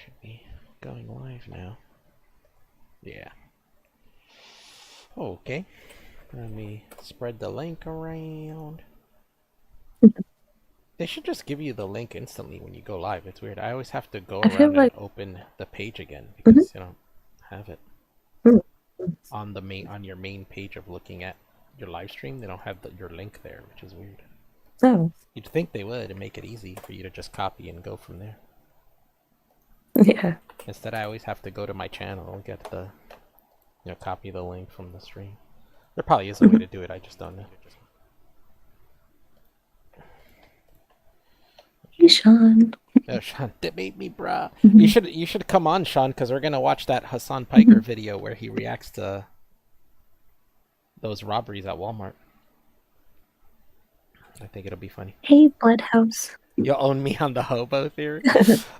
Should be going live now. Yeah. Okay. Let me spread the link around. They should just give you the link instantly when you go live. It's weird. I always have to go I feel around and like open the page again Mhm. because you don't have it Mm. on your main page of looking at your live stream. They don't have your link there, which is weird. Oh, You'd think they would and make it easy for you to just copy and go from there. yeah. Instead, I always have to go to my channel and get the, copy the link from the stream. There probably is a way to do it. I just don't know. Hey, Sean. Oh, Sean, debate me, bruh. Mhm. You should come on, Sean, because we're gonna watch that Hassan Piker video where he reacts to those robberies at Walmart. I think it'll be funny. Hey, Bloodhouse. You'll own me on the hobo theory.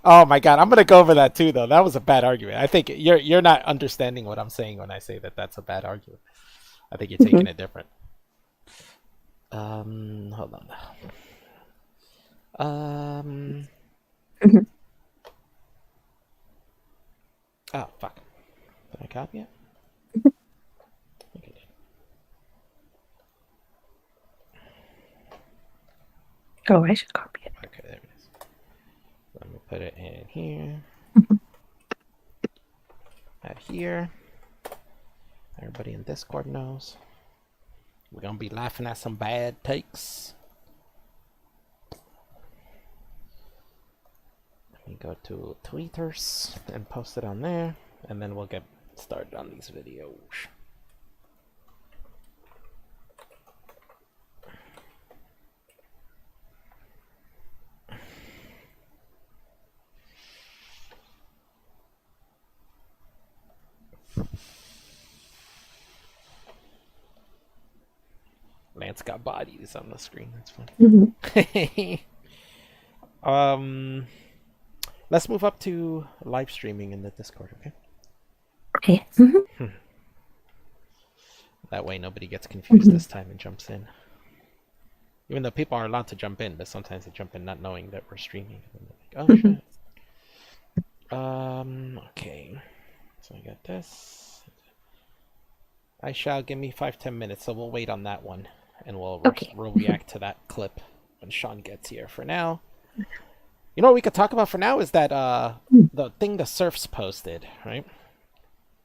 Oh my god, I'm gonna go over that too, though. That was a bad argument. I think you're not understanding what I'm saying when I say that that's a bad argument. I think you're taking it different. Hold on. Oh fuck. Did I copy it? I think I did. Oh, I should copy it. Okay, there it is. Let me put it in here. Add here. Everybody in Discord knows. We're gonna be laughing at some bad takes. Let me go to tweeters and post it on there, and then we'll get started on these videos. Lance got bodies on the screen. That's funny. Let's move up to live streaming in the Discord, okay? Okay. That way nobody gets confused this time and jumps in. Even though people are allowed to jump in, but sometimes they jump in not knowing that we're streaming. And they're like, oh shit. Okay. So I got this. I shall give me 5-10 minutes, so we'll wait on that one. And we'll react to that clip when Sean gets here. For now, you know what we could talk about for now is that the thing the Surfs posted, right?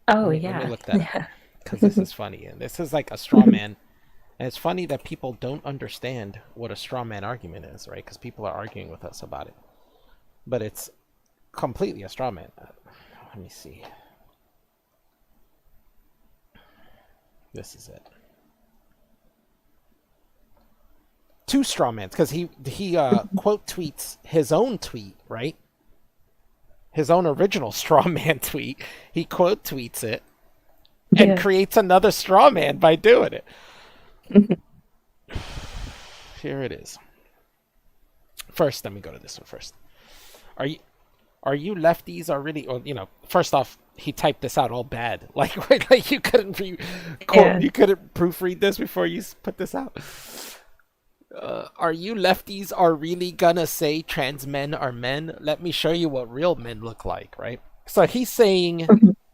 Oh, Let me look that up, because this is funny. And this is like a straw man. And it's funny that people don't understand what a straw man argument is, right? Because people are arguing with us about it. But it's completely a straw man. Let me see. This is it. Two straw mans, because he quote tweets his own tweet, right? His own original straw man tweet. He quote tweets it and creates another straw man by doing it. Here it is. First, let me go to this one first. Are you lefties are really, or, first off, he typed this out all bad. Like you couldn't you couldn't proofread this before you put this out. Are you lefties are really gonna say trans men are men? Let me show you what real men look like, right? So he's saying,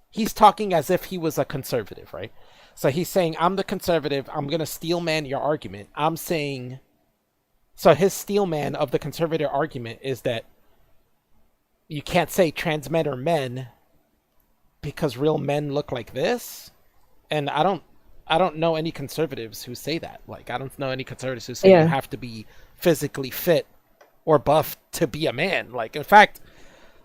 he's talking as if he was a conservative, right? So he's saying, I'm the conservative, I'm gonna steel man your argument. I'm saying, so his steel man of the conservative argument is that you can't say trans men are men because real men look like this. And I don't know any conservatives who say that. Like, I don't know any conservatives who say you have to be physically fit or buff to be a man. Like, in fact,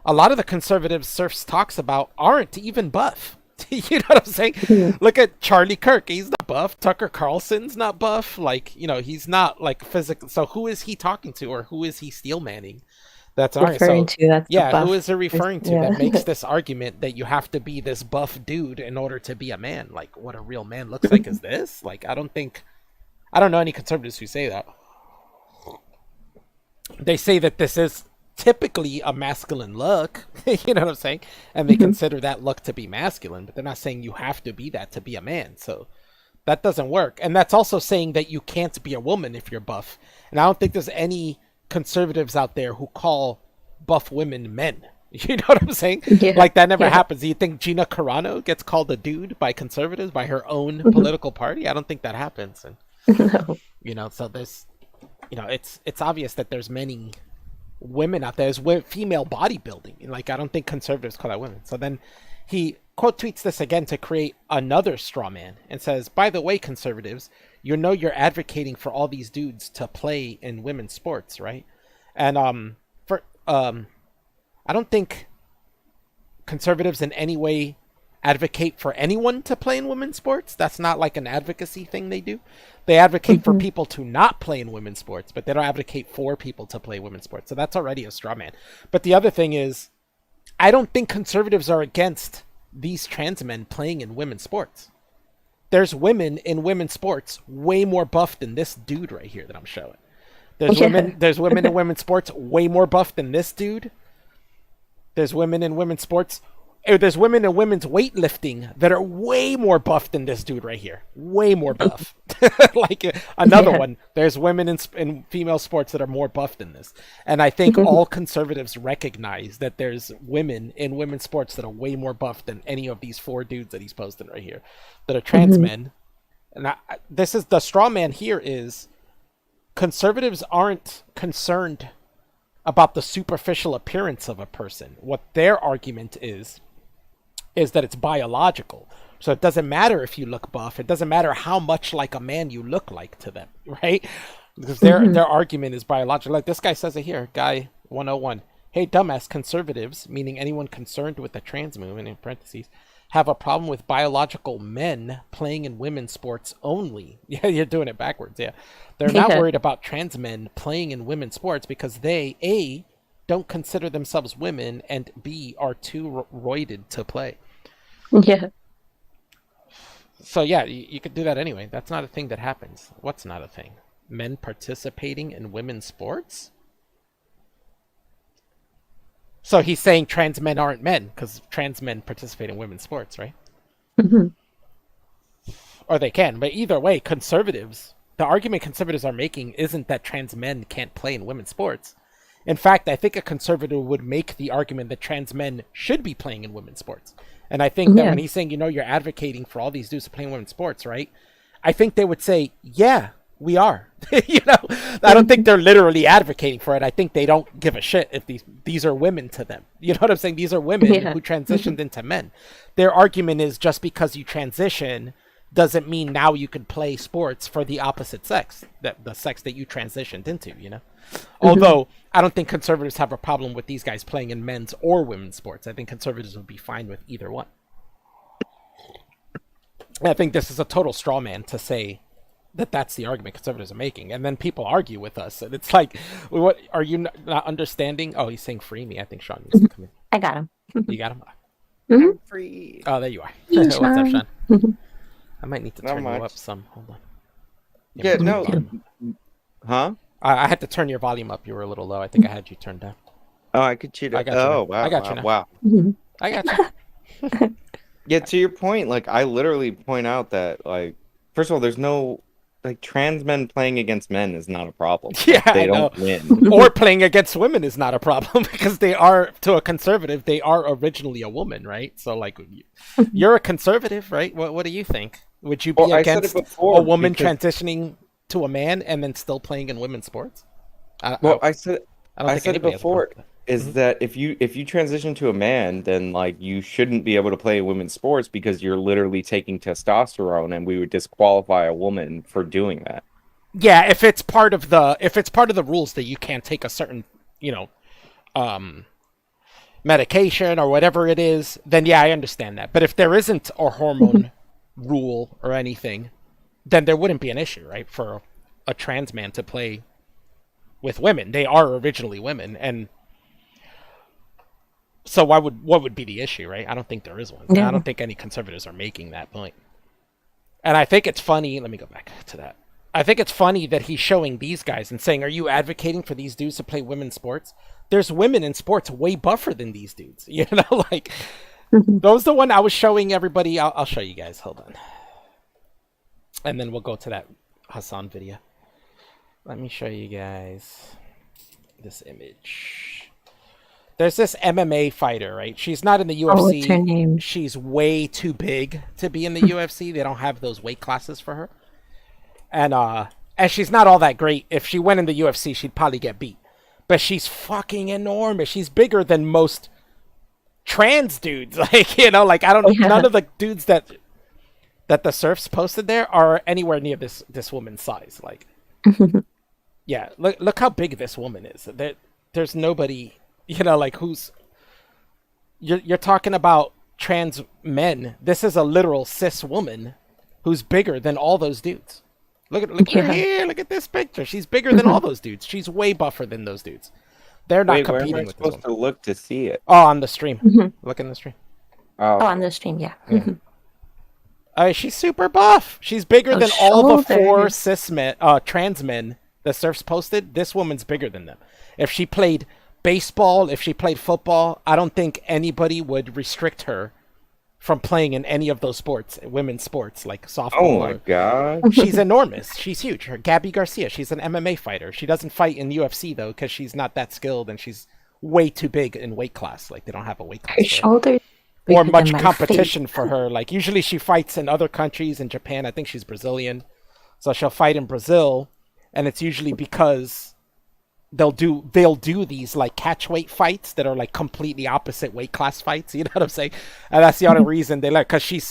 a lot of the conservative Surfs talks about aren't even buff. You know what I'm saying? Look at Charlie Kirk. He's not buff. Tucker Carlson's not buff. Like, he's not like physical. So who is he talking to, or who is he steel manning? That's all right. So, who is it referring to that makes this argument that you have to be this buff dude in order to be a man? Like, what a real man looks like is this? Like, I don't know any conservatives who say that. They say that this is typically a masculine look, you know what I'm saying? And they consider that look to be masculine, but they're not saying you have to be that to be a man. So that doesn't work. And that's also saying that you can't be a woman if you're buff. And I don't think there's any conservatives out there who call buff women men. You know what I'm saying? Yeah. Like that never Yeah. happens. Do you think Gina Carano gets called a dude by conservatives, by her own Mhm. political party? I don't think that happens. And No. so there's, it's obvious that there's many women out there. There's female bodybuilding. Like I don't think conservatives call that women. So then he quote tweets this again to create another straw man and says, "By the way, conservatives, you're advocating for all these dudes to play in women's sports, right?" And for I don't think conservatives in any way advocate for anyone to play in women's sports. That's not like an advocacy thing they do. They advocate for Mhm. people to not play in women's sports, but they don't advocate for people to play women's sports. So that's already a straw man. But the other thing is, I don't think conservatives are against these trans men playing in women's sports. There's women in women's sports way more buff than this dude right here that I'm showing. There's Yeah. women in women's sports way more buff than this dude. There's women in women's sports. There's women in women's weightlifting that are way more buff than this dude right here. Way more buff. Like another Yeah. one. There's women in female sports that are more buff than this. And I think Mhm. all conservatives recognize that there's women in women's sports that are way more buff than any of these four dudes that he's posting right here that are trans Mhm. men. And this is the straw man here is conservatives aren't concerned about the superficial appearance of a person. What their argument is that it's biological. So it doesn't matter if you look buff. It doesn't matter how much like a man you look like to them, right? Because Mhm. their argument is biological. Like this guy says it here, guy 101. Hey, dumbass, conservatives, meaning anyone concerned with the trans movement in parentheses, have a problem with biological men playing in women's sports only. Yeah, you're doing it backwards. Yeah. They're not Yeah. worried about trans men playing in women's sports because they, A, don't consider themselves women, and B, are too roided to play. Yeah. So yeah, you could do that anyway. That's not a thing that happens. What's not a thing? Men participating in women's sports? So he's saying trans men aren't men because trans men participate in women's sports, right? Mhm. Or they can, but either way, the argument conservatives are making isn't that trans men can't play in women's sports. In fact, I think a conservative would make the argument that trans men should be playing in women's sports. And I think that Yeah. when he's saying, you're advocating for all these dudes to play in women's sports, right? I think they would say, yeah, we are. I don't think they're literally advocating for it. I think they don't give a shit if these are women to them. You know what I'm saying? These are women Yeah. who transitioned into men. Their argument is just because you transition doesn't mean now you can play sports for the opposite sex, that the sex that you transitioned into. Although I don't think conservatives have a problem with these guys playing in men's or women's sports. I think conservatives would be fine with either one. And I think this is a total straw man to say that that's the argument conservatives are making. And then people argue with us. And it's like, what are you not understanding? Oh, he's saying free me. I think Sean needs to come in. I got him. You got him? Mhm. I'm free. Oh, there you are. Hey, What's up, Sean. Sean? Mhm. I might need to Not turn you much. up some. Hold on. Yeah, me no. turn your volume. Huh? I had to turn your volume up. You were a little low. I think I had you turned down. Oh, I could cheat. I got you now. Oh, wow. I got you wow, now. wow. Mhm. I got you. Yeah, to your point, like I literally point out that, like, first of all, there's no like trans men playing against men is not a problem. Yeah, They I don't know. win. Or playing against women is not a problem because they are, to a conservative, they are originally a woman, right? So, like, you're a conservative, right? What do you think? Would you be Well, I said it against before a woman because transitioning to a man and then still playing in women's sports? well, I said I don't I think said it anybody has a problem before with that. is that if you transition to a man, then like you shouldn't be able to play women's sports because you're literally taking testosterone, and we would disqualify a woman for doing that. Yeah, if it's part of the rules that you can't take a certain, um, medication or whatever it is, then yeah, I understand that. But if there isn't a hormone rule or anything, then there wouldn't be an issue, right? For a trans man to play with women. They are originally women, and so what would be the issue, right? I don't think there is one. Yeah. I don't think any conservatives are making that point. And I think it's funny, let me go back to that. I think it's funny that he's showing these guys and saying, are you advocating for these dudes to play women's sports? There's women in sports way buffer than these dudes. Like, those the one I was showing everybody. I'll show you guys. Hold on. And then we'll go to that Hassan video. Let me show you guys this image. There's this MMA fighter, right? She's not in the Oh, what's her UFC. name? She's way too big to be in the UFC. They don't have those weight classes for her. And she's not all that great. If she went in the UFC, she'd probably get beat. But she's fucking enormous. She's bigger than most trans dudes. Like, like I don't Yeah. none of the dudes that the serfs posted there are anywhere near this woman's size. Like, yeah, look how big this woman is. There's nobody, like who's you're talking about trans men. This is a literal cis woman who's bigger than all those dudes. Look at her Yeah. here. Look at this picture. She's bigger than all those dudes. She's way buffer than those dudes. They're not Wait, where am competing I with this supposed woman. to look to see it? Oh, on the stream. Look in the stream. Oh, Oh, on the stream, yeah. She's super buff. She's bigger Those than all the four shoulders. cis men, trans men the serfs posted. This woman's bigger than them. If she played baseball, if she played football, I don't think anybody would restrict her from playing in any of those sports, women's sports like softball. oh my god. She's enormous. She's huge. Her Gabby Garcia. She's an MMA fighter. She doesn't fight in UFC though because she's not that skilled and she's way too big in weight class. Like they don't have a weight class. Her for her. shoulders. Or bigger much than my competition for her. Like usually she fights in other countries. In Japan, I think she's Brazilian, so she'll fight in Brazil, and it's usually because they'll do these like catch weight fights that are like completely opposite weight class fights. You know what I'm saying? And that's the only reason they let, because she's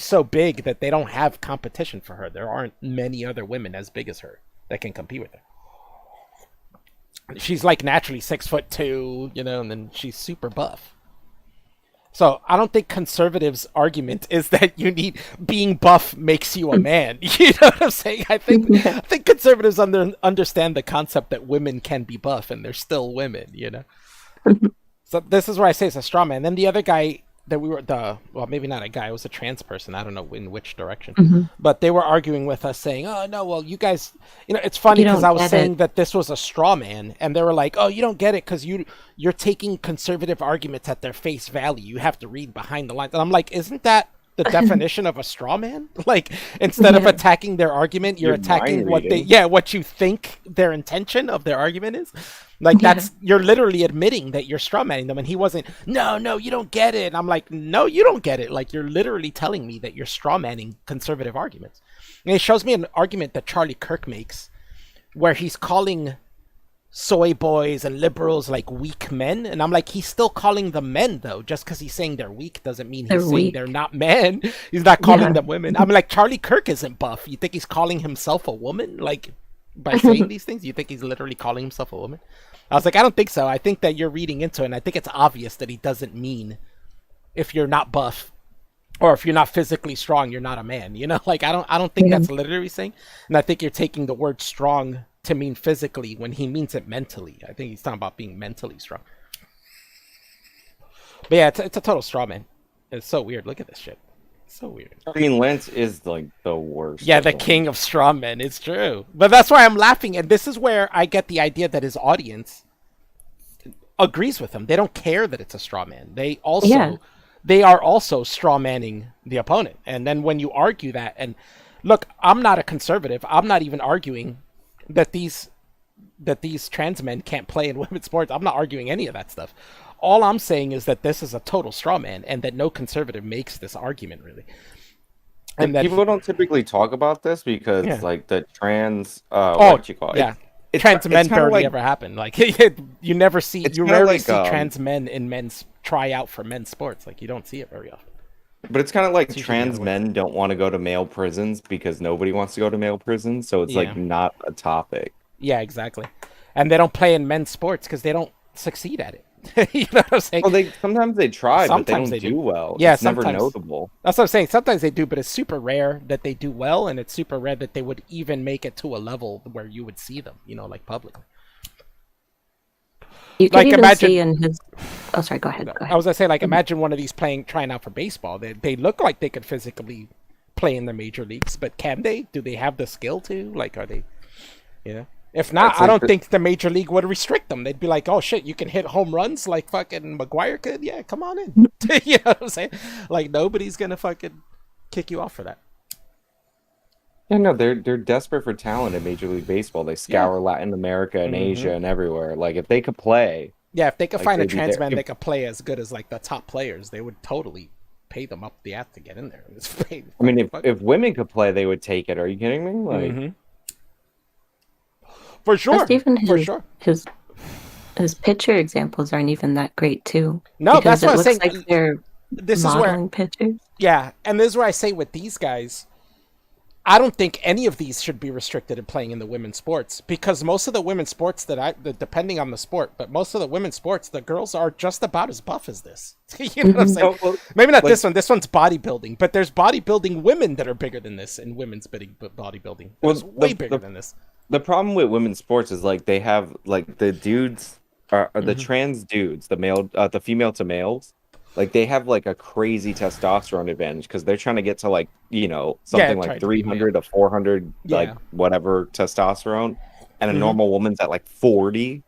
so big that they don't have competition for her. There aren't many other women as big as her that can compete with her. She's like naturally 6'2", and then she's super buff. So I don't think conservatives' argument is that being buff makes you a man. You know what I'm saying? I think conservatives understand the concept that women can be buff and they're still women. So this is where I say it's a straw man. Then the other guy that well, maybe not a guy, it was a trans person. I don't know in which direction, but they were arguing with us saying, "Oh no, well you guys, it's funny You don't because I was get saying it." that this was a straw man, and they were like, oh, you don't get it because you're taking conservative arguments at their face value. You have to read behind the lines." And I'm like, isn't that the definition of a straw man? Like instead of Yeah. attacking their argument, you're You're attacking mind reading. what you think their intention of their argument is. Like you're literally admitting that you're straw manning them. And he wasn't, no, you don't get it. And I'm like, no, you don't get it. Like you're literally telling me that you're straw manning conservative arguments. And it shows me an argument that Charlie Kirk makes where he's calling soy boys and liberals like weak men, and I'm like, he's still calling them men though. Just because he's saying they're weak doesn't mean he's They're saying weak. they're not men. He's not calling Yeah. them women. I'm like, Charlie Kirk isn't buff. You think he's calling himself a woman like by saying these things? You think he's literally calling himself a woman? I was like, I don't think so. I think that you're reading into it, and I think it's obvious that he doesn't mean if you're not buff or if you're not physically strong, you're not a man. Like I don't think Yeah. that's literally saying. And I think you're taking the word strong to mean physically when he means it mentally. I think he's talking about being mentally strong. But yeah, it's a total straw man. It's so weird. Look at this shit. It's so weird. Green Lentz is like the worst. Yeah, of the them. king of straw men. It's true. But that's why I'm laughing. And this is where I get the idea that his audience agrees with him. They don't care that it's a straw man. They are also straw manning the opponent. And then when you argue that, and look, I'm not a conservative. I'm not even arguing that these trans men can't play in women's sports. I'm not arguing any of that stuff. All I'm saying is that this is a total straw man and that no conservative makes this argument really. And that People don't typically talk about this because Yeah. like the trans what you call it. yeah. It's Trans men kinda barely like- ever happen. Like you never see, It's you kinda rarely like, see trans men in men's try out for men's sports. Like you don't see it very often. But it's kind of like usually the trans other way. men don't want to go to male prisons because nobody wants to go to male prisons, so it's Yeah. like not a topic. Yeah, exactly. And they don't play in men's sports because they don't succeed at it. You know what I'm saying? Well, sometimes they try, but they Sometimes don't they do do. well. Yeah, it's never sometimes. notable. That's what I'm saying. Sometimes they do, but it's super rare that they do well, and it's super rare that they would even make it to a level where you would see them, like publicly. You can Like, even imagine- see in his. Oh, sorry. Go ahead. Go I ahead. was gonna say, like, imagine one of these trying out for baseball. They look like they could physically play in the major leagues, but can they? Do they have the skill to? Like, are they? If not, That's I like don't the- think the major league would restrict them. They'd be like, "Oh shit, you can hit home runs like fucking McGuire could. Yeah, come on in." You know what I'm saying? Like nobody's gonna fucking kick you off for that. Yeah, no, they're desperate for talent in Major League Baseball. They scour Latin America and Mm-hmm. Asia and everywhere. Like if they could play, Yeah, if they could Like find a they'd be trans there. man that could play as good as like the top players, they would totally pay them up the ass to get in there. It's I mean, if women could play, they would take it. Are you kidding me? Like, hmm For Plus, sure, even for sure. his picture examples aren't even that great too, No, because that's what it I was looks saying. like they're This is where, modeling pictures. yeah, and this is where I say with these guys, I don't think any of these should be restricted in playing in the women's sports because most of the women's sports depending on the sport, but most of the women's sports, the girls are just about as buff as this. You know what I'm saying? no, well, Maybe not like, this one. This one's bodybuilding, but there's bodybuilding women that are bigger than this in women's bodybuilding. well, There's way bigger than this. the problem with women's sports is like they have like the dudes are the trans dudes, the female to males. Like they have like a crazy testosterone advantage because they're trying to get to like something trying like to be 300 to 400 like Yeah. whatever testosterone, and a normal woman's at like 40.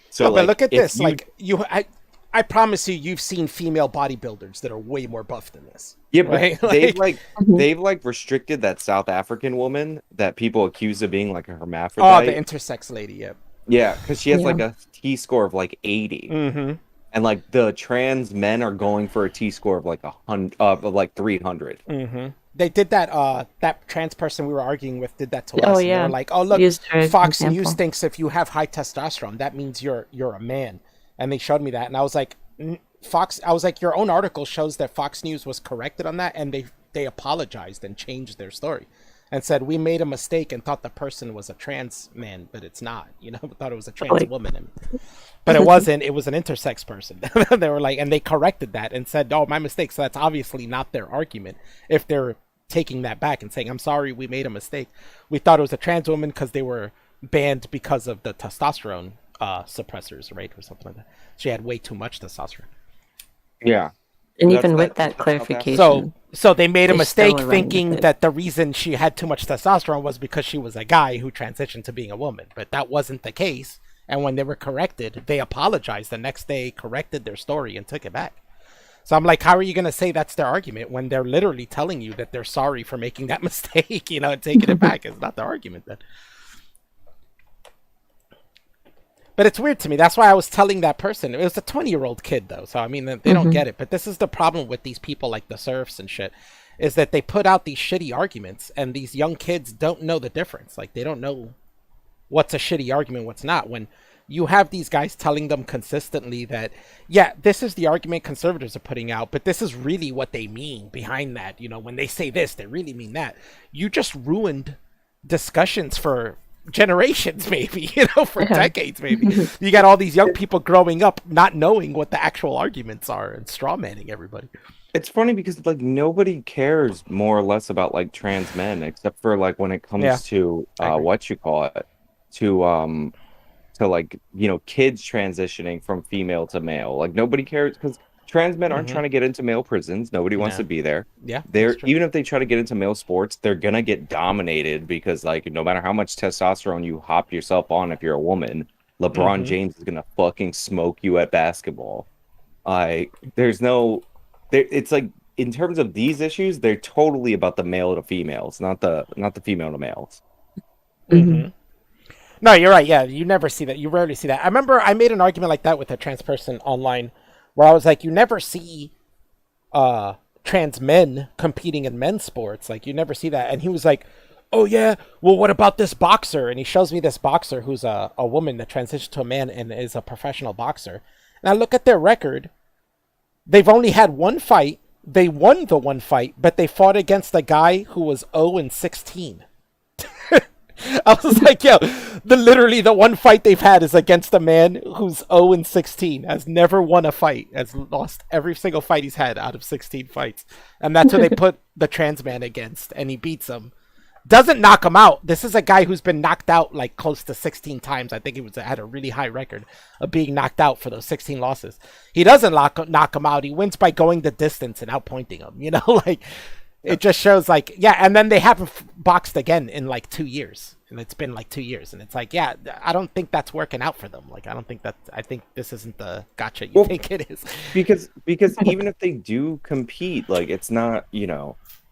So No, like, but look at if this. you- Like I promise you've seen female bodybuilders that are way more buff than this. yeah, but right? they've like restricted that South African woman that people accuse of being like a Oh, hermaphrodite. the intersex lady. Yeah. Yeah, because she has Yeah. like a T score of like 80. Mm-hmm. And like the trans men are going for a T score of like 100, of like 300. Mm-hmm. They did that. That trans person we were arguing with did that to Oh, us. And they yeah. were like, "Oh, look, Used her as an Fox example. News thinks if you have high testosterone, that means you're a man." And they showed me that, and I was like, "Fox." I was like, "Your own article shows that Fox News was corrected on that, and they apologized and changed their story, and said we made a mistake and thought the person was a trans man, but it's not. You know, thought it was a trans Like- woman." But it wasn't. It was an intersex person. They were like, and they corrected that and said, "Oh, my mistake." So that's obviously not their argument. If they're taking that back and saying, "I'm sorry, we made a mistake. We thought it was a trans woman because they were banned because of the testosterone suppressors, right, or something like that. She had way too much testosterone." Yeah. And That's- even with that's that how clarification, So they made a They mistake still aligned thinking with it. that the reason she had too much testosterone was because she was a guy who transitioned to being a woman, but that wasn't the case. And when they were corrected, they apologized the next day, corrected their story, and took it back. So I'm like, how are you going to say that's their argument when they're literally telling you that they're sorry for making that mistake, and taking it back? It's not the argument then. But it's weird to me. That's why I was telling that person. It was a 20-year-old kid, though. So, I mean, they don't get it. But this is the problem with these people like the serfs and shit, is that they put out these shitty arguments, and these young kids don't know the difference. Like, they don't know what's a shitty argument, what's not. When you have these guys telling them consistently that, yeah, this is the argument conservatives are putting out, but this is really what they mean behind that. When they say this, they really mean that. You just ruined discussions for generations, maybe, for decades, maybe. You got all these young people growing up not knowing what the actual arguments are and straw manning everybody. It's funny because like nobody cares more or less about like trans men except for like when it comes Yeah. to I agree. what you call it to like kids transitioning from female to male. Like nobody cares because trans men aren't trying to get into male prisons. Nobody wants No. to be there. Yeah, They're that's true. even if they try to get into male sports, they're gonna get dominated because like no matter how much testosterone you hop yourself on if you're a woman, LeBron James is gonna fucking smoke you at basketball. There's no it's like in terms of these issues, they're totally about the male to females, not the female to males. No, you're right. Yeah, you never see that. You rarely see that. I remember I made an argument like that with a trans person online where I was like, you never see trans men competing in men's sports. Like, you never see that. And he was like, oh, yeah, well, what about this boxer? And he shows me this boxer who's a woman that transitioned to a man and is a professional boxer. And I look at their record. They've only had one fight. They won the one fight, but they fought against a guy who was 0-16. I was like, yo, literally the one fight they've had is against a man who's 0-16, has never won a fight, has lost every single fight he's had out of 16 fights. And that's what they put the trans man against, and he beats him. Doesn't knock him out. This is a guy who's been knocked out like close to 16 times. I think he had a really high record of being knocked out for those 16 losses. He doesn't knock him out. He wins by going the distance and outpointing him. Like it just shows like, yeah. And then they haven't boxed again in like 2 years, and it's been like 2 years, and it's like, yeah, I don't think that's working out for them. Like, I think this isn't the gotcha you think it is. Because even if they do compete, like it's not,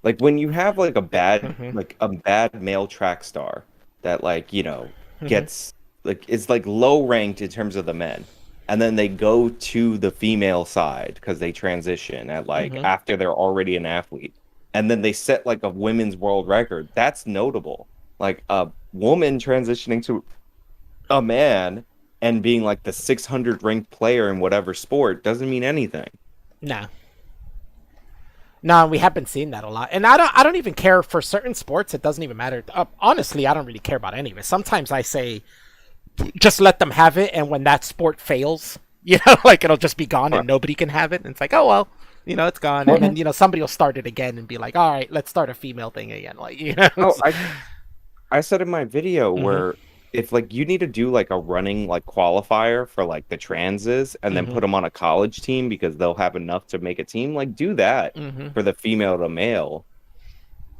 like when you have like a bad male track star that like, gets like is like low ranked in terms of the men. and then they go to the female side because they transition at like Mm-hmm. after they're already an athlete, and then they set like a women's world record. That's notable. Like a woman transitioning to a man and being like the 600 ranked player in whatever sport doesn't mean anything. No. No, we have been seeing that a lot, and I don't even care for certain sports. It doesn't even matter. Honestly, I don't really care about any of it. Sometimes I say, just let them have it, and when that sport fails, like it'll just be gone and nobody can have it. And it's like, oh well, it's gone, and then somebody will start it again and be like, all right, let's start a female thing again, like Oh, I said in my video Mm-hmm. where if like you need to do like a running like qualifier for like the transes and then Mm-hmm. put them on a college team because they'll have enough to make a team, like do that Mm-hmm. for the female to male.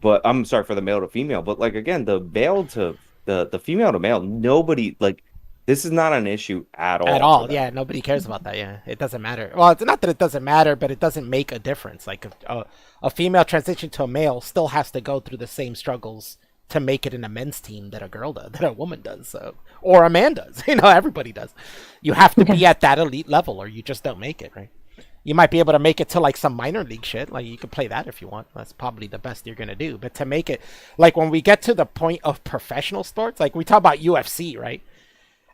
But I'm sorry for the male to female, but like again, the male to the female to male, nobody like this is not an issue at At all for all, them. yeah. Nobody cares about that. Yeah, it doesn't matter. Well, it's not that it doesn't matter, but it doesn't make a difference. Like a female transition to a male still has to go through the same struggles to make it in a men's team that a girl does, that a woman does, so or a man does. Everybody does. You have to be at that elite level, or you just don't make it, right? You might be able to make it to like some minor league shit. Like you can play that if you want. That's probably the best you're gonna do. But to make it, like when we get to the point of professional sports, like we talk about UFC, right?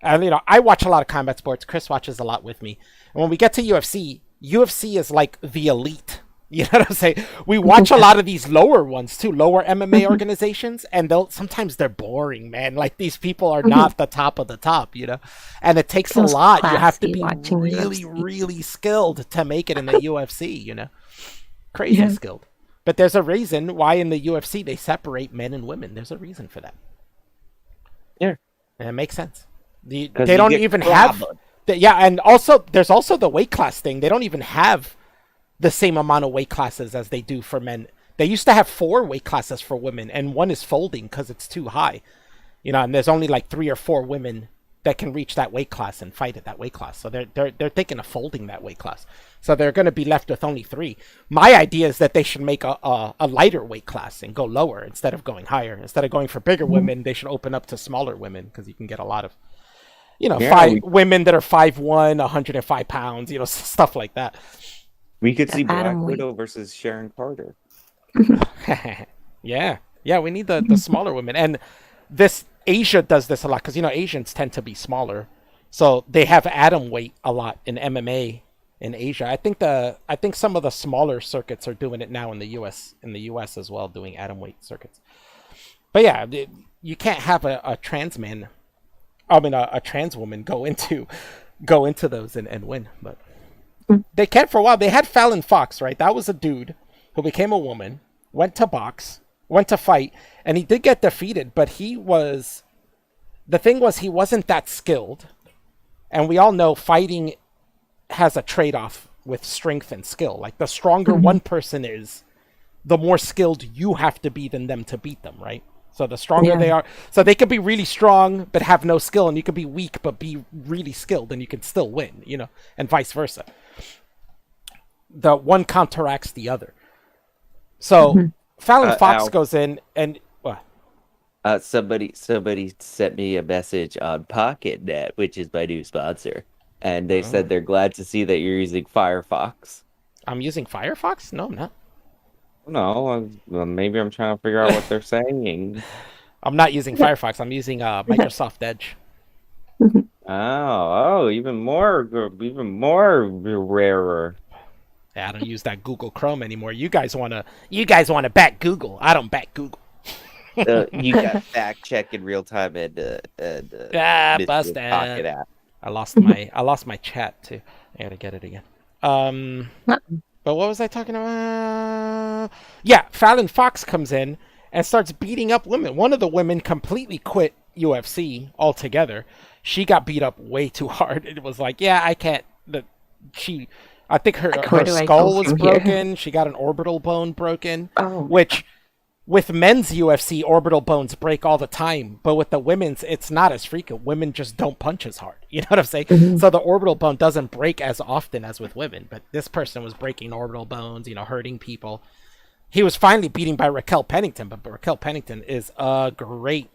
And I watch a lot of combat sports. Chris watches a lot with me. And when we get to UFC, UFC is like the elite. You know what I'm saying? We watch a lot of these lower ones too, lower MMA organizations, and sometimes they're boring, man. Like these people are not the top of the top, And it takes a Feels lot. You have to classy be watching really, UFC. really skilled to make it in the UFC, Crazy skilled. But there's a reason why in the UFC they separate men and women. There's a reason for that. Yeah. And it makes sense. They Because you don't get even have clobbered. yeah, and also there's also the weight class thing. They don't even have the same amount of weight classes as they do for men. They used to have 4 weight classes for women, and one is folding because it's too high. And there's only like 3 or 4 women that can reach that weight class and fight at that weight class. So they're thinking of folding that weight class. So they're going to be left with only 3. My idea is that they should make a lighter weight class and go lower instead of going higher. Instead of going for bigger women, they should open up to smaller women because you can get a lot of Yeah, women that are 5'1", 105 pounds, stuff like that. we could see Black Adam Widow versus Sharon Carter. Yeah, we need the smaller women, and this Asia does this a lot because Asians tend to be smaller, so they have atom weight a lot in MMA in Asia. I think some of the smaller circuits are doing it now in the U.S. As well, doing atom weight circuits. But yeah, you can't have a trans man, I mean a trans woman go into those and win, but they can for a while. They had Fallon Fox, right? That was a dude who became a woman, went to box, went to fight, and he did get defeated, but the thing was he wasn't that skilled. And we all know fighting has a trade-off with strength and skill. Like the stronger one person is, the more skilled you have to be than them to beat them, right? So the stronger they are, so they could be really strong but have no skill, and you could be weak but be really skilled and you can still win, and vice versa. The one counteracts the other. So Fallon Fox Al, goes in and what? somebody sent me a message on PocketNet, which is my new sponsor, and they said they're glad to see that you're using Firefox. I'm using Firefox? No, I'm not. No, well, maybe I'm trying to figure out what they're saying. I'm not using Firefox. I'm using Microsoft Edge. Even more rarer. Yeah, I don't use that Google Chrome anymore. You guys wanna back Google. I don't back Google. You got fact check in real time and Mr. busted. Pocket app. I lost my chat too. I gotta get it again. But what was I talking about? Yeah, Fallon Fox comes in and starts beating up women. One of the women completely quit UFC altogether. She got beat up way too hard. It was like, yeah, I can't. I think her skull was broken. She got an orbital bone broken, which with men's UFC, orbital bones break all the time. But with the women's, it's not as frequent. Women just don't punch as hard. You know what I'm saying? So the orbital bone doesn't break as often as with women. But this person was breaking orbital bones, hurting people. He was finally beaten by Raquel Pennington, but Raquel Pennington is a great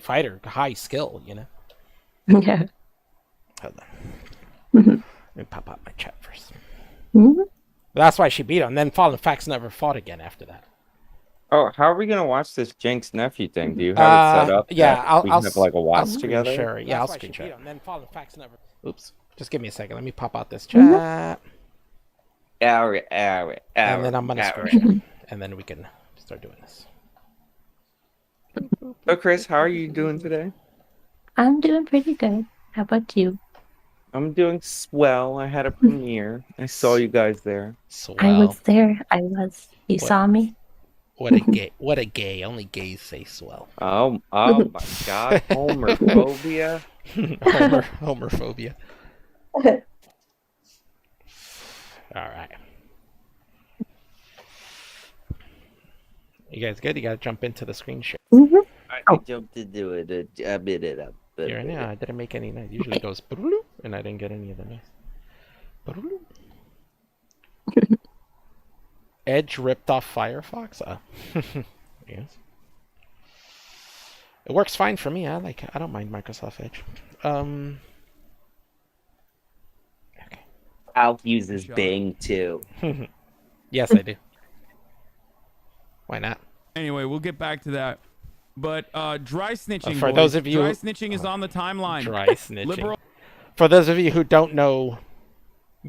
fighter, high skill, Yeah. Hold on. Mhm. Let me pop out my chat first. Mhm. That's why she beat him. And then Fallen Facts never fought again after that. Oh, how are we gonna watch this Jenks nephew thing? Do you have it set up? Yeah, that we can have like a I'll watch screen together? share it. Yeah, I'll That's why screen she share beat it. And then Fallen Facts never. Oops. Just give me a second. Let me pop out this Mhm. chat. Hour, And then I'm going to screen share. And then we can start doing this. So, Chris, how are you doing today? I'm doing pretty good. How about you? I'm doing swell. I had a premiere. I saw you guys there. I Swell. was there. I was. You What? saw me? What a gay. What a gay. Only gays say swell. Oh my God, homophobia. Homophobia. All right. You guys good? You gotta jump into the screen share. Mhm. I jumped into it. I bit it up. Here and now, I didn't make any noise. Usually it goes and I didn't get any of the noise. Edge ripped off Firefox. Yes. It works fine for me. I don't mind Microsoft Edge. Okay. Alf uses Bing too. Yes, I do. Why not? Anyway, we'll get back to that. But dry snitching, For boys. those of you- dry snitching is on the timeline. Dry snitching. Liberal. For those of you who don't know,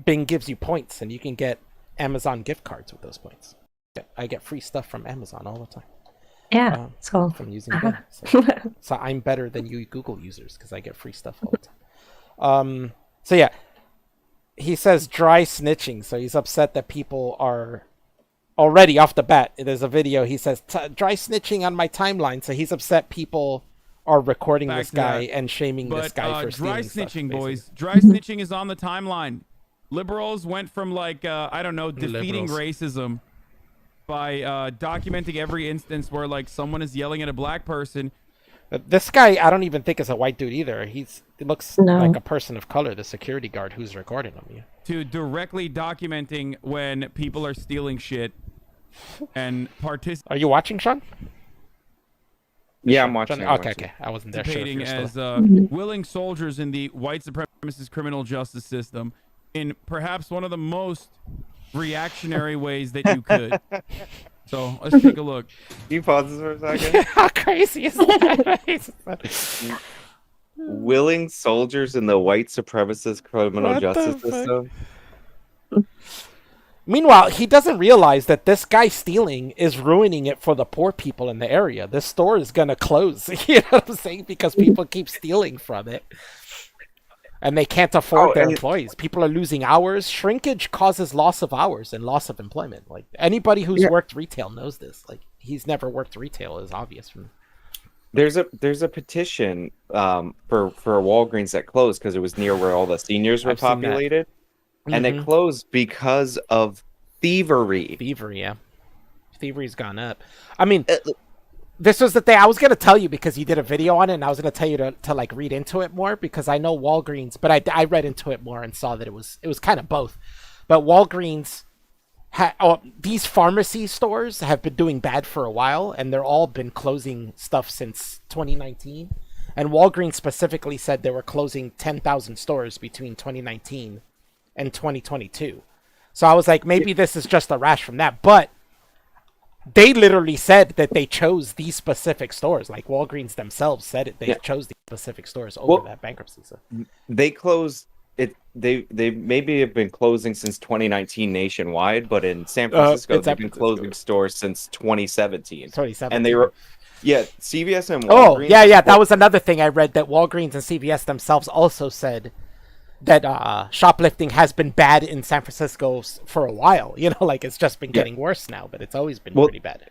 Bing gives you points, and you can get Amazon gift cards with those points. I get free stuff from Amazon all the time Yeah. So. from using Bing. So I'm better than you Google users because I get free stuff all the time. So yeah, he says dry snitching. So he's upset that people are already off the bat. There's a video. He says dry snitching on my timeline. So he's upset people are recording Back this to guy that. and shaming this But guy for dry stealing snitching, stuff, boys. basically. Dry snitching is on the timeline. Liberals went from like I don't know, defeating Liberals. racism by documenting every instance where like someone is yelling at a black person. This guy, I don't even think is a white dude either. He looks No. like a person of color, the security guard who's recording him. Yeah. To directly documenting when people are stealing shit and Are you watching, Sean? Yeah, I'm watching. Sean? I'm Okay, watching. okay. I wasn't there. Sure, if participating you're still- as willing soldiers in the white supremacist criminal justice system in perhaps one of the most reactionary ways that you could. So let's take a look. Can you pause this for a second? How crazy is that? Willing soldiers in the white supremacist criminal What the justice fuck? system. Meanwhile, he doesn't realize that this guy stealing is ruining it for the poor people in the area. This store is gonna close. You know what I'm saying? Because people keep stealing from it. And they can't afford their and- employees. People are losing hours. Shrinkage causes loss of hours and loss of employment. Like anybody who's worked retail knows this. Like he's never worked retail is obvious from. There's a petition for Walgreens that closed because it was near where all the seniors were I've seen that. populated, and it closed because of thievery. Thievery, yeah. Thievery's gone up. I mean, this was the thing I was gonna tell you because you did a video on it, and I was gonna tell you to like read into it more because I know Walgreens, but I read into it more and saw that it was kind of both. But Walgreens, these pharmacy stores have been doing bad for a while, and they're all been closing stuff since 2019. And Walgreens specifically said they were closing 10,000 stores between 2019 and 2022. So I was like, maybe this is just a rash from that, but they literally said that they chose these specific stores. Like Walgreens themselves said it. They chose these specific stores over that bankruptcy. So They closed it. They maybe have been closing since 2019 nationwide, but in San Francisco it's they've been San closing stores since 2017. 2017. And they were, CVS and Oh, Walgreens. yeah. That was another thing I read, that Walgreens and CVS themselves also said that shoplifting has been bad in San Francisco for a while. You know, like it's just been getting worse now, but it's always been pretty bad.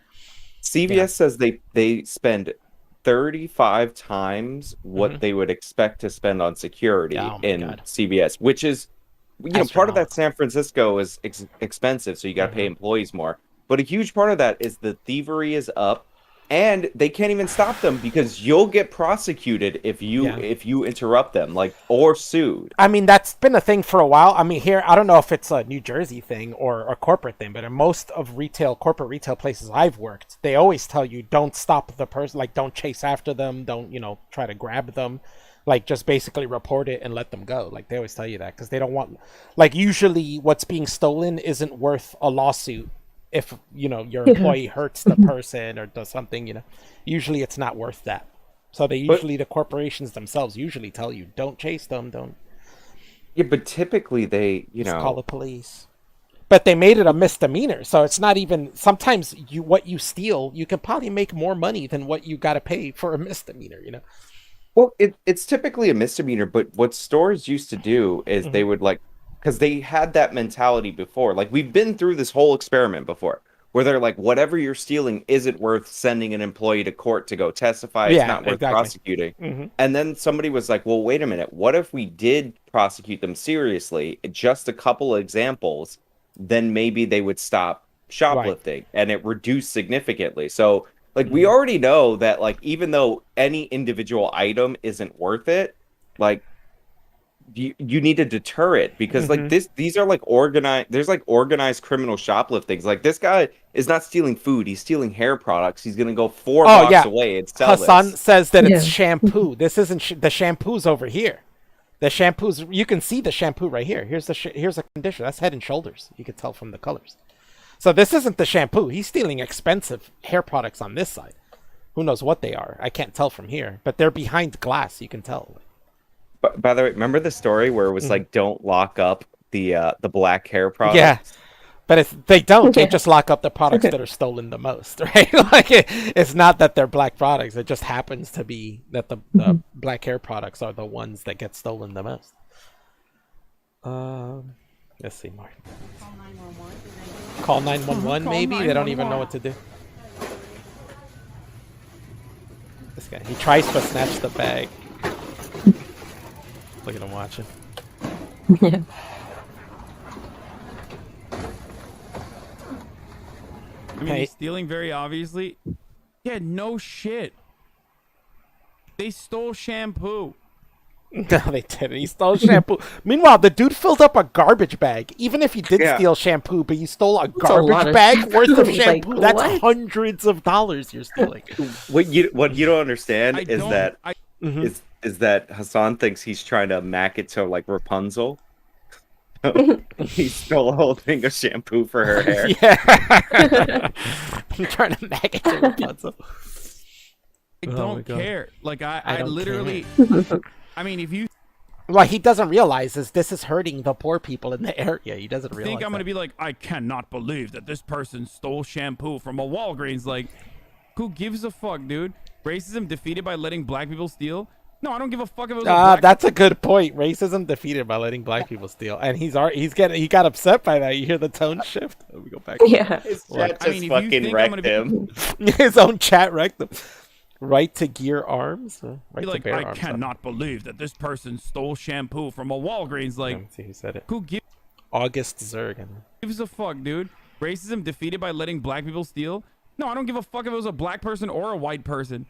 CVS says they spend 35 times what they would expect to spend on security in CVS, which is, part of that San Francisco is expensive, so you got to pay employees more. But a huge part of that is the thievery is up, and they can't even stop them because you'll get prosecuted if you interrupt them, or sued. I mean, that's been a thing for a while. I mean, here, I don't know if it's a New Jersey thing or a corporate thing, but in most of corporate retail places I've worked, they always tell you don't stop the person, like don't chase after them, don't, try to grab them. Like, just basically report it and let them go. Like, they always tell you that because they don't want, like, usually what's being stolen isn't worth a lawsuit if, you know, your employee hurts the person or does something, you know. Usually it's not worth that. So they usually, the corporations themselves usually tell you, don't chase them, don't. Yeah, but typically they, you Just know, call the police. But they made it a misdemeanor, so it's not even. Sometimes what you steal, you can probably make more money than what you got to pay for a misdemeanor. You know. well, it's typically a misdemeanor, but what stores used to do is they would like, because they had that mentality before. Like we've been through this whole experiment before, where they're like, whatever you're stealing isn't worth sending an employee to court to go testify. It's Yeah, not worth exactly. prosecuting. And then somebody was like, well, wait a minute. What if we did prosecute them seriously? Just a couple of examples, then maybe they would stop shoplifting and it reduced significantly. So like we already know that like even though any individual item isn't worth it, like you need to deter it because like these are like organized, there's like organized criminal shopliftings. Like this guy is not stealing food, he's stealing hair products. He's gonna go 4 blocks away and sell Hassan this. says that it's Yeah. shampoo. This isn't the shampoo's over here. The shampoo's, you can see the shampoo right here. Here's the here's a conditioner. That's Head and Shoulders. You can tell from the colors. So this isn't the shampoo. He's stealing expensive hair products on this side. Who knows what they are? I can't tell from here, but they're behind glass. You can tell. But by the way, remember the story where it was like don't lock up the black hair product? Yeah, but they don't. They Yeah. just lock up the products that are stolen the most, right? Like it's not that they're black products. It just happens to be that the black hair products are the ones that get stolen the most. Let's see more. Call 911, Call maybe? They don't even know what to do. This guy, he tries to snatch the bag. Look at him watching. Yeah. I mean, Hey. he's stealing very obviously. Yeah, no shit. They stole shampoo. No, they didn't. He stole shampoo. Meanwhile, the dude filled up a garbage bag. Even if he did Yeah. steal shampoo, but you stole a a lot garbage of bag worth of shampoo. shampoo, Like, that's what? hundreds of dollars you're stealing. What you don't understand I is don't. that I, is that Hassan thinks he's trying to mack it to like Rapunzel. He stole a whole thing of shampoo for her hair. Yeah. I'm trying to mag it to Rapunzel. I Oh my don't God. care. Like I I don't literally. I mean, if you What he doesn't realize is this is hurting the poor people in the area. He doesn't realize think I'm that. gonna be like, I cannot believe that this person stole shampoo from a Walgreens. Like, who gives a fuck, dude? Racism defeated by letting black people steal? No, I don't give a fuck if it was a black. That's a good point. Racism defeated by letting black people steal, and he got upset by that. You hear the tone shift. Let me go back. Yeah. His What? chat I just mean, if you fucking think I'm wrecked gonna be- him. His own chat wrecked him. Right to gear arms. Right Be to like, bear I arms. cannot believe that this person stole shampoo from a Walgreens. Like, Let's see who said it. who August Zerg. gives a fuck, dude? Racism defeated by letting black people steal? No, I don't give a fuck if it was a black person or a white person.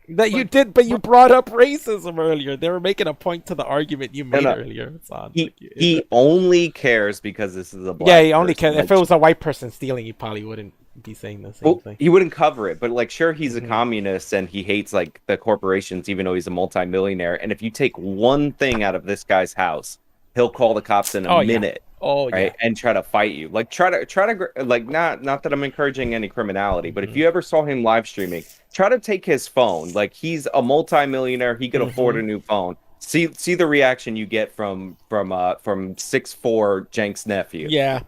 That you did, but you brought up racism earlier. They were making a point to the argument you made no. earlier. It's on. He only cares because this is a black Yeah, he only person. can. If it was a white person stealing, he probably wouldn't be saying the same Well, thing. he wouldn't cover it, but like, sure, he's Mm-hmm. a communist and he hates like the corporations, even though he's a multimillionaire. And if you take one thing out of this guy's house, he'll call the cops in a Oh, yeah. minute, Oh right? yeah. And try to fight you. Like, try to like, not that I'm encouraging any criminality, but Mm-hmm. if you ever saw him live streaming, try to take his phone. Like, he's a multimillionaire, he could Mm-hmm. afford a new phone. See the reaction you get from 6'4" Jenk's nephew. Yeah.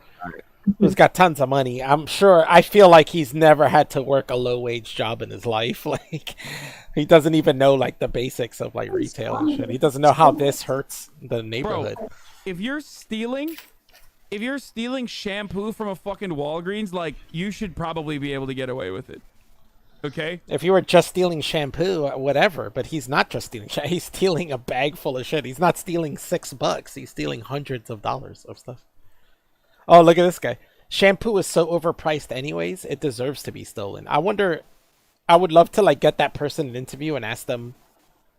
Who's got tons of money. I'm sure. I feel like he's never had to work a low wage job in his life. Like, he doesn't even know like the basics of like retail and shit. He doesn't know how this hurts the neighborhood. If you're stealing shampoo from a fucking Walgreens, like, you should probably be able to get away with it. Okay? If you were just stealing shampoo, whatever. But he's not just stealing shampoo. He's stealing a bag full of shit. He's not stealing $6. He's stealing hundreds of dollars of stuff. Oh, look at this guy. Shampoo is so overpriced anyways, it deserves to be stolen. I wonder, I would love to like get that person an interview and ask them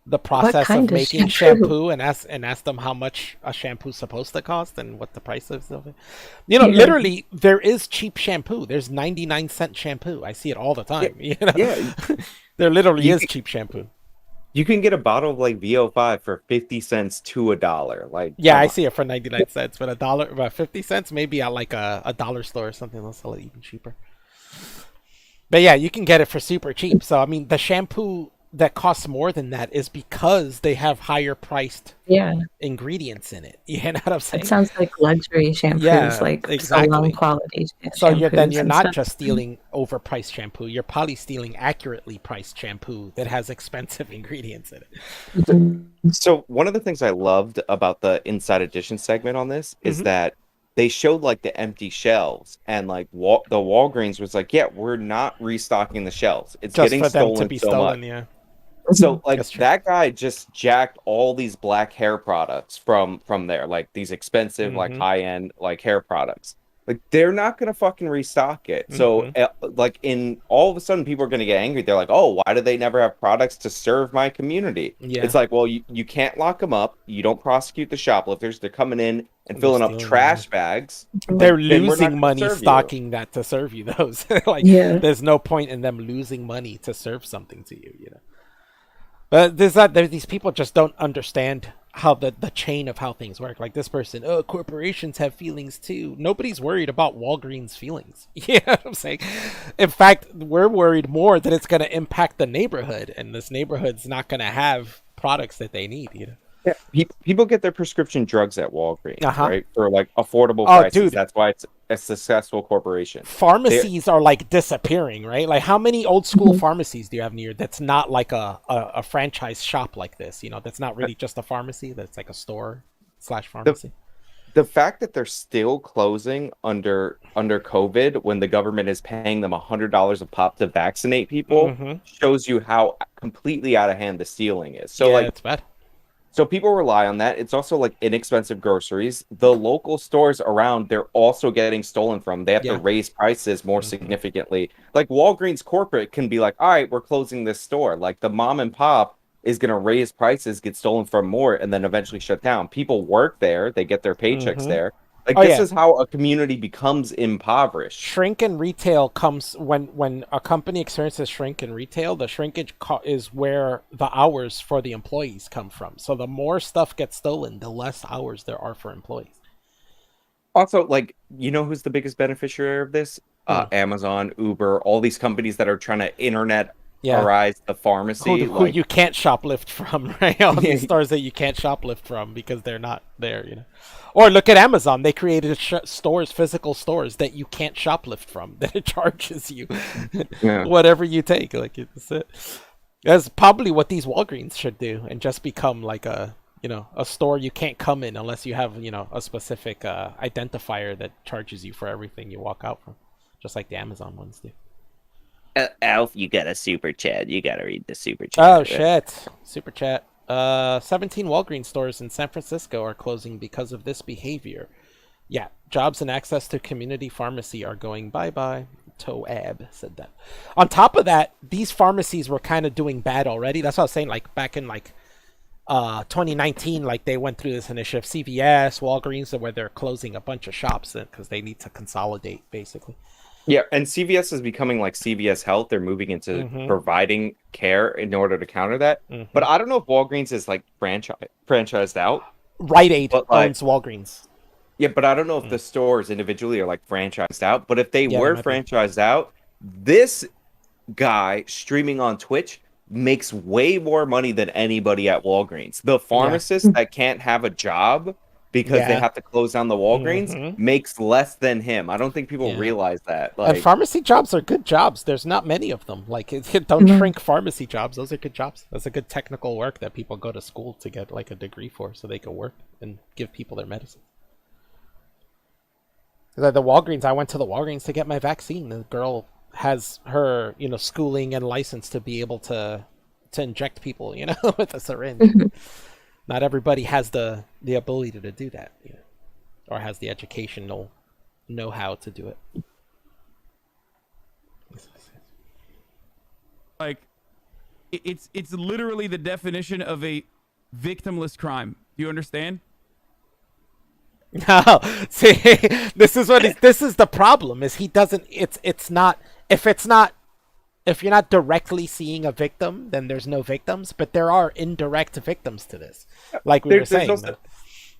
the process kind of of making shampoo? shampoo and ask them how much a shampoo's supposed to cost and what the price is of it. You know, literally there is cheap shampoo. There's 99-cent shampoo. I see it all the time. You know? Yeah. There literally is cheap shampoo. You can get a bottle of like VO5 for 50 cents to $1. Like, Yeah, come I on. see it for 99 cents, but about 50 cents, maybe at like a dollar store or something. They'll sell it even cheaper. But yeah, you can get it for super cheap. So I mean, the shampoo that costs more than that is because they have higher priced Yeah, ingredients in it. You know what I'm saying? it sounds like luxury shampoos, Yeah, like salon exactly. quality So then shampoos you're and not stuff. just stealing overpriced shampoo. You're probably stealing accurately priced shampoo that has expensive ingredients in it. Mhm. So one of the things I loved about the Inside Edition segment on this is Mhm. that they showed like the empty shelves, and like the Walgreens was like, yeah, we're not restocking the shelves. It's Just getting for them to stolen be so much. stolen, yeah. So like That's true. that guy just jacked all these black hair products from there, like these expensive, like Mm-hmm. high-end like hair products. Like they're not gonna fucking restock it. So Mm-hmm. like in all of a sudden people are gonna get angry. They're like, oh, why do they never have products to serve my community? Yeah. It's like, well, you can't lock them up. You don't prosecute the shoplifters. They're coming in and They're filling up stealing them, yeah. trash bags. Like They're then we're not losing gonna money serve you. stocking that to serve you those. Like, Yeah. there's no point in them losing money to serve something to you, you know. But these people just don't understand how the chain of how things work. Like this person, oh, corporations have feelings too. Nobody's worried about Walgreens' feelings. You know what I'm saying? In fact, we're worried more that it's going to impact the neighborhood, and this neighborhood's not going to have products that they need. You know? Yeah, people get their prescription drugs at Walgreens, Uh-huh. right? For like affordable Oh, prices. dude, That's why it's a successful corporation. They pharmacies are like disappearing, right? Like how many old school Mhm. pharmacies do you have near that's not like a franchise shop like this? You know, that's not really just a pharmacy. That's like a store slash the pharmacy. the fact that they're still closing under COVID when the government is paying them $100 a pop to vaccinate people Mm-hmm. shows you how completely out of hand the stealing is. So Yeah, like it's bad. so people rely on that. It's also like inexpensive groceries. The local stores around, they're also getting stolen from. They have to Yeah. raise prices more Mm-hmm. significantly. Like Walgreens corporate can be like, all right, we're closing this store. Like the mom and pop is going to raise prices, get stolen from more, and then eventually shut down. People work there, they get their paychecks Mm-hmm. there. Like Oh this yeah, is how a community becomes impoverished. shrink in retail comes when a company experiences shrink in retail. The shrinkage is where the hours for the employees come from. So the more stuff gets stolen, the less hours there are for employees. Also, like, you know who's the biggest beneficiary of this? Hmm. Amazon, Uber, all these companies that are trying to Yeah. internetize the pharmacy. Who Like, you can't shoplift from, right? All these yeah, stores that you can't shoplift from because they're not there, you know. Or look at Amazon; they created stores, physical stores that you can't shoplift from. That it charges you yeah. whatever you take. Like that's it. That's probably what these Walgreens should do, and just become like a store you can't come in unless you have a specific identifier that charges you for everything you walk out from, just like the Amazon ones do. Alf, you got a super chat. You got to read the super Oh chat. shit! Super chat. 17 Walgreens stores in San Francisco are closing because of this behavior. Yeah, jobs and access to community pharmacy are going bye-bye. Toab said that. On top of that, these pharmacies were kind of doing bad already. That's what I was saying. Like back in 2019, like they went through this initiative. CVS, Walgreens, where they're closing a bunch of shops because they need to consolidate, basically. Yeah, and CVS is becoming like CVS Health. They're moving into providing care in order to counter that. But I don't know if Walgreens is like franchised out. Rite Aid But like, owns Walgreens. yeah, but I don't know if the stores individually are like franchised out. But if they Yeah, they were might be. franchised out, this guy streaming on Twitch makes way more money than anybody at Walgreens. The pharmacist that can't have a job because they Yeah. have to close down the Walgreens Mhm. makes less than him. I don't think people Yeah. realize that. And Like, pharmacy jobs are good jobs. There's not many of them. Like, don't Mhm. shrink pharmacy jobs. Those are good jobs. That's a good technical work that people go to school to get like a degree for, so they can work and give people their medicine. At the Walgreens, I went to the Walgreens to get my vaccine. The girl has her, schooling and license to be able to inject people, with a syringe. Mhm. Not everybody has the ability to do that, or has the educational know-how to do it. Like, it's literally the definition of a victimless crime. Do you understand? No, see, this is the problem. Is he doesn't. It's not. If if you're not directly seeing a victim, then there's no victims. But there are indirect victims to this, like we were saying.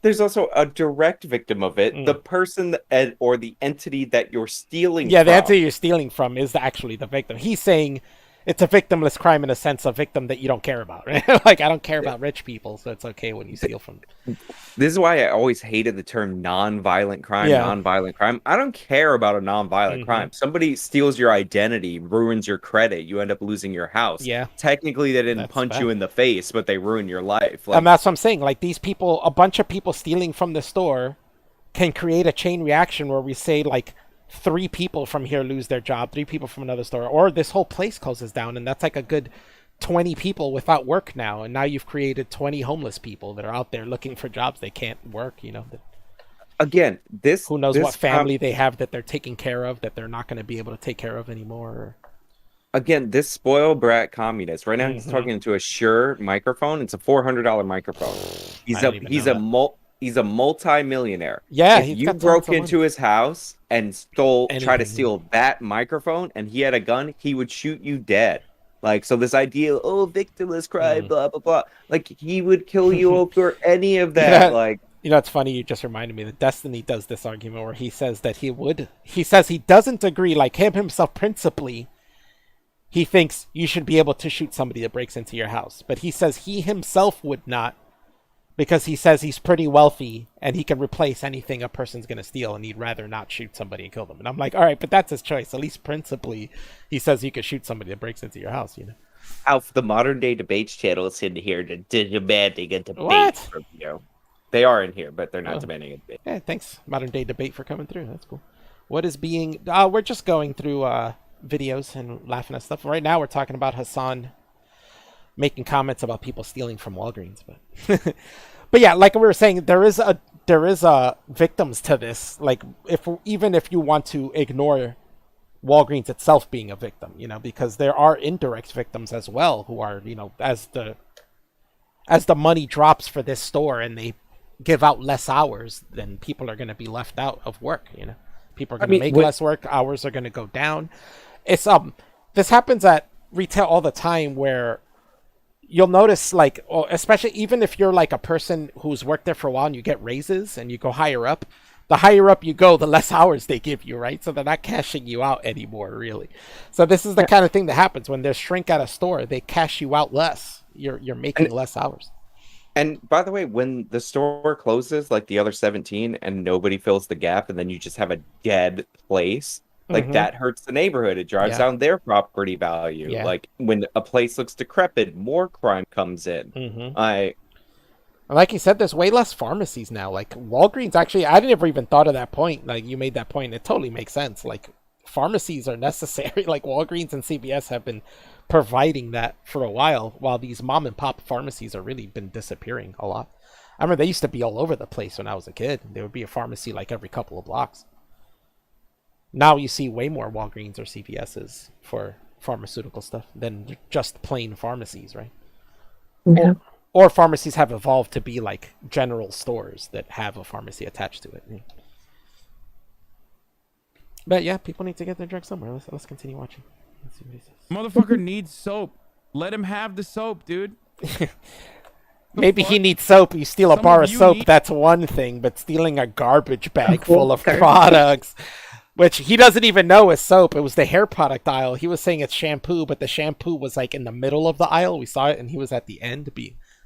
There's also a direct victim of it. Mm. The person or the entity that you're stealing Yeah, from. the entity you're stealing from is actually the victim. He's saying it's a victimless crime in a sense, a victim that you don't care about, right? Like, I don't care about rich people, so it's okay when you steal from them. This is why I always hated the term non-violent crime, Yeah. non-violent crime. I don't care about a non-violent crime. Somebody steals your identity, ruins your credit, you end up losing your house. Yeah. Technically, they didn't punch bad. you in the face, but they ruined your life. And that's what I'm saying. Like, these people, a bunch of people stealing from the store can create a chain reaction where we say, like, 3 people from here lose their job, 3 people from another store, or this whole place closes down, and that's like a good 20 people without work now, and now you've created 20 homeless people that are out there looking for jobs they can't work, you know. Again, who knows what family they have that they're taking care of that they're not going to be able to take care of anymore. Again, this spoiled brat communist. Right now, he's talking into a Shure microphone. It's a $400 microphone. He's a multi-millionaire. Yeah, if you broke into his house and tried to steal that microphone, and he had a gun, he would shoot you dead. Like, so this idea, victimless crime, blah blah blah. Like, he would kill you over any of that. Yeah. Like, you know, it's funny. You just reminded me that Destiny does this argument where he says that he says he doesn't agree. Like, him himself, principally, he thinks you should be able to shoot somebody that breaks into your house, but he says he himself would not. Because he says he's pretty wealthy and he can replace anything a person's going to steal, and he'd rather not shoot somebody and kill them. And I'm like, all right, but that's his choice. At least principally, he says you could shoot somebody that breaks into your house, you know. Alf, the modern day debates channel is in here demanding a debate What? from you. They are in here, but they're not demanding a debate. Yeah, thanks, modern day debate, for coming through. That's cool. What is being... we're just going through videos and laughing at stuff. Right now we're talking about Hassan making comments about people stealing from Walgreens, but but yeah, like we were saying, there is a victims to this. Like, even if you want to ignore Walgreens itself being a victim, you know, because there are indirect victims as well who are, you know, as the money drops for this store and they give out less hours, then people are going to be left out of work, you know. People are going to make less work, hours are going to go down. It's this happens at retail all the time, where you'll notice, like, especially even if you're like a person who's worked there for a while and you get raises and you go higher up, the higher up you go, the less hours they give you, right? So they're not cashing you out anymore, really. So this is the kind of thing that happens when there's shrink at a store. They cash you out less. You're making less hours. And by the way, when the store closes, like the other 17, and nobody fills the gap, and then you just have a dead place, like, that hurts the neighborhood. It drives down their property value. Yeah. Like, when a place looks decrepit, more crime comes in. Like you said, there's way less pharmacies now. Like, Walgreens, actually, I never even thought of that point. Like, you made that point. It totally makes sense. Like, pharmacies are necessary. Like, Walgreens and CVS have been providing that for a while these mom and pop pharmacies are really been disappearing a lot. I remember they used to be all over the place when I was a kid. There would be a pharmacy like every couple of blocks. Now you see way more Walgreens or CVS's for pharmaceutical stuff than just plain pharmacies, right? Yeah. Or pharmacies have evolved to be like general stores that have a pharmacy attached to it. But yeah, people need to get their drugs somewhere. Let's continue watching. Let's see what he says. Motherfucker needs soap. Let him have the soap, dude. Maybe he needs soap. You steal a Some bar of of you soap, need- that's one thing. But stealing a garbage bag full of products, which he doesn't even know is soap. It was the hair product aisle. He was saying it's shampoo, but the shampoo was like in the middle of the aisle. We saw it, and he was at the end,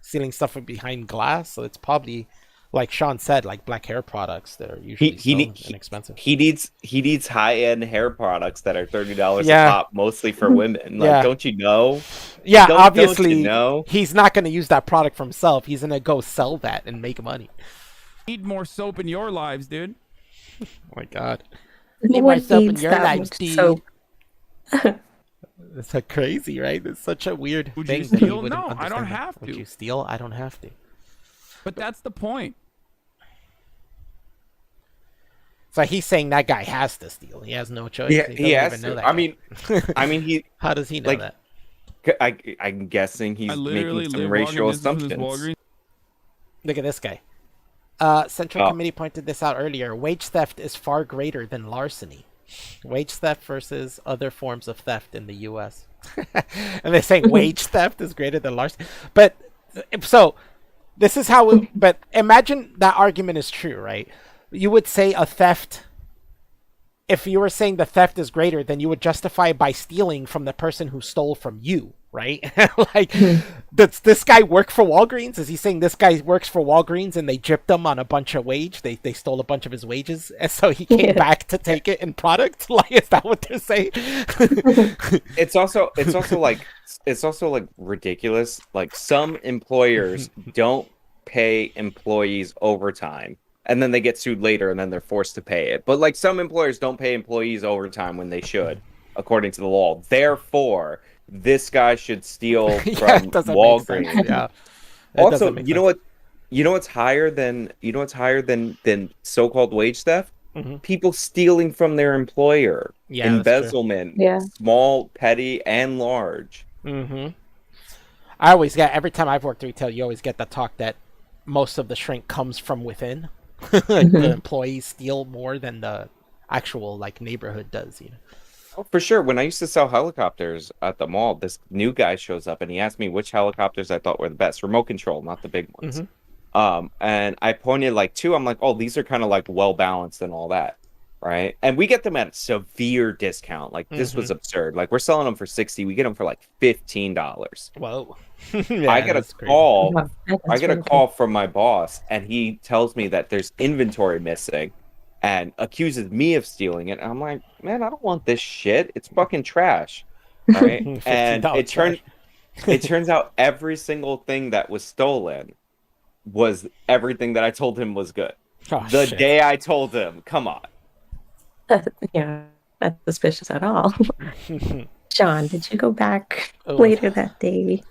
stealing stuff from behind glass. So it's probably, like Sean said, like black hair products that are usually inexpensive. He needs high-end hair products that are $30 a Yeah. pop, mostly for women. Like, Yeah. don't you know? Yeah, Don't obviously, you know? he's not going to use that product for himself. He's going to go sell that and make money. Need more soap in your lives, dude. Oh my God. No one needs that much soap. It's so crazy, right? It's such a weird Would thing you that he steal? wouldn't No, I don't understand. have Would to. you steal? I don't have to. But that's the point. So he's saying that guy has to steal. He has no choice. Yeah, He he doesn't has even know to. that I guy. mean, he. How does he know like, that? I'm guessing he's I literally making some live racial walking distance from this assumptions. Walgreens. Look at this guy. Central Committee pointed this out earlier. Wage theft is far greater than larceny. Wage theft versus other forms of theft in the U.S. And they're saying wage theft is greater than larceny. But so this is how. But imagine that argument is true, right? You would say a theft. If you were saying the theft is greater, then you would justify it by stealing from the person who stole from you, right? Like, does this guy work for Walgreens? Is he saying this guy works for Walgreens and they gypped him on a bunch of wage? They stole a bunch of his wages, and so he came back to take it in product? Like, is that what they're saying? It's also like ridiculous. Like, some employers don't pay employees overtime, and then they get sued later, and then they're forced to pay it. But like, some employers don't pay employees overtime when they should, according to the law. Therefore, this guy should steal from Walgreens. Yeah. Also, you know what? You know what's higher than so-called wage theft? Mm-hmm. People stealing from their employer. Yeah, embezzlement. Yeah. Small, petty, and large. Mm-hmm. I always get, every time I've worked retail, you always get the talk that most of the shrink comes from within. The employees steal more than the actual like neighborhood does. You know. Oh, for sure. When I used to sell helicopters at the mall, this new guy shows up and he asked me which helicopters I thought were the best. Remote control, not the big ones. Mm-hmm. And I pointed like two. I'm like, oh, these are kind of like well balanced and all that, right? And we get them at a severe discount. Like, this was absurd. Like, we're selling them for $60. We get them for like $15. Whoa. I get a call. I get a call from my boss, and he tells me that there's inventory missing, and accuses me of stealing it. And I'm like, man, I don't want this shit. It's fucking trash, right? And it turns out every single thing that was stolen was everything that I told him was good. Oh, the shit. day I told him, come on. Yeah, that's suspicious at all. John, did you go back Oh. later that day?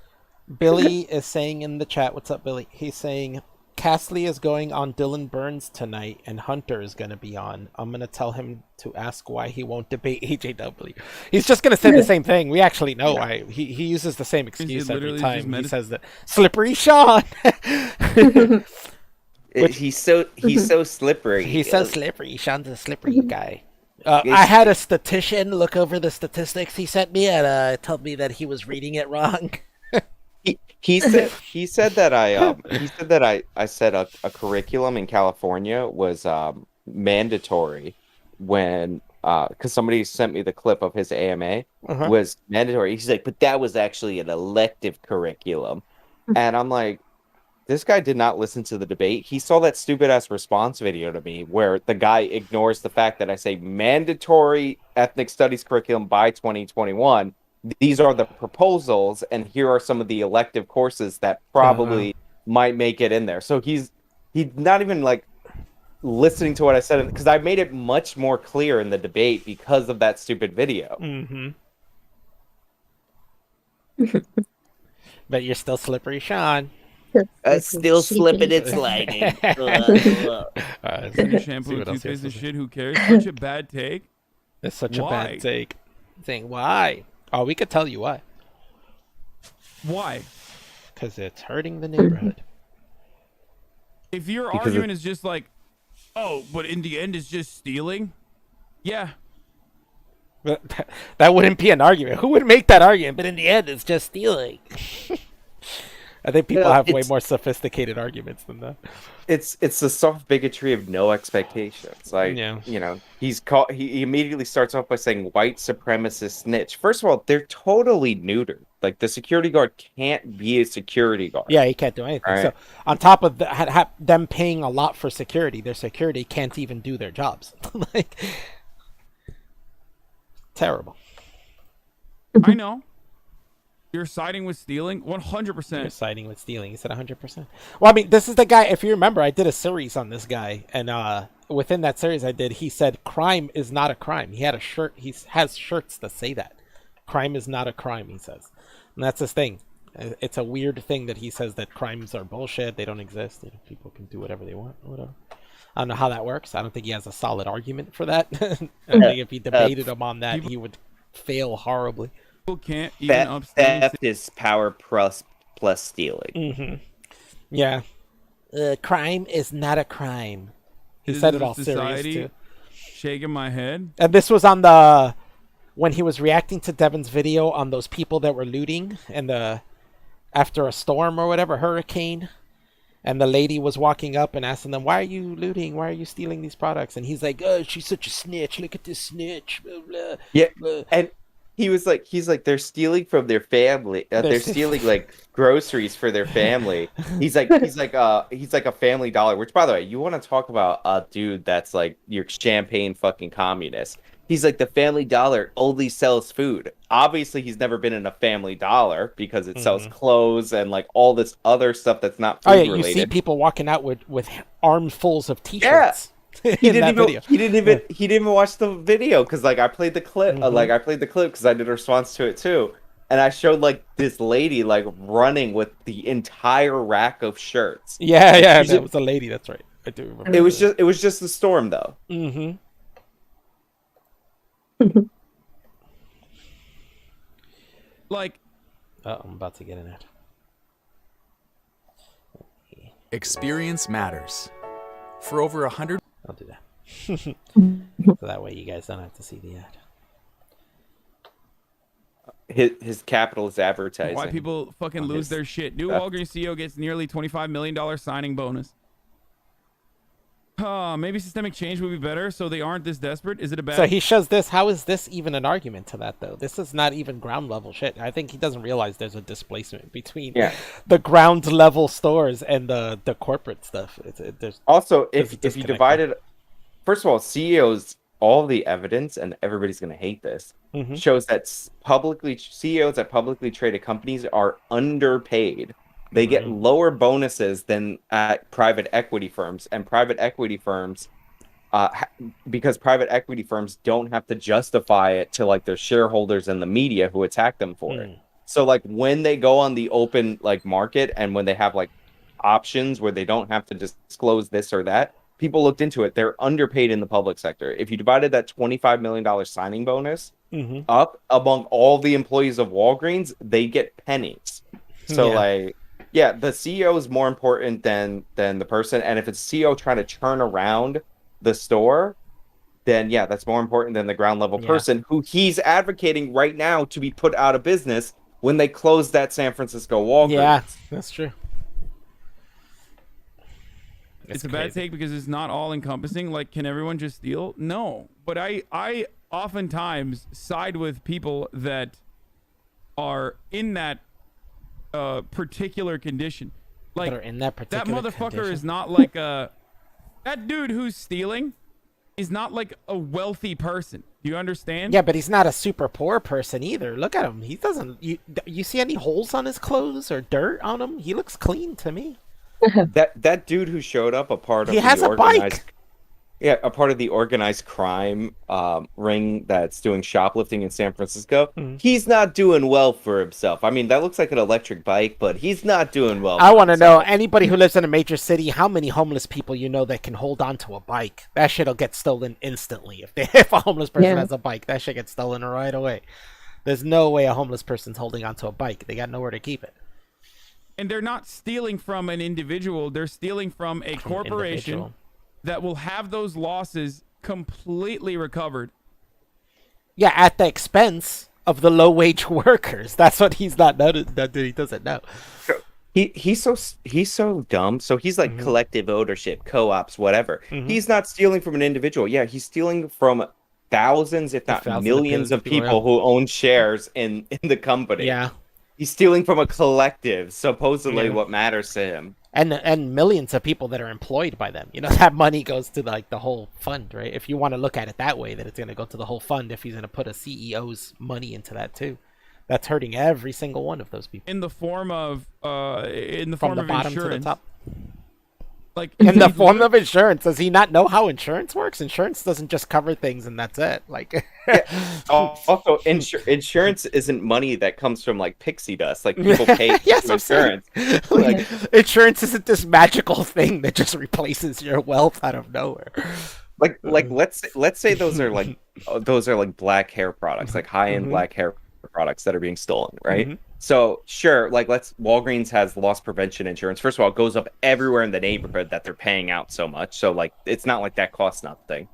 Billy is saying in the chat, what's up, Billy? He's saying, Castley is going on Dylan Burns tonight, and Hunter is going to be on. I'm going to tell him to ask why he won't debate AJW. He's just going to say the same thing. We actually know why. He uses the same excuse every time. He says that, Slippery Sean! He's so slippery. He's so slippery. Sean's a slippery guy. I had a statistician look over the statistics he sent me, and told me that he was reading it wrong. He said that I said a curriculum in California was mandatory when because somebody sent me the clip of his AMA was mandatory. He's like, but that was actually an elective curriculum, and I'm like, this guy did not listen to the debate. He saw that stupid ass response video to me where the guy ignores the fact that I say mandatory ethnic studies curriculum by 2021. These are the proposals, and here are some of the elective courses that probably might make it in there. So he's not even like listening to what I said, because I made it much more clear in the debate because of that stupid video. But you're still slippery, Sean. Still slipping and sliding. Shampoo and toothpaste and shit. Who cares? Such a bad take. It's such a Why? bad take. Saying why? Oh, we could tell you why. Why? Because it's hurting the neighborhood. If your argument is just like, oh, but in the end it's just stealing, yeah. But that wouldn't be an argument. Who would make that argument? But in the end, it's just stealing. I think people have way more sophisticated arguments than that. It's the soft bigotry of no expectations. Like, you know, he immediately starts off by saying white supremacist snitch. First of all, they're totally neutered. Like, the security guard can't be a security guard. Yeah, he can't do anything. Right. So on top of them paying a lot for security, their security can't even do their jobs. Like, terrible. I know. You're siding with stealing? 100%. You're siding with stealing. He said 100%. Well, I mean, this is the guy. If you remember, I did a series on this guy. And within that series I did, he said crime is not a crime. He had a shirt. He has shirts that say that. Crime is not a crime, he says. And that's his thing. It's a weird thing that he says that crimes are bullshit. They don't exist. You know, people can do whatever they want. Whatever. I don't know how that works. I don't think he has a solid argument for that. I think if he debated him on that, he would fail horribly. People can't even theft is power plus stealing. Yeah. Crime is not a crime. He said it all serious too. shaking my head. And this was on the when he was reacting to Devin's video on those people that were looting and the after a storm or whatever, hurricane, and the lady was walking up and asking them, "Why are you looting? Why are you stealing these products?" And he's like, "Oh, she's such a snitch. Look at this snitch." Blah, blah, Yeah, blah. and he's like, they're stealing from their family. They're stealing like groceries for their family. He's like a Family Dollar. Which, by the way, you want to talk about a dude that's like your champagne fucking communist. He's like, the Family Dollar only sells food. Obviously, he's never been in a Family Dollar because it sells clothes and like all this other stuff that's not food related. You see people walking out with armfuls of t-shirts. Yeah. He didn't even watch the video because like I played the clip because I did a response to it too, and I showed like this lady like running with the entire rack of shirts. Yeah, that was a lady. That's right. I do remember. It was just the storm though. Mm-hmm. Like, I'm about to get in it. Experience matters. For over 100. I'll do that. So that way you guys don't have to see the ad. His capital is advertising. why people fucking lose their shit. New Walgreens CEO gets nearly $25 million signing bonus. Maybe systemic change would be better so they aren't this desperate. Is it a bad... So he shows this. How is this even an argument to that, though? This is not even ground level shit. I think he doesn't realize there's a displacement between the ground level stores and the corporate stuff. Also, if you divided... First of all, CEOs, all the evidence, and everybody's going to hate this, shows that CEOs at publicly traded companies are underpaid. They get lower bonuses than at private equity firms, and private equity firms, because private equity firms don't have to justify it to like their shareholders and the media who attack them for it. So like when they go on the open like market and when they have like options where they don't have to disclose this or that, people looked into it. They're underpaid in the public sector. If you divided that $25 million signing bonus up among all the employees of Walgreens, they get pennies. So the CEO is more important than the person. And if it's CEO trying to turn around the store, then that's more important than the ground level person who he's advocating right now to be put out of business when they close that San Francisco Walgreens. Yeah, that's true. It's a bad take because it's not all encompassing. Like, can everyone just steal? No. But I oftentimes side with people that are in that particular condition. Like, that are in that particular motherfucker condition. is not like that dude who's stealing is not like a wealthy person. Do you understand? Yeah, but he's not a super poor person either. Look at him. He doesn't. You see any holes on his clothes or dirt on him? He looks clean to me. That dude who showed up a part of a part of the organized crime ring that's doing shoplifting in San Francisco. He's not doing well for himself. I mean, that looks like an electric bike, but he's not doing well. I want to know, anybody who lives in a major city, how many homeless people you know that can hold on to a bike? That shit'll get stolen instantly. If a homeless person has a bike, that shit gets stolen right away. There's no way a homeless person's holding onto a bike. They got nowhere to keep it. And they're not stealing from an individual. They're stealing from a corporation that will have those losses completely recovered. Yeah, at the expense of the low-wage workers. That's what he's not noticed. That he doesn't know. He's so dumb. So he's like collective ownership, co-ops, whatever. He's not stealing from an individual. Yeah, he's stealing from thousands, if not millions of people who own shares in the company. Yeah. He's stealing from a collective, supposedly what matters to him. And millions of people that are employed by them. You know, that money goes to like the whole fund, right? If you want to look at it that way, that it's going to go to the whole fund if he's going to put a CEO's money into that too. That's hurting every single one of those people. In the form of from the bottom to the top. Like in the form of insurance. Does he not know how insurance works? Insurance doesn't just cover things and that's it. Like also insurance isn't money that comes from like pixie dust. Like people pay insurance. Like, insurance isn't this magical thing that just replaces your wealth out of nowhere. Like let's say those are like black hair products, like high-end black hair products that are being stolen, right? So sure, like Walgreens has loss prevention insurance. First of all, it goes up everywhere in the neighborhood that they're paying out so much. So like it's not like that costs nothing.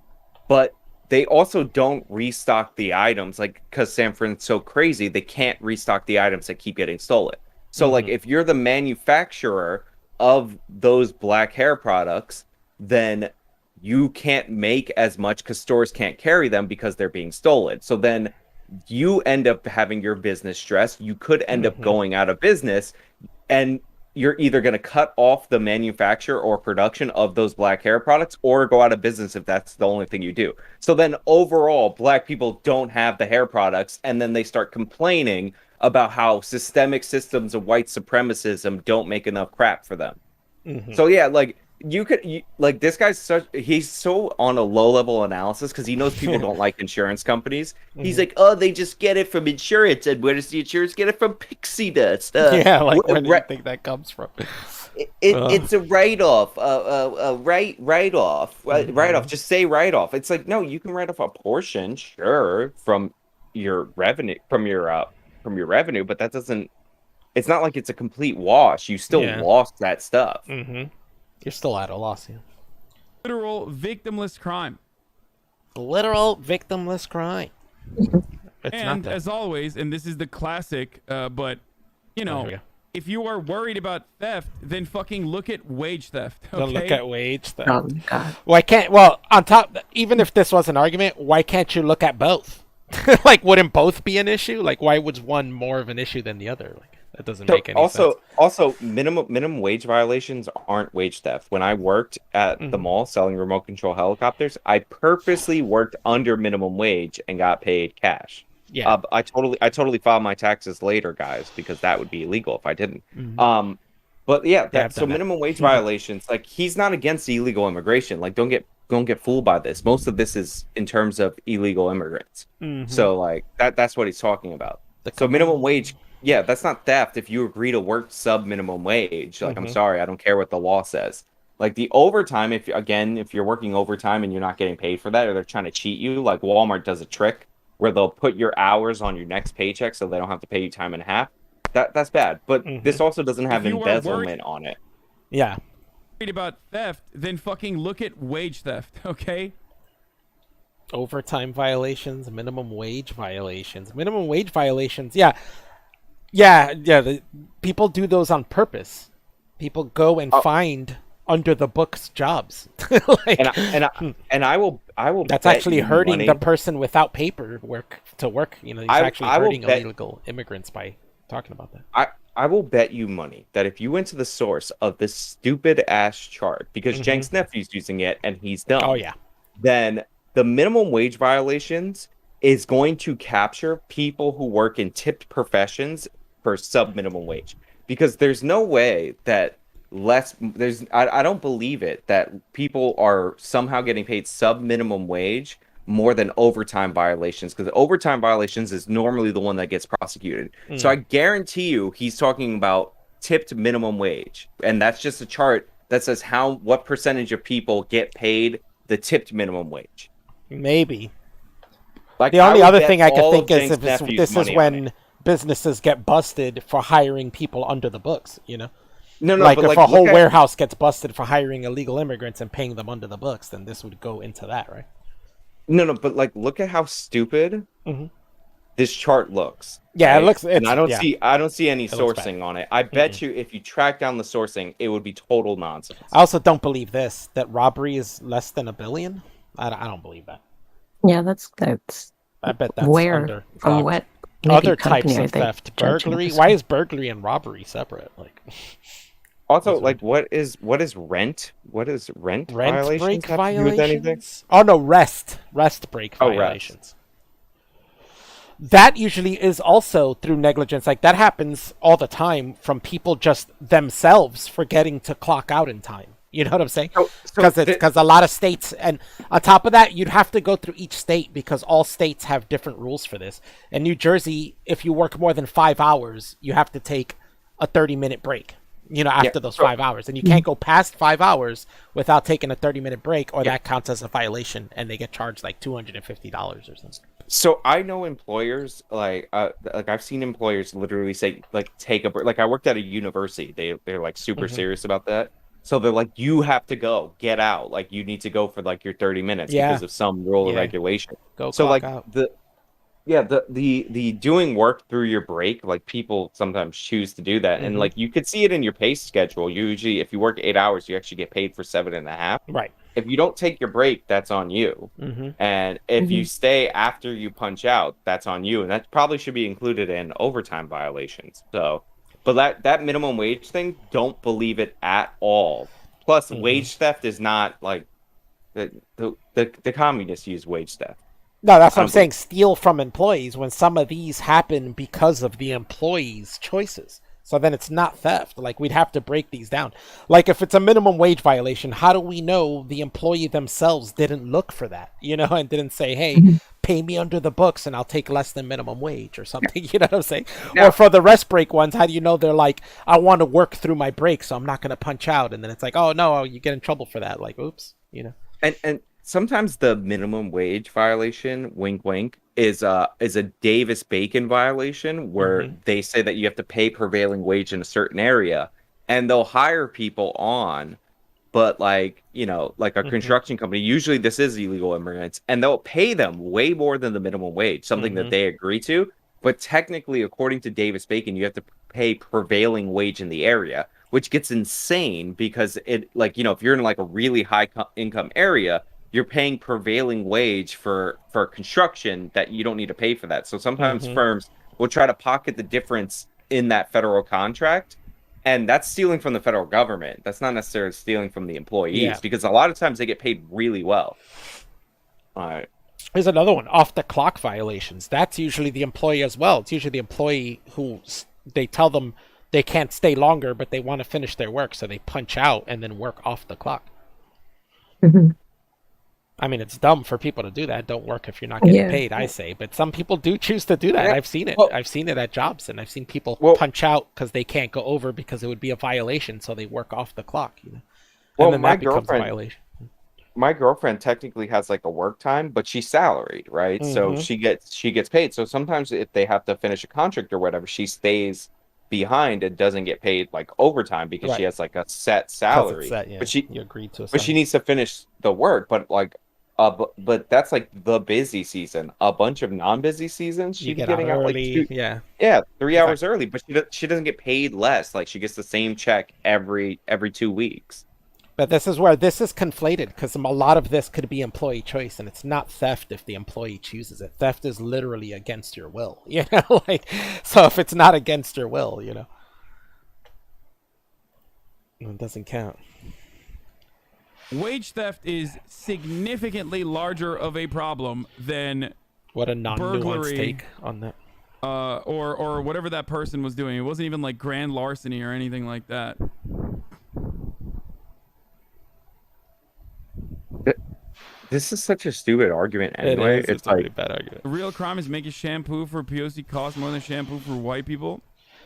But they also don't restock the items, like, because San Fran's so crazy, they can't restock the items that keep getting stolen. So like if you're the manufacturer of those black hair products, then you can't make as much because stores can't carry them because they're being stolen. So then you end up having your business stressed. You could end up going out of business, and you're either going to cut off the manufacture or production of those black hair products or go out of business if that's the only thing you do. So then overall, black people don't have the hair products, and then they start complaining about how systemic systems of white supremacism don't make enough crap for them. So yeah, like like this guy's he's so on a low level analysis because he knows people don't like insurance companies. He's like, oh, they just get it from insurance, and where does the insurance get it from? Pixie dust. Yeah, like where do you think that comes from? It's a write-off, write-off. Just say write-off. It's like, no, you can write off a portion, sure, from your revenue, revenue, but that doesn't. It's not like it's a complete wash. You still lost that stuff. You're still at a loss. Yeah. Literal victimless crime. Literal victimless crime. And as always, and this is the classic, but you know, if you are worried about theft, then fucking look at wage theft. Okay? Don't look at wage theft. Oh God. Why can't? Well, on top, even if this was an argument, why can't you look at both? Like, wouldn't both be an issue? Like, why was one more of an issue than the other? Like, that doesn't make any sense. Also, minimum wage violations aren't wage theft. When I worked at the mall selling remote control helicopters, I purposely worked under minimum wage and got paid cash. Yeah, I totally filed my taxes later, guys, because that would be illegal if I didn't. But yeah, so minimum wage violations, like, he's not against illegal immigration. Like, don't get fooled by this. Most of this is in terms of illegal immigrants. So like that's what he's talking about. So minimum wage, yeah, that's not theft if you agree to work sub minimum wage. Like, I'm sorry, I don't care what the law says. Like the overtime, if you're working overtime and you're not getting paid for that, or they're trying to cheat you, like Walmart does a trick where they'll put your hours on your next paycheck so they don't have to pay you time and a half. That's bad. But this also doesn't have embezzlement on it. Yeah. Worried about theft, then fucking look at wage theft, okay? Overtime violations, minimum wage violations. Yeah. People do those on purpose. People go and find under the books jobs. Like, and I will. That's actually hurting the person without paperwork to work. You know, he's actually hurting illegal immigrants by talking about that. I will bet you money that if you went to the source of this stupid ass chart, because Jenk's nephew's using it and he's dumb. Oh yeah. Then the minimum wage violations is going to capture people who work in tipped professions for sub minimum wage, because there's no way that I don't believe it that people are somehow getting paid sub minimum wage more than overtime violations, because overtime violations is normally the one that gets prosecuted. So I guarantee you he's talking about tipped minimum wage, and that's just a chart that says what percentage of people get paid the tipped minimum wage. Maybe. Like, the only other thing I could think is if this is when businesses get busted for hiring people under the books, you know? No, like if a whole warehouse gets busted for hiring illegal immigrants and paying them under the books, then this would go into that, right? No, but like, look at how stupid this chart looks. Yeah, right? It looks. And I don't see any sourcing on it. I bet you if you track down the sourcing, it would be total nonsense. I also don't believe that robbery is less than $1 billion. I don't believe that. Yeah, that's. I bet that's where from what other types of theft. Burglary. Why is burglary and robbery separate? Like. Also, like, what is rent? What is rent violations? Break violations? Oh no, rest break violations. That usually is also through negligence. Like, that happens all the time from people just themselves forgetting to clock out in time. You know what I'm saying? Because a lot of states, and on top of that, you'd have to go through each state because all states have different rules for this. In New Jersey, if you work more than 5 hours, you have to take a 30-minute break. You know, after those 5 hours, and you can't go past 5 hours without taking a 30-minute break, or that counts as a violation, and they get charged like $250 or something. So I know employers like I've seen employers literally say, like, take a break. Like, I worked at a university; they're like super serious about that. So they're like, you have to go, get out. Like you need to go for like your 30 minutes Yeah. because of some rule or Yeah. regulation. Go So clock like out. the doing work through your break, like people sometimes choose to do that. And like you could see it in your pay schedule. Usually if you work 8 hours, you actually get paid for 7.5. Right. If you don't take your break, that's on you. And if you stay after you punch out, that's on you. And that probably should be included in overtime violations. So, but that minimum wage thing, don't believe it at all. Plus, wage theft is not like the communists use wage theft. No, that's I what I'm don't saying. Steal from employees when some of these happen because of the employees' choices. So then it's not theft. Like, we'd have to break these down. Like, if it's a minimum wage violation, how do we know the employee themselves didn't look for that, and didn't say, hey, pay me under the books and I'll take less than minimum wage or something, you know what I'm saying? Yeah. Or for the rest break ones, how do you know they're like, I want to work through my break, so I'm not going to punch out. And then it's like, oh, no, you get in trouble for that. Like, oops. And sometimes the minimum wage violation, wink wink, is a Davis-Bacon violation where they say that you have to pay prevailing wage in a certain area, and they'll hire people on, but like a construction company. Usually, this is illegal immigrants, and they'll pay them way more than the minimum wage, something that they agree to. But technically, according to Davis-Bacon, you have to pay prevailing wage in the area, which gets insane because it if you're in like a really high income area, you're paying prevailing wage for construction that you don't need to pay for that. So sometimes firms will try to pocket the difference in that federal contract, and that's stealing from the federal government. That's not necessarily stealing from the employees because a lot of times they get paid really well. All right. Here's another one, off the clock violations. That's usually the employee as well. It's usually the employee who they tell them they can't stay longer, but they want to finish their work, so they punch out and then work off the clock. I mean, it's dumb for people to do that. Don't work if you're not getting paid, I say. But some people do choose to do that. Yeah. I've seen it. Well, I've seen it at jobs, and I've seen people Well- punch out because they can't go over because it would be a violation, so they work off the clock. Well, And then my that becomes a girlfriend- violation. My girlfriend technically has like a work time, but she's salaried, right? So she gets paid. So sometimes if they have to finish a contract or whatever, she stays behind and doesn't get paid like overtime because she Right. has like a set 'Cause salary. it's that, But she you agreed to. but she needs to finish the work. But like but that's like the busy season. A bunch of non-busy seasons, you she'd be get out getting out like early. 3 hours early, but she doesn't get paid less. Like she gets the same check every 2 weeks. But this is where this is conflated because a lot of this could be employee choice, and it's not theft if the employee chooses it. Theft is literally against your will, so if it's not against your will, it doesn't count. Wage theft is significantly larger of a problem than What a non-nuanced burglary. take on that. or whatever that person was doing. It wasn't even like grand larceny or anything like that. This is such a stupid argument anyway. It's It's a really like bad argument. The real crime is making shampoo for POC cost more than shampoo for white people.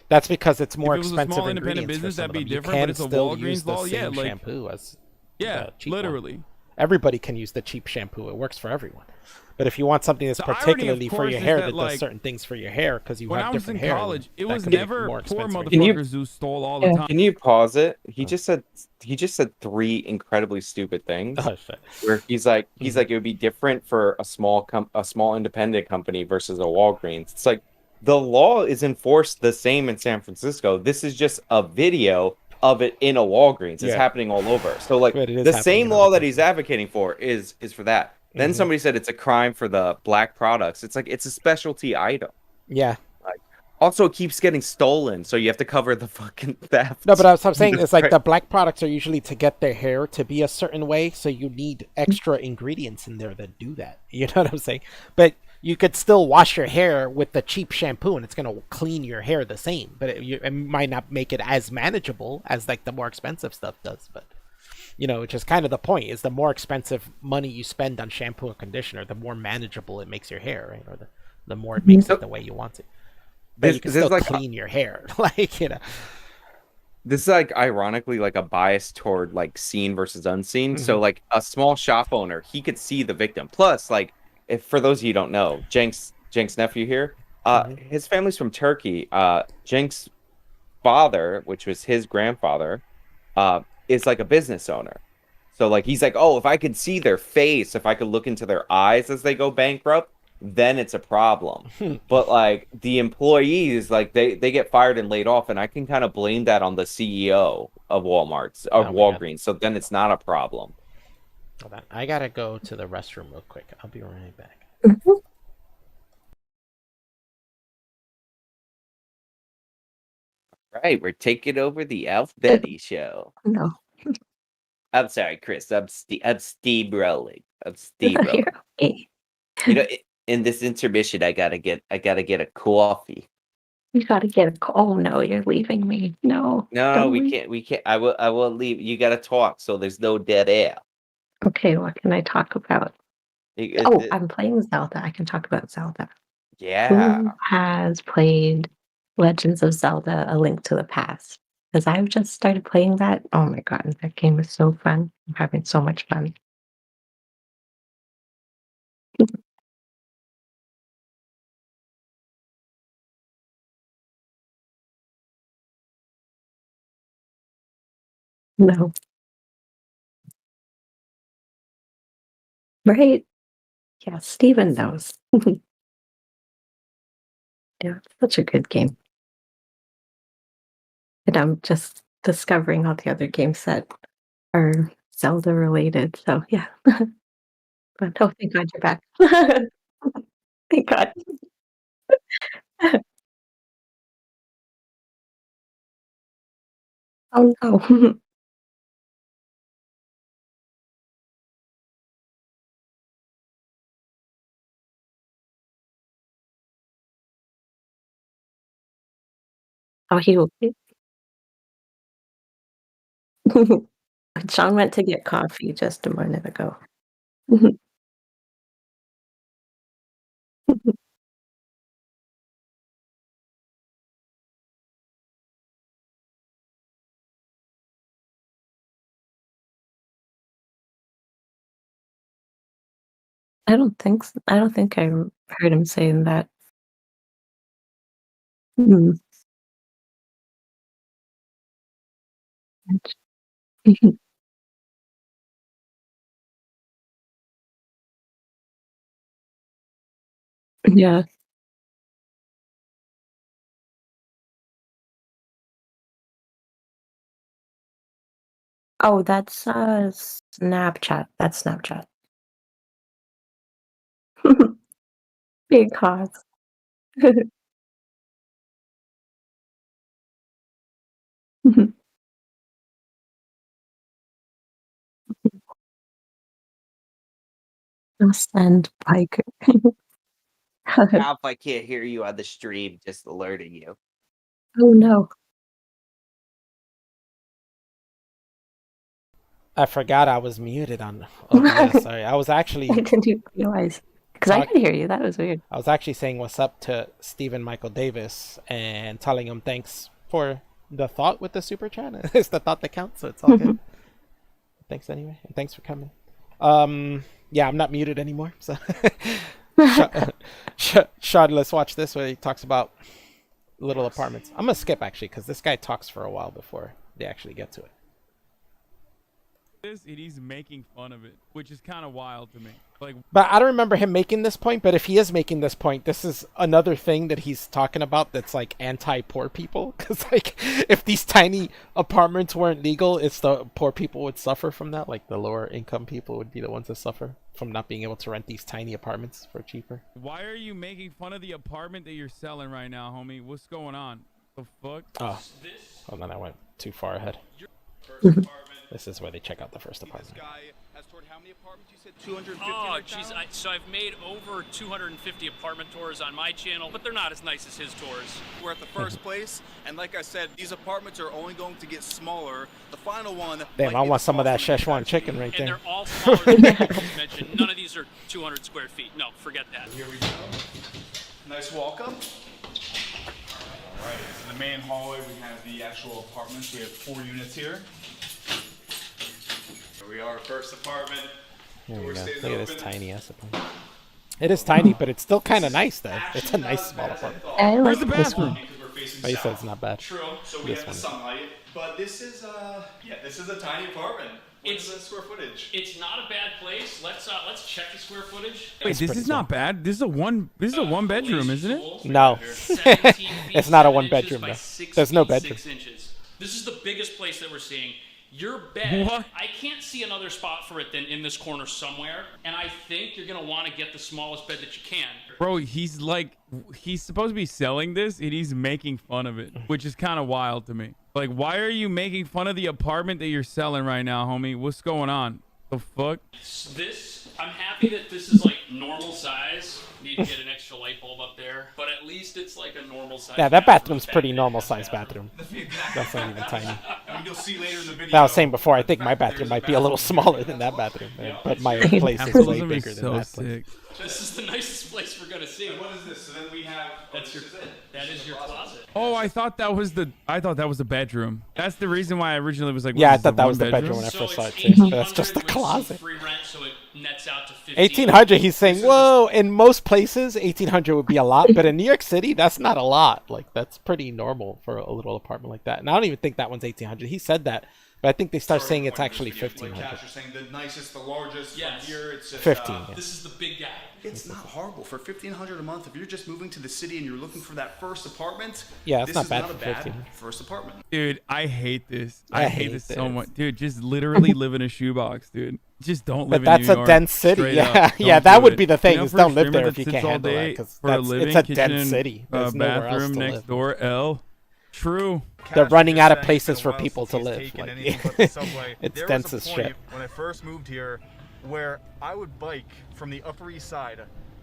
That's because it's more If it was a expensive small independent ingredients for business, some that'd of be them. You different, but can it's a still use Walgreens the law. Yeah, same like shampoo as yeah, the cheap one. literally. Everybody can use the cheap shampoo. It works for everyone. But if you want something that's The irony, of particularly for course, your is hair that, that like, does certain things for your hair because you When have I was in different hair, college, it that was could be never more poor expensive. motherfuckers who stole all the Yeah. time. Can you pause it? He just said 3 incredibly stupid things. Oh, shit. Where he's like it would be different for a small independent company versus a Walgreens. It's like the law is enforced the same in San Francisco. This is just a video of it in a Walgreens. It's Yeah. happening all over. So like But it is the happening same in law other that he's advocating for is for that. Then somebody said it's a crime for the black products. It's like it's a specialty item. Yeah. Also, it keeps getting stolen, so you have to cover the fucking theft. No, but I'm saying Jesus it's like Christ. the black products are usually to get their hair to be a certain way, so you need extra ingredients in there that do that. You know what I'm saying? But you could still wash your hair with the cheap shampoo, and it's gonna clean your hair the same. But it might not make it as manageable as like the more expensive stuff does. But which is kind of the point: is the more expensive money you spend on shampoo and conditioner, the more manageable it makes your hair, right? Or the more it makes it the way you want it. But you can still clean your hair, This is like ironically like a bias toward like seen versus unseen. So like a small shop owner, he could see the victim. Plus, like if for those of you who don't know, Cenk's nephew here, his family's from Turkey. Cenk's father, which was his grandfather, is like a business owner. So like he's like, oh, if I could see their face, if I could look into their eyes as they go bankrupt, then it's a problem. But like the employees, like they get fired and laid off, and I can kind of blame that on the CEO of Walmart's of Walgreens. So then it's not a problem. Hold on. I gotta go to the restroom real quick. I'll be right back. Right, we're taking over the Alf Betty show. No. I'm sorry, Chris. I'm Steve Rowling. I'm Steve No, Rowling. you're okay. You know, in this intermission, I gotta get a coffee. You gotta get a call. Oh no, you're leaving me. No. No, don't we leave. can't. We can't. I will leave. You gotta talk, so there's no dead air. Okay, what can I talk about? Oh, I'm playing Zelda. I can talk about Zelda. Yeah. Who has played Legends of Zelda: A Link to the Past? Because I've just started playing that. Oh my god, that game is so fun. I'm having so much fun. No. Right? Yeah, Steven knows. Yeah, it's such a good game. And I'm just discovering all the other games that are Zelda related. So yeah. But oh, thank God you're back. Thank God. Oh no. Oh, he will. John went to get coffee just a minute ago. I don't think I don't think I heard him saying that. Mm. Yeah. Oh, that's, Snapchat. That's Snapchat. Because I'll send Piker. Now, if I can't hear you on the stream, just alerting you. Oh, no. I forgot I was muted on OBS. Sorry, I was actually I didn't realize. Because I could hear you. That was weird. I was actually saying what's up to Stephen Michael Davis and telling him thanks for the thought with the super chat. It's the thought that counts, so it's all good. Thanks anyway, and thanks for coming. Yeah, I'm not muted anymore. So, Sean, let's watch this where he talks about little apartments. I'm gonna skip actually because this guy talks for a while before they actually get to it. And he's making fun of it, which is kind of wild to me. Like, but I don't remember him making this point. But if he is making this point, this is another thing that he's talking about that's like anti-poor people. Because like, if these tiny apartments weren't legal, it's the poor people would suffer from that. Like the lower income people would be the ones that suffer from not being able to rent these tiny apartments for cheaper. why are you making fun of the apartment that you're selling right now, homie? What's going on? The fuck? Oh, hold on, I went too far ahead. This is where they check out the first apartment. This guy has toured how many apartments? You said 250. Oh, jeez. So I've made over 250 apartment tours on my channel, but they're not as nice as his tours. We're at the first place, and like I said, these apartments are only going to get smaller. The final one. Damn, I want some of that Szechuan chicken right And there. they're all smaller than the ones you mentioned. None of these are 200 square feet. No, forget that. Here we go. Nice welcome. All right, so the main hallway, we have the actual apartments. We have 4 units here. Here we are, first apartment. Here we Door go. stays Look at this open. tiny ass apartment. It is tiny, but it's still kind of nice though. It's a nice small apartment. I like Where's the this bathroom? one. facing Oh, he south. said it's not bad. True. So we This have one. the sunlight, but this is a tiny apartment. What's the square footage? It's not a bad place. Let's check the square footage. Wait, this is not bad. This is a one bedroom, isn't it? No. 17 feet, It's not a 7 one inches bedroom, by though. 6 There's no feet, bedroom. 6 inches. This is the biggest place that we're seeing. Your bed, What? I can't see another spot for it than in this corner somewhere. And I think you're going to want to get the smallest bed that you can. Bro, he's supposed to be selling this and he's making fun of it, which is kind of wild to me. Like, why are you making fun of the apartment that you're selling right now, homie? What's going on? The fuck? I'm happy that this is like normal size. Need to get an extra light bulb up there, but at least it's like a normal size. Yeah, that bathroom's pretty normal sized bathroom. That's not even tiny. And you'll see later in the video. That I was saying before, I think my bathroom might be a little smaller than that bathroom, but my place is way Capitalism bigger is than so that place. sick. This is the nicest place we're gonna see. What is this? So then we have. That's your. That is your closet. Oh, I thought that was the bedroom. That's the reason why I originally was like, Yeah, what I is thought that one was the bedroom when I So first saw it it's too. That's just the 1800 with some closet. free rent, so it nets out to 1800, he's saying, whoa, in most places, 1800 would be a lot, but in New York City, that's not a lot. Like, that's pretty normal for a little apartment like that. And I don't even think that one's 1800. He said that, but I think they start saying it's actually Like 1500. Cash, you're saying the nicest, the largest. Yes. From here, it's just, 15, yeah. This is the big guy. It's not horrible for $1,500 a month. If you're just moving to the city and you're looking for that first apartment, Yeah, it's this not is bad not for a bad 15. first apartment. Dude, I hate this. I I hate hate this so this. much. Dude, just literally live in a shoebox, dude. Just don't live But in that's New a York. dense city. Straight Yeah, up. yeah, Don't that do would it. be the thing, You know, is for don't a live streamer there that if you sits can't all handle that, day 'cause for a that's- living, it's a kitchen, dense city. There's nowhere else bathroom to next live. door, L. True. They're Cash running just out of saying places it's been for a while people since to he's live. taken Like, anything but the subway. it's There dense was a as point shit. when I first moved here where I would bike from the Upper East Side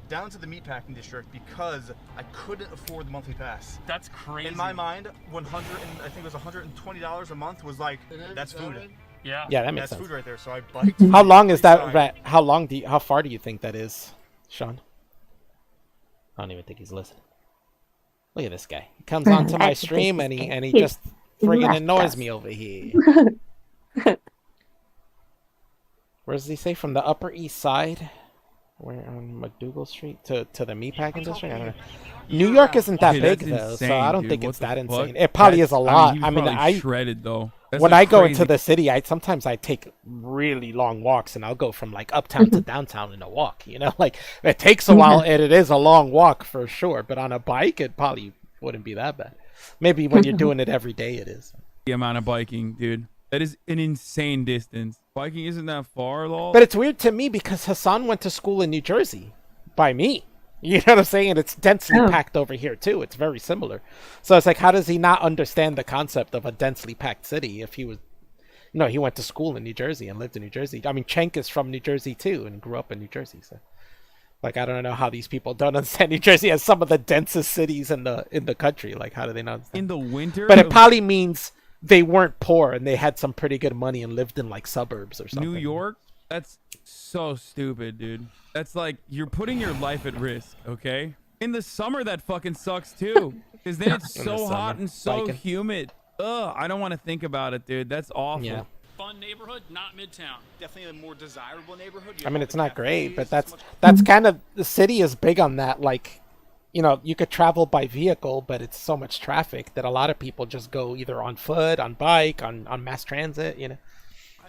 down to the meatpacking district because I couldn't afford the monthly pass. That's crazy. In my mind, I think it was $120 a month was like, that's food. Yeah. Yeah, that makes That's sense. food right there. So I biked. How from long the is Upper that? East Side. How far do you think that is, Sean? I don't even think he's listening. Look at this guy. He comes onto my stream and he just friggin' annoys me over here. Where does he say? From the Upper East Side? Where on McDougal Street to the meatpacking district? I don't know. New York isn't that Okay, big that's though, so insane, I don't dude. think What it's the that fuck? insane. It probably is That's- a lot. he I was mean, probably I shredded though. That's when like I go crazy. into the city, sometimes I take really long walks, and I'll go from like uptown to downtown in a walk. You know, like it takes a while, and it is a long walk for sure. But on a bike, it probably wouldn't be that bad. Maybe when you're doing it every day, it is. the amount of biking, dude. That is an insane distance. Biking isn't that far, lol. But it's weird to me because Hassan went to school in New Jersey by me. You know what I'm saying? And it's densely packed over here too. It's very similar. So it's like, how does he not understand the concept of a densely packed city if he was, he went to school in New Jersey and lived in New Jersey. I mean, Cenk is from New Jersey too and grew up in New Jersey. So, like, I don't know how these people don't understand New Jersey as some of the densest cities in the country. Like, how do they not understand? in the winter, But it probably means they weren't poor and they had some pretty good money and lived in like suburbs or something. New York, that's so stupid, dude. That's like you're putting your life at risk, okay? In the summer, that fucking sucks too, because then it's In the so hot summer, and so biking. humid. Ugh, I don't want to think about it, dude. That's awful. Yeah. Fun neighborhood, not Midtown. Definitely a more desirable neighborhood. You I have mean, all it's the not great, but cafes, that's kind of, the city is big on that. Like, you could travel by vehicle, but it's so much traffic that a lot of people just go either on foot, on bike, on mass transit.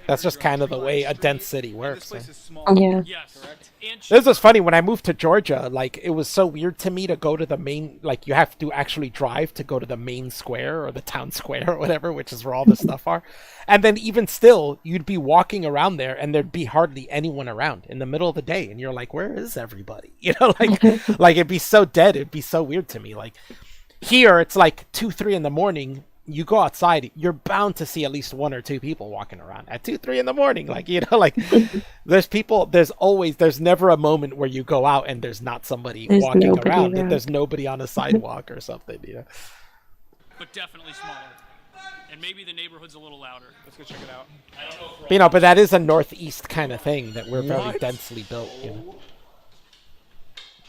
That's just kind of the way a dense city This works. place So. is small. Yeah. Yes. And This was funny when I moved to Georgia. Like, it was so weird to me to go to the main, like, you have to actually drive to go to the main square or the town square or whatever, which is where all the stuff are. And then even still, you'd be walking around there and there'd be hardly anyone around in the middle of the day. And you're like, where is everybody? Like it'd be so dead. It'd be so weird to me. Like, here, it's like 2, 3 in the morning. You go outside, you're bound to see at least 1 or 2 people walking around at 2, 3 in the morning. Like, there's people, there's never a moment where you go out and there's not somebody There's walking nobody around. around. There's nobody on a sidewalk or something, but definitely smaller. And maybe the neighborhood's a little louder. Let's go check it out. I don't know if we're But that is a northeast kind of thing that we're very What? densely built.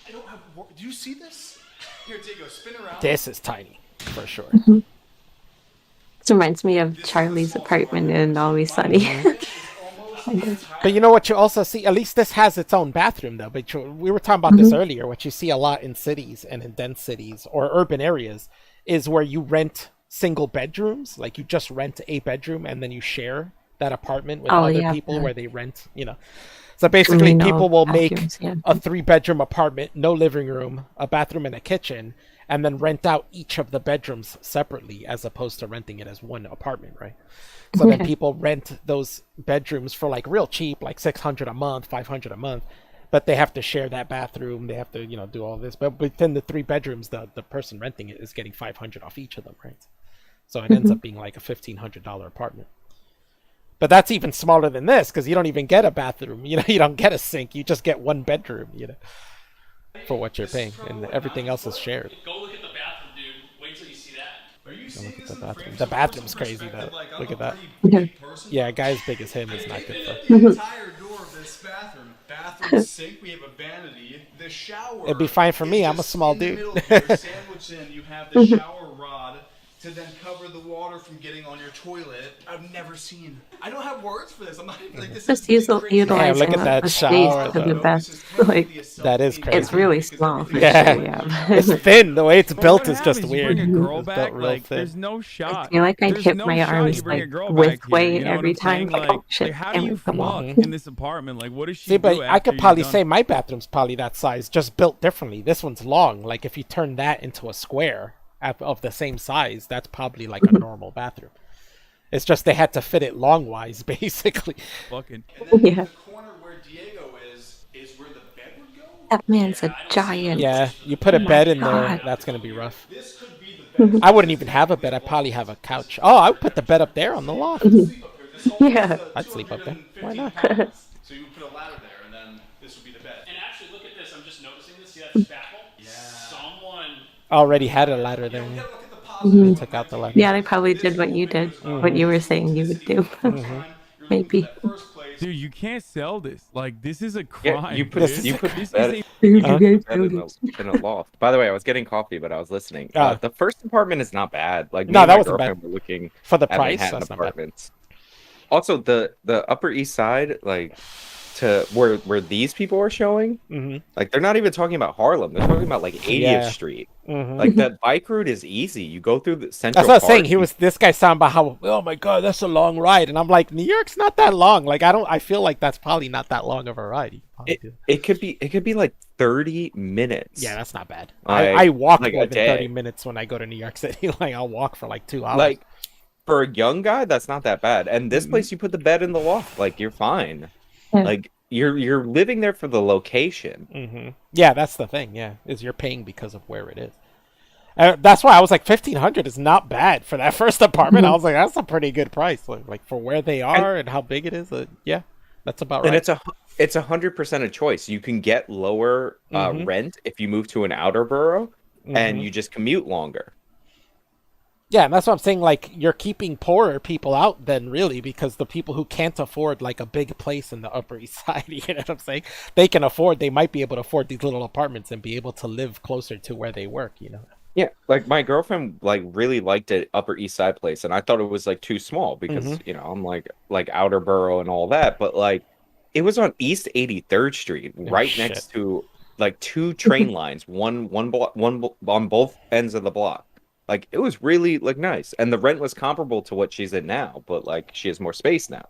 I don't have. Do you see this? Here, Diego, spin around. This is tiny, for sure. This reminds me of Charlie's apartment in Always Sunny. But you know what you also see? At least this has its own bathroom, though. But we were talking about this earlier. What you see a lot in cities and in dense cities or urban areas is where you rent single bedrooms, like you just rent a bedroom and then you share that apartment with other people where they rent, So basically, people will make a 3-bedroom apartment, no living room, a bathroom, and a kitchen, and then rent out each of the bedrooms separately, as opposed to renting it as one apartment, right? So then people rent those bedrooms for like real cheap, like $600 a month, $500 a month, but they have to share that bathroom. They have to, do all this. But within the 3 bedrooms, the person renting it is getting $500 off each of them, right? So it ends up being like a $1,500 apartment. But that's even smaller than this because you don't even get a bathroom. You don't get a sink. You just get 1 bedroom, for what you're paying, and everything else is shared. Go look at the bathroom, dude. Wait till you see that. Are you seeing Look at this the in bathroom. frame? The So bathroom's from crazy though. perspective, like, I'm Look a at that. pretty big person. Yeah, a guy as big as him is not good for. The entire door of this bathroom sink. We have a vanity. The shower. It'd be fine for me. is I'm a just small in the dude. middle here, sandwiched in, you have the shower rod to then cover the water from getting on your toilet. I've never seen. I don't have words for this. I'm not even like this. Just is crazy. utilizing look at that the shower, space to though. the best. Like, That is it's crazy. really small for Yeah. sure, yeah. It's thin. The way it's But built what is just happens? weird. You bring a girl It's back, built real like thin. there's no I shot. feel like I'd There's hit no my shot arms you bring like a girl with back here, weight you know what every I'm time. saying? Like, oh shit, how can't do you move the wall. fuck in this apartment? Like, what does she See, but do I after could you're probably done? say my bathroom's probably that size, just built differently. This one's long. Like if you turn that into a square of the same size, that's probably like a normal bathroom. It's just they had to fit it long-wise, basically. Fucking. And then Yeah. the corner where Diego is where the bed would go. That man's a giant. Yeah, you put a Oh my bed in there, God. that's gonna be rough. This could be the bed. I wouldn't even have a bed. I'd probably have a couch. Oh, I would put the bed up there on the loft. Sleep up here. This whole Yeah. thing's, I'd sleep up there. Why 215 not? pounds. So you would put a ladder there, and then this would be the bed. And actually, look at this. I'm just noticing this. See that spackle? Yeah. Someone. Already had a ladder there. We Yeah. gotta look at the positive. Took out the ladder. Yeah, they probably did what you did, what you were saying you would do. Maybe. Dude, you can't sell this. Like, this is a Yeah, crime. you put dude. you put This that, is you put that in a loft. By the way, I was getting coffee, but I was listening. Ah. The first apartment is not bad. Like me No, and that my wasn't girlfriend bad. were looking For the at price, Manhattan that's not bad. apartments. Also, the Upper East Side, like to where these people are showing, like they're not even talking about Harlem. They're talking about like 80th Yeah. Street. Mhm. Like that bike route is easy. You go through the Central That's what I was Park, saying. This guy's talking about how, oh my god, that's a long ride, and I'm like, New York's not that long. Like I feel like that's probably not that long of a ride. You probably do. It could be like 30 minutes. Yeah, that's not bad. Like- I walk like more a than day. 30 minutes when I go to New York City. Like I'll walk for like 2 hours. Like for a young guy, that's not that bad. And this place, you put the bed in the loft, like you're fine. Yeah. Like you're living there for the location. Yeah, that's the thing. Yeah, is you're paying because of where it is. That's why I was like, 1,500 is not bad for that first apartment. I was like, that's a pretty good price, like for where they are and how big it is. Yeah, that's about right. And it's 100% a choice. You can get lower rent if you move to an outer borough, and you just commute longer. Yeah, and that's what I'm saying. Like, you're keeping poorer people out then, really, because the people who can't afford, like, a big place in the Upper East Side, you know what I'm saying? They might be able to afford these little apartments and be able to live closer to where they work, you know? Yeah, like, my girlfriend, like, really liked an Upper East Side place, and I thought it was, like, too small because, you know, I'm, like, outer borough and all that, but, like, it was on East 83rd Street, right next to, like, 2 train lines, one on both ends of the block. Like, it was really, like, nice. And the rent was comparable to what she's in now, but, like, she has more space now.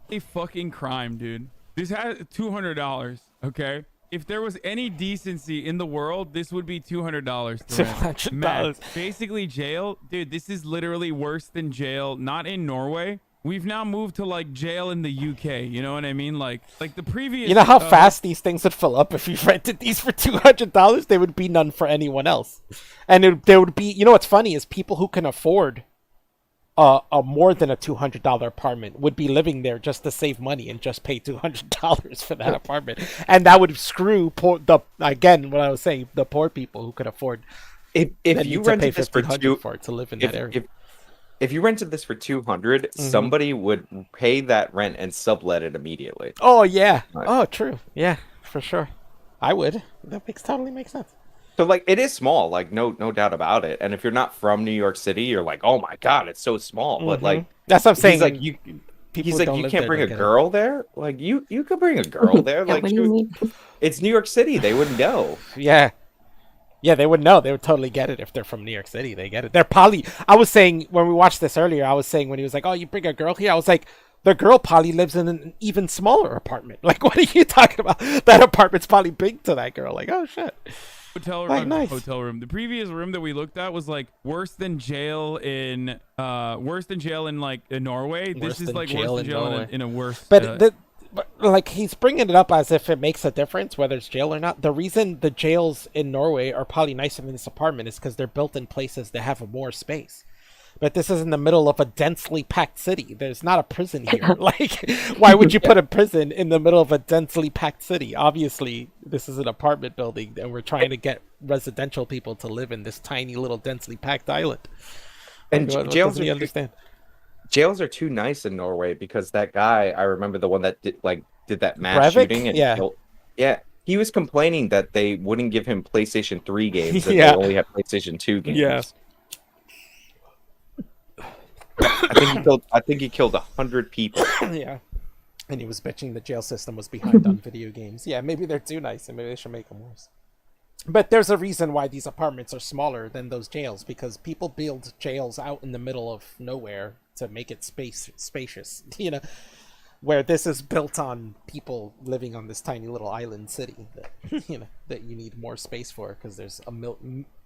a fucking crime, dude. This has $200, okay? If there was any decency in the world, this would be $200. $200. Matt, basically jail. Dude, this is literally worse than jail. Not in Norway. We've now moved to like jail in the UK. You know what I mean? Like the previous. You know how fast these things would fill up if you rented these for $200? There would be none for anyone else. And there would be, you know what's funny is people who can afford a more than a $200 apartment would be living there just to save money and just pay $200 for that apartment. And that would screw again, what I was saying, the poor people who could afford. If you rented this for to live in that area. If you rented this for $200, somebody would pay that rent and sublet it immediately. Oh yeah. Right. Oh, true. Yeah, for sure. I would. That totally makes sense. So like it is small, like no doubt about it. And if you're not from New York City, you're like, oh my god, it's so small. But like that's what I'm saying. He's like you can't bring a girl there. Like you could bring a girl there. Yeah, Like what do you mean? it's New York City. They wouldn't go. Yeah. Yeah, they would know. They would totally get it if they're from New York City. They get it. They're probably. I was saying when we watched this earlier. I was saying when he was like, "Oh, you bring a girl here." I was like, the girl probably lives in an even smaller apartment. Like, what are you talking about? That apartment's probably big to that girl. Like, oh shit. Hotel room. Like, nice. Hotel room. The previous room that we looked at was like worse than jail in like in Norway. Worse This is than like jail worse than in jail Norway. in a worse. But like he's bringing it up as if it makes a difference whether it's jail or not. The reason the jails in Norway are probably nicer than this apartment is because they're built in places that have more space. But this is in the middle of a densely packed city. There's not a prison here. Like, why would you put a prison in the middle of a densely packed city? Obviously, this is an apartment building, and we're trying to get residential people to live in this tiny little densely packed island. And Like, what jails doesn't he understand? Jails are too nice in Norway because that guy, I remember the one that did that mass Breivik? shooting and Yeah. he was complaining that they wouldn't give him PlayStation 3 games and Yeah. they only have PlayStation 2 games. Yeah. I think he killed 100 people. Yeah. And he was bitching the jail system was behind on video games. Yeah, maybe they're too nice and maybe they should make them worse. But there's a reason why these apartments are smaller than those jails, because people build jails out in the middle of nowhere to make it spacious, you know, where this is built on people living on this tiny little island city that, you know, that you need more space for because there's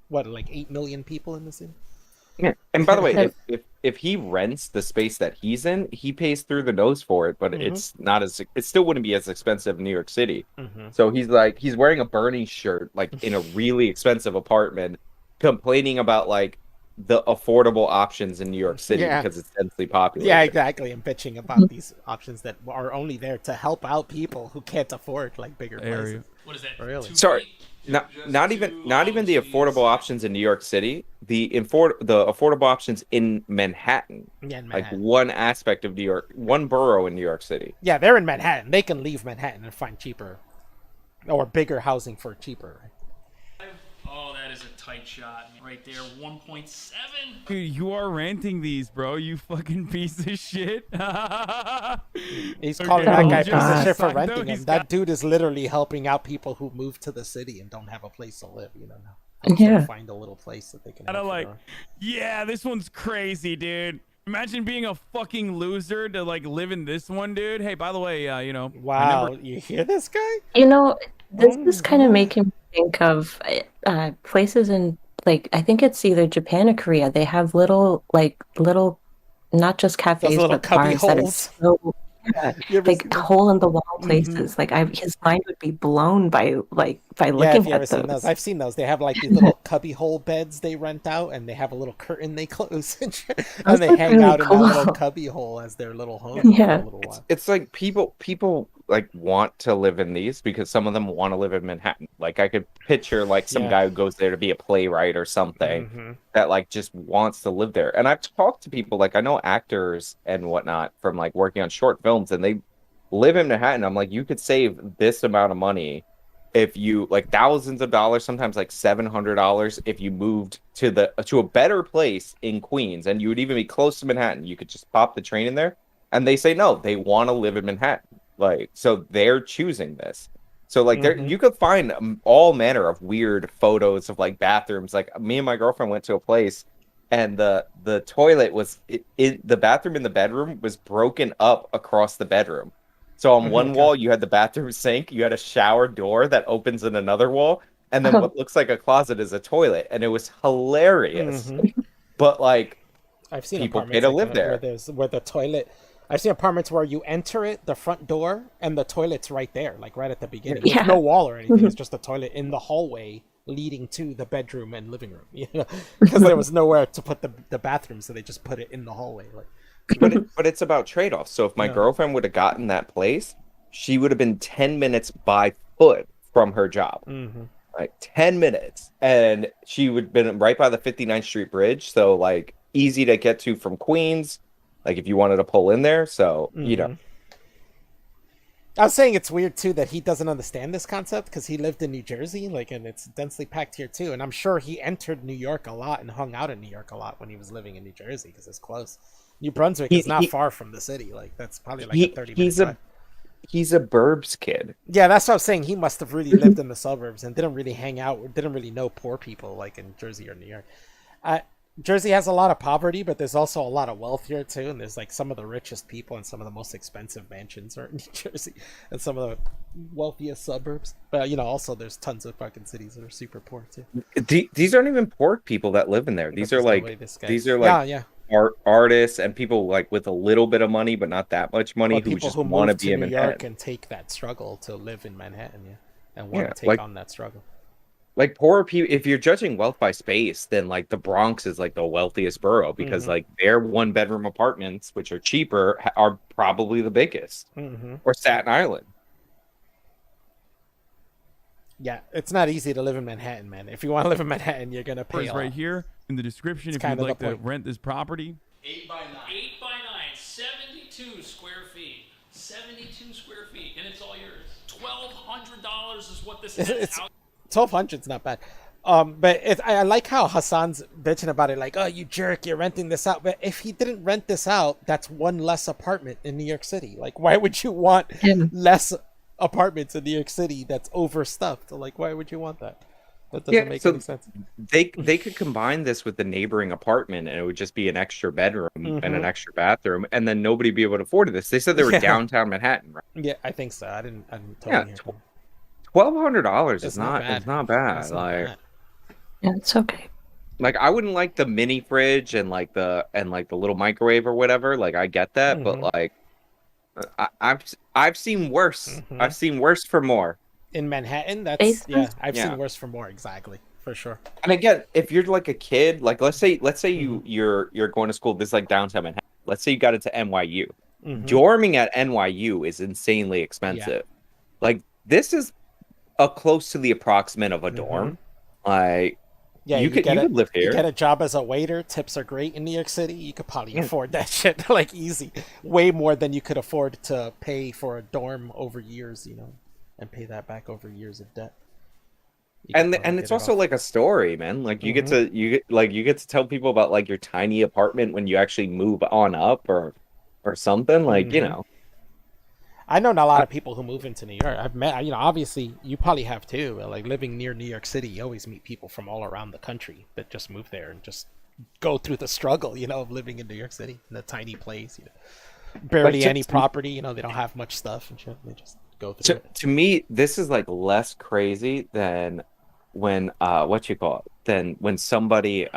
like 8 million people in the city. Yeah. And by the way, if he rents the space that he's in, he pays through the nose for it, but it's not as it still wouldn't be as expensive in New York City. So he's wearing a Bernie shirt like in a really expensive apartment, complaining about like the affordable options in New York City because it's densely populated. Yeah, exactly. And bitching about these options that are only there to help out people who can't afford like bigger places. What is that? Really? Sorry. Not even the affordable options in New York City. The affordable options in Manhattan. Yeah, in Like Manhattan. one aspect of New York, one borough in New York City. Yeah, they're in Manhattan. They can leave Manhattan and find cheaper or bigger housing for cheaper. Oh, that is a tight shot right there. 1.7. Dude, you are renting these, bro. You fucking piece of shit. He's Okay, calling that oh guy my piece of shit for God. renting No, him. he's That got- dude is literally helping out people who move to the city and don't have a place to live, you know. Helps Yeah. them find a little place that they can Kinda have for like, their own. yeah, this one's crazy, dude. Imagine being a fucking loser to like live in this one, dude. Hey, by the way, you know, Wow, you hear this guy? You know, this Oh is kind of God. making me think of places in, like, I think it's either Japan or Korea. They have little, not just cafes, little but cubby bars that are holes. so, You ever like, seen those? hole in the wall places. Like, his mind would be blown by Yeah, looking if you ever at seen those. those. I've seen those. They have like these little cubby hole beds they rent out, and they have a little curtain they close, and shit, and Those they look hang really out in that little cool. cubby hole as their little home Yeah. for a little while. It's like people like want to live in these because some of them want to live in Manhattan. Like I could picture like some Yeah. guy who goes there to be a playwright or something that like just wants to live there. And I've talked to people, like I know actors and whatnot from like working on short films, and they live in Manhattan. I'm like, you could save this amount of money if you like thousands of dollars, sometimes like $700 if you moved to a better place in Queens, and you would even be close to Manhattan. You could just pop the train in there. And they say no, they want to live in Manhattan. Like, so they're choosing this. So like there you could find all manner of weird photos of like bathrooms. Like me and my girlfriend went to a place, and the toilet was the bathroom in the bedroom was broken up across the bedroom. So on one wall you had the bathroom sink, you had a shower door that opens in another wall, and then what looks like a closet is a toilet, and it was hilarious. But like I've seen people apartments pay to like live that there. where the toilet. I've seen apartments where you enter it, the front door, and the toilet's right there, like right at the beginning. Yeah. There's no wall or anything. It's just a toilet in the hallway leading to the bedroom and living room. You know, because there was nowhere to put the bathroom, so they just put it in the hallway. Like, But it's about trade-offs. So if my girlfriend would have gotten that place, she would have been 10 minutes by foot from her job. Like 10 minutes. And she would have been right by the 59th Street Bridge. So like easy to get to from Queens. Like if you wanted to pull in there. So, you know. I was saying it's weird too that he doesn't understand this concept because he lived in New Jersey, like, and it's densely packed here too. And I'm sure he entered New York a lot and hung out in New York a lot when he was living in New Jersey because it's close. New Brunswick is not far from the city. Like that's probably like a 30-minute drive. he's a burbs kid. Yeah, that's what I was saying. He must have really lived in the suburbs and didn't really hang out, didn't really know poor people like in Jersey or New York. Jersey has a lot of poverty, but there's also a lot of wealth here too. And there's like some of the richest people and some of the most expensive mansions are in New Jersey and some of the wealthiest suburbs. But also there's tons of fucking cities that are super poor too. These aren't even poor people that live in there. These are like artists and people like with a little bit of money, but not that much money, who just want to be in New Manhattan. York and take that struggle to live in Manhattan, and want to take on that struggle. Like poor people, if you're judging wealth by space, then like the Bronx is like the wealthiest borough because like their 1-bedroom apartments, which are cheaper, are probably the biggest. Or Staten Island. Yeah, it's not easy to live in Manhattan, man. If you want to live in Manhattan, you're gonna pay. Right here in the description, if you'd like to rent this property. 8 by 9. 8 by 9, 72 square feet. 72 square feet, and it's all yours. $1,200 is what this is. It's $1,200's not bad. But I like how Hassan's bitching about it, like, oh, you jerk, you're renting this out. But if he didn't rent this out, that's one less apartment in New York City. Like, why would you want less apartments in New York City that's overstuffed? Like, why would you want that? That doesn't make any sense. They could combine this with the neighboring apartment, and it would just be an extra bedroom and an extra bathroom, and then nobody would be able to afford this. They said they were downtown Manhattan, right? Yeah, I think so. I didn't totally hear $1,200 is not bad. It's not bad. Yeah, it's okay. Like I wouldn't like the mini fridge and like the little microwave or whatever. Like I get that, but like I've seen worse. I've seen worse for more. In Manhattan, I've seen worse for more, exactly, for sure. And again, if you're like a kid, like let's say you're going to school, this is like downtown Manhattan. Let's say you got into NYU. Dorming at NYU is insanely expensive. Like this is close to the approximate of a dorm. Like you could live here. You get a job as a waiter, tips are great in New York City, you could probably afford that shit like easy. Way more than you could afford to pay for a dorm over years, and pay that back over years of debt. And it's also like a story, man. Like you get to tell people about like your tiny apartment when you actually move on up or something, like I know a lot of people who move into New York. I've met, obviously you probably have too. Like living near New York City, you always meet people from all around the country that just move there and just go through the struggle, of living in New York City in a tiny place. Barely any property. They don't have much stuff and shit. They just go through it. To me, this is like less crazy than when when somebody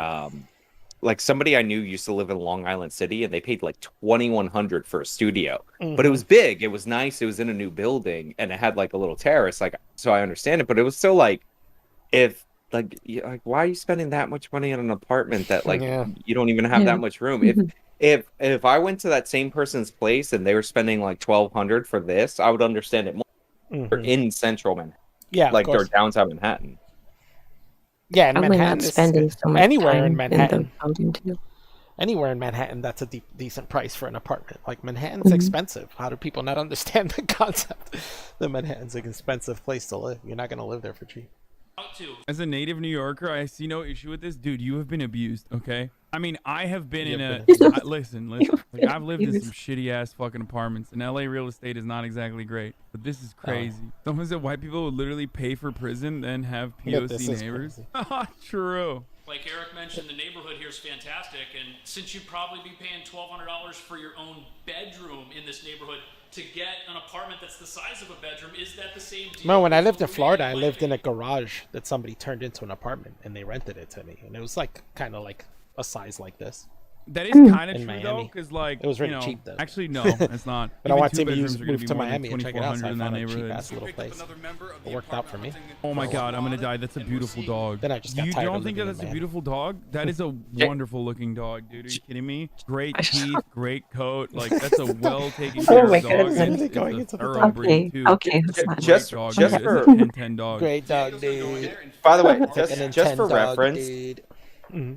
like somebody I knew used to live in Long Island City and they paid like $2,100 for a studio, but it was big, it was nice, it was in a new building, and it had like a little terrace. Like, so I understand it, but it was still like, why are you spending that much money on an apartment that like you don't even have that much room? If I went to that same person's place and they were spending like $1,200 for this, I would understand it more. In central Manhattan, like they're downtown Manhattan. Yeah, in Manhattan, spending so much anywhere in time Manhattan. in the Anywhere in Manhattan, that's a decent price for an apartment. Like Manhattan's expensive. How do people not understand the concept that Manhattan's an expensive place to live? You're not going to live there for cheap. As a native New Yorker, I see no issue with this. Dude, you have been abused, okay? I mean, I have been listen. Like, I've lived in some shitty ass fucking apartments, and LA real estate is not exactly great, but this is crazy. Someone said white people would literally pay for prison, then have POC neighbors. True. Like Eric mentioned, the neighborhood here is fantastic, and since you'd probably be paying $1,200 for your own bedroom in this neighborhood, to get an apartment that's the size of a bedroom, is that the same deal? No, when I lived in Florida, I lived in a garage that somebody turned into an apartment, and they rented it to me, and it was like kind of like a size like this. That is kind of true Miami. though, because like it was really cheap though. Actually, no, it's not. But I want to move to Miami and check it out. So I found a cheap ass little place. It worked out for me. Oh my god, I'm gonna die. That's a beautiful dog. Then I just got you tired don't of think living that's in a beautiful dog? That is a wonderful looking dog, dude. Are you kidding me? Great teeth, great coat. Like that's a well taken care of dog. It's a thorough breed too. Okay, just for 10 dog. Great dog, dude. By the way, just for reference,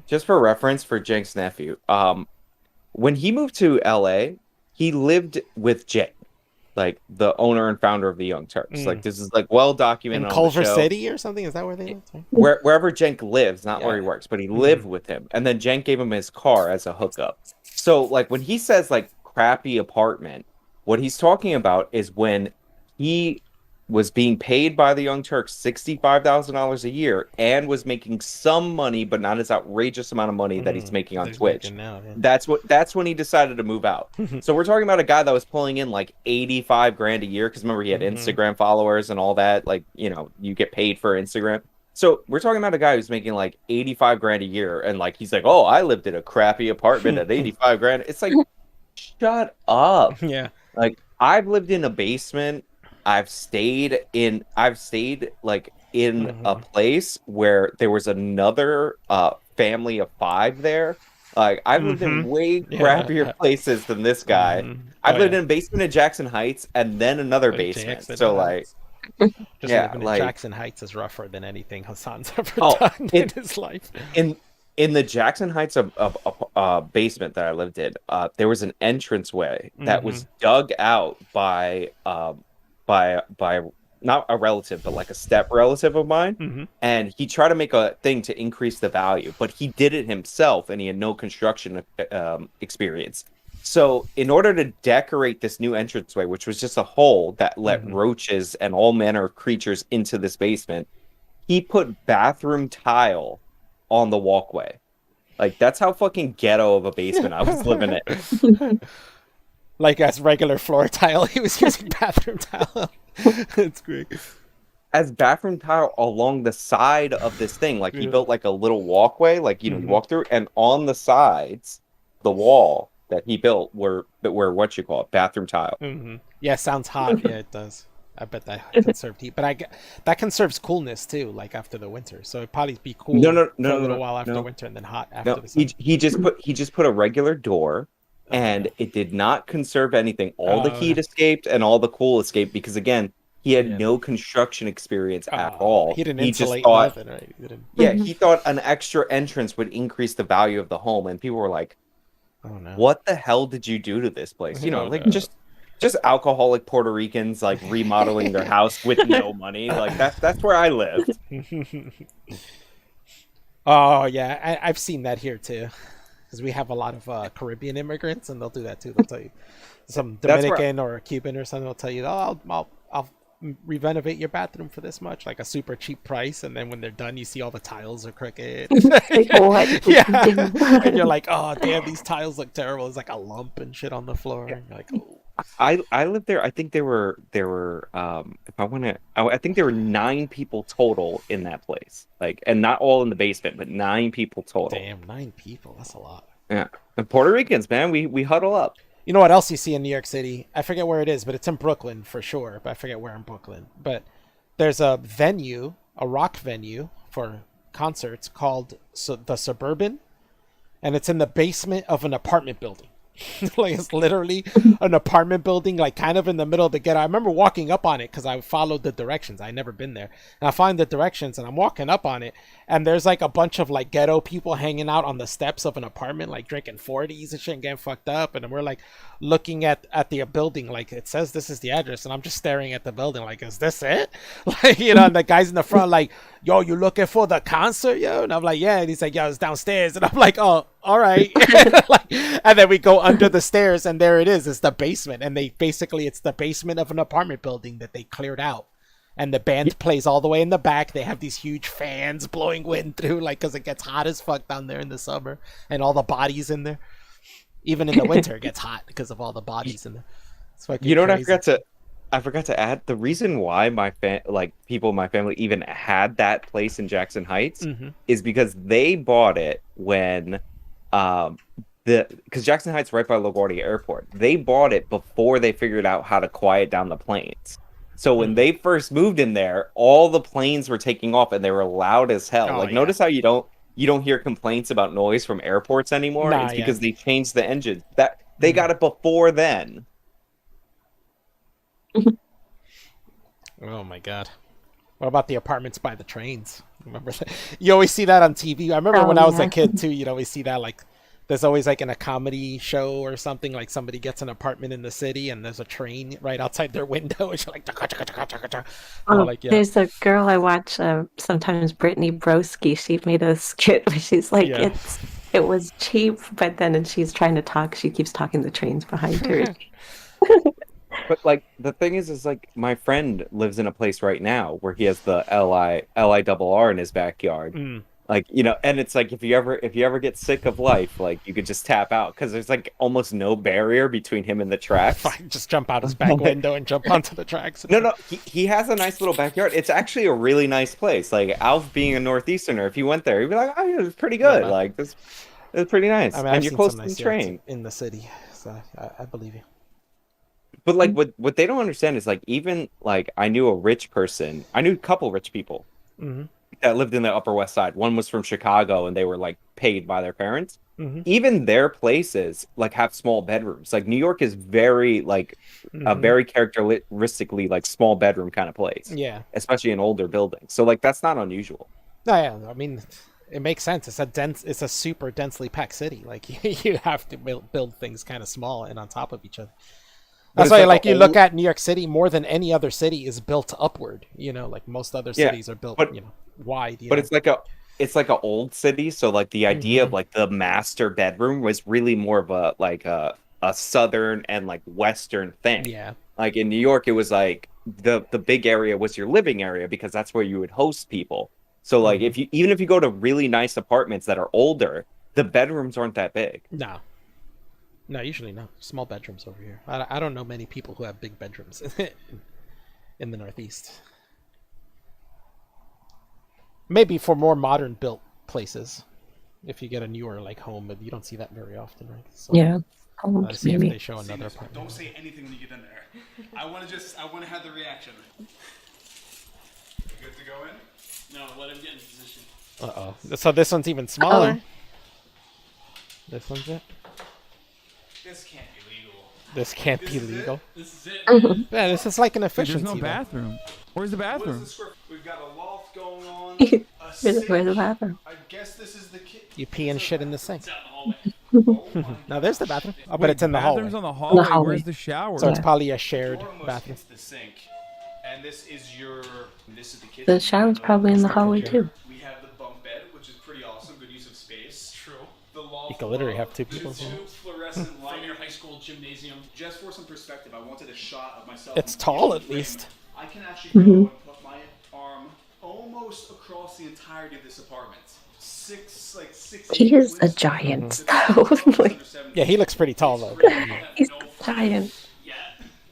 just for reference for Jenk's nephew, when he moved to LA, he lived with Cenk, like the owner and founder of the Young Turks. Like this is like well documented. In Culver City or something? Is that where they live? Wherever Cenk lives, not where he works, but he lived with him. And then Cenk gave him his car as a hookup. So like when he says like crappy apartment, what he's talking about is when he was being paid by the Young Turks $65,000 a year and was making some money, but not as outrageous amount of money that he's making on Twitch. Now, yeah. That's when he decided to move out. So we're talking about a guy that was pulling in like 85 grand a year, because remember he had Instagram followers and all that. Like, you know, you get paid for Instagram. So we're talking about a guy who's making like 85 grand a year, and like he's like, oh, I lived in a crappy apartment at 85 grand. It's like, shut up. Yeah. Like, I've lived in a basement. I've stayed like in a place where there was another family of 5 there. Like, I've lived in way crappier places than this guy. I've lived in a basement in Jackson Heights and then another basement. So like, just living in Jackson Heights is rougher than anything Hassan's ever done in his life. In the Jackson Heights of basement that I lived in, there was an entranceway that was dug out by not a relative, but like a step relative of mine. And he tried to make a thing to increase the value, but he did it himself and he had no construction experience. So in order to decorate this new entranceway, which was just a hole that let roaches and all manner of creatures into this basement, he put bathroom tile on the walkway. Like, that's how fucking ghetto of a basement I was living in. Like, as regular floor tile, he was using bathroom tile. It's great. As bathroom tile along the side of this thing. Like, he built like a little walkway, like, you know, you walk through, and on the sides, the wall that he built were what you call it, bathroom tile. Yeah, sounds hot. Yeah, it does. I bet that conserved heat, but that conserves coolness too. Like after the winter, so it'd probably be cool for a little while after winter, and then hot after the summer. He just put a regular door, and it did not conserve anything. All the heat escaped and all the cool escaped because, again, he had no construction experience at all. He didn't insulate nothing, right? He thought an extra entrance would increase the value of the home, and people were like, "Oh no, what the hell did you do to this place?" You know, like just alcoholic Puerto Ricans like remodeling their house with no money. Like that's where I lived. Oh yeah, I've seen that here too, because we have a lot of Caribbean immigrants, and they'll do that too. They'll tell you some Dominican or Cuban or something. They'll tell you, "Oh, I'll renovate your bathroom for this much," like a super cheap price, and then when they're done, you see all the tiles are crooked. Like, what? Yeah, and you're like, "Oh damn, these tiles look terrible." It's like a lump and shit on the floor. And you're like, oh. I lived there. I think there were I think there were 9 people total in that place. Like, and not all in the basement, but 9 people total. Damn, 9 people. That's a lot. Yeah. And Puerto Ricans, man, we huddle up. You know what else you see in New York City? I forget where it is, but it's in Brooklyn for sure. But I forget where in Brooklyn. But there's a venue, a rock venue for concerts called the Suburban, and it's in the basement of an apartment building. Like, it's literally an apartment building, like kind of in the middle of the ghetto. I remember walking up on it because I followed the directions. I never been there, and I find the directions, and I'm walking up on it, and there's like a bunch of like ghetto people hanging out on the steps of an apartment, like drinking 40s and shit and getting fucked up. And we're like looking at the building, like it says this is the address, and I'm just staring at the building, like, is this it? Like, you know, and the guys in the front like, "Yo, you looking for the concert, yo?" And I'm like, "Yeah." And he's like, "Yo, it's downstairs." And I'm like, "Oh, all right." Like, and then we go under the stairs, and there it is. It's the basement, and it's the basement of an apartment building that they cleared out. And the band plays all the way in the back. They have these huge fans blowing wind through, like, because it gets hot as fuck down there in the summer, and all the bodies in there. Even in the winter, it gets hot because of all the bodies in there. It's fucking You know what crazy. I forgot to add? The reason why people in my family even had that place in Jackson Heights is because they bought it when because Jackson Heights is right by LaGuardia Airport. They bought it before they figured out how to quiet down the planes. So when they first moved in there, all the planes were taking off and they were loud as hell. Notice how you don't hear complaints about noise from airports anymore. It's because they changed the engine. That they got it before then. Oh my god. What about the apartments by the trains? Remember that? You always see that on TV. I remember when I was a kid too, you'd always see that, like, there's always like in a comedy show or something, like somebody gets an apartment in the city and there's a train right outside their window, and you're like, There's a girl I watch sometimes, Brittany Broski. She made a skit where she's like, it was cheap, but then when she's trying to talk, she keeps talking the trains behind her. But like the thing is like my friend lives in a place right now where he has the LIRR in his backyard. Mm. Like, you know, and it's like if you ever get sick of life, like you could just tap out because there's like almost no barrier between him and the tracks. Fine, just jump out his back window and jump onto the tracks. No, he has a nice little backyard. It's actually a really nice place. Like Alf being a Northeasterner, if he went there, he'd be like, "Oh, yeah, it's pretty good. Like this, it's pretty nice." I mean, and I've you're seen close some to the nice yards train. in the city, so I believe you. But like what they don't understand is like even like I knew a couple rich people Mm-hmm. that lived in the Upper West Side. One was from Chicago and they were like paid by their parents. Mm-hmm. Even their places like have small bedrooms. Like New York is very like a very characteristically like small bedroom kind of place. Yeah. Especially in older buildings. So like that's not unusual. No, yeah. I mean, it makes sense. It's a super densely packed city. Like you have to build things kind of small and on top of each other. But That's why, like, you look at New York City, more than any other city is built upward. You know, like most other cities are built, wide. But it's like a old city, so like the idea of like the master bedroom was really more of a southern and like western thing. Yeah. Like in New York, it was like the big area was your living area because that's where you would host people. So like even if you go to really nice apartments that are older, the bedrooms aren't that big. No, usually not. Small bedrooms over here. I don't know many people who have big bedrooms in the Northeast. Maybe for more modern built places, if you get a newer like home, but you don't see that very often, right? So, Yeah. let's see if Maybe. they show another apartment. Don't say anything when you get in there. I want to have the reaction. You good to go in? No, let him get in position. Uh-oh. So this one's even smaller. This one's it. This can't be legal. This can't be legal. This is it. Man. Yeah, this is like an Wait, efficiency. there's no though. bathroom. Where's the bathroom? We've got a loft going on. Where's the bathroom? I guess this is the kid. You pee and shit in the sink. It's out in the hallway. Now there's the bathroom. Oh, but Wait, it's in the hallway. bathroom's on the hallway. hallway. Where's the shower? So it's probably a shared Door almost bathroom. hits the sink, and this is the kitchen. The shower's probably in the hallway too. We have the bunk bed, which is pretty awesome. Good use of space. True. The loft. You could literally have two people. Two fluorescent From light. your high school gymnasium. Just for some perspective, I wanted a shot of myself. It's in the tall kitchen at least. frame. I can actually go and put my arm almost across the entirety of this apartment. Six. He is a giant, though. Like, Yeah, he looks pretty tall though. he's giant. Yet,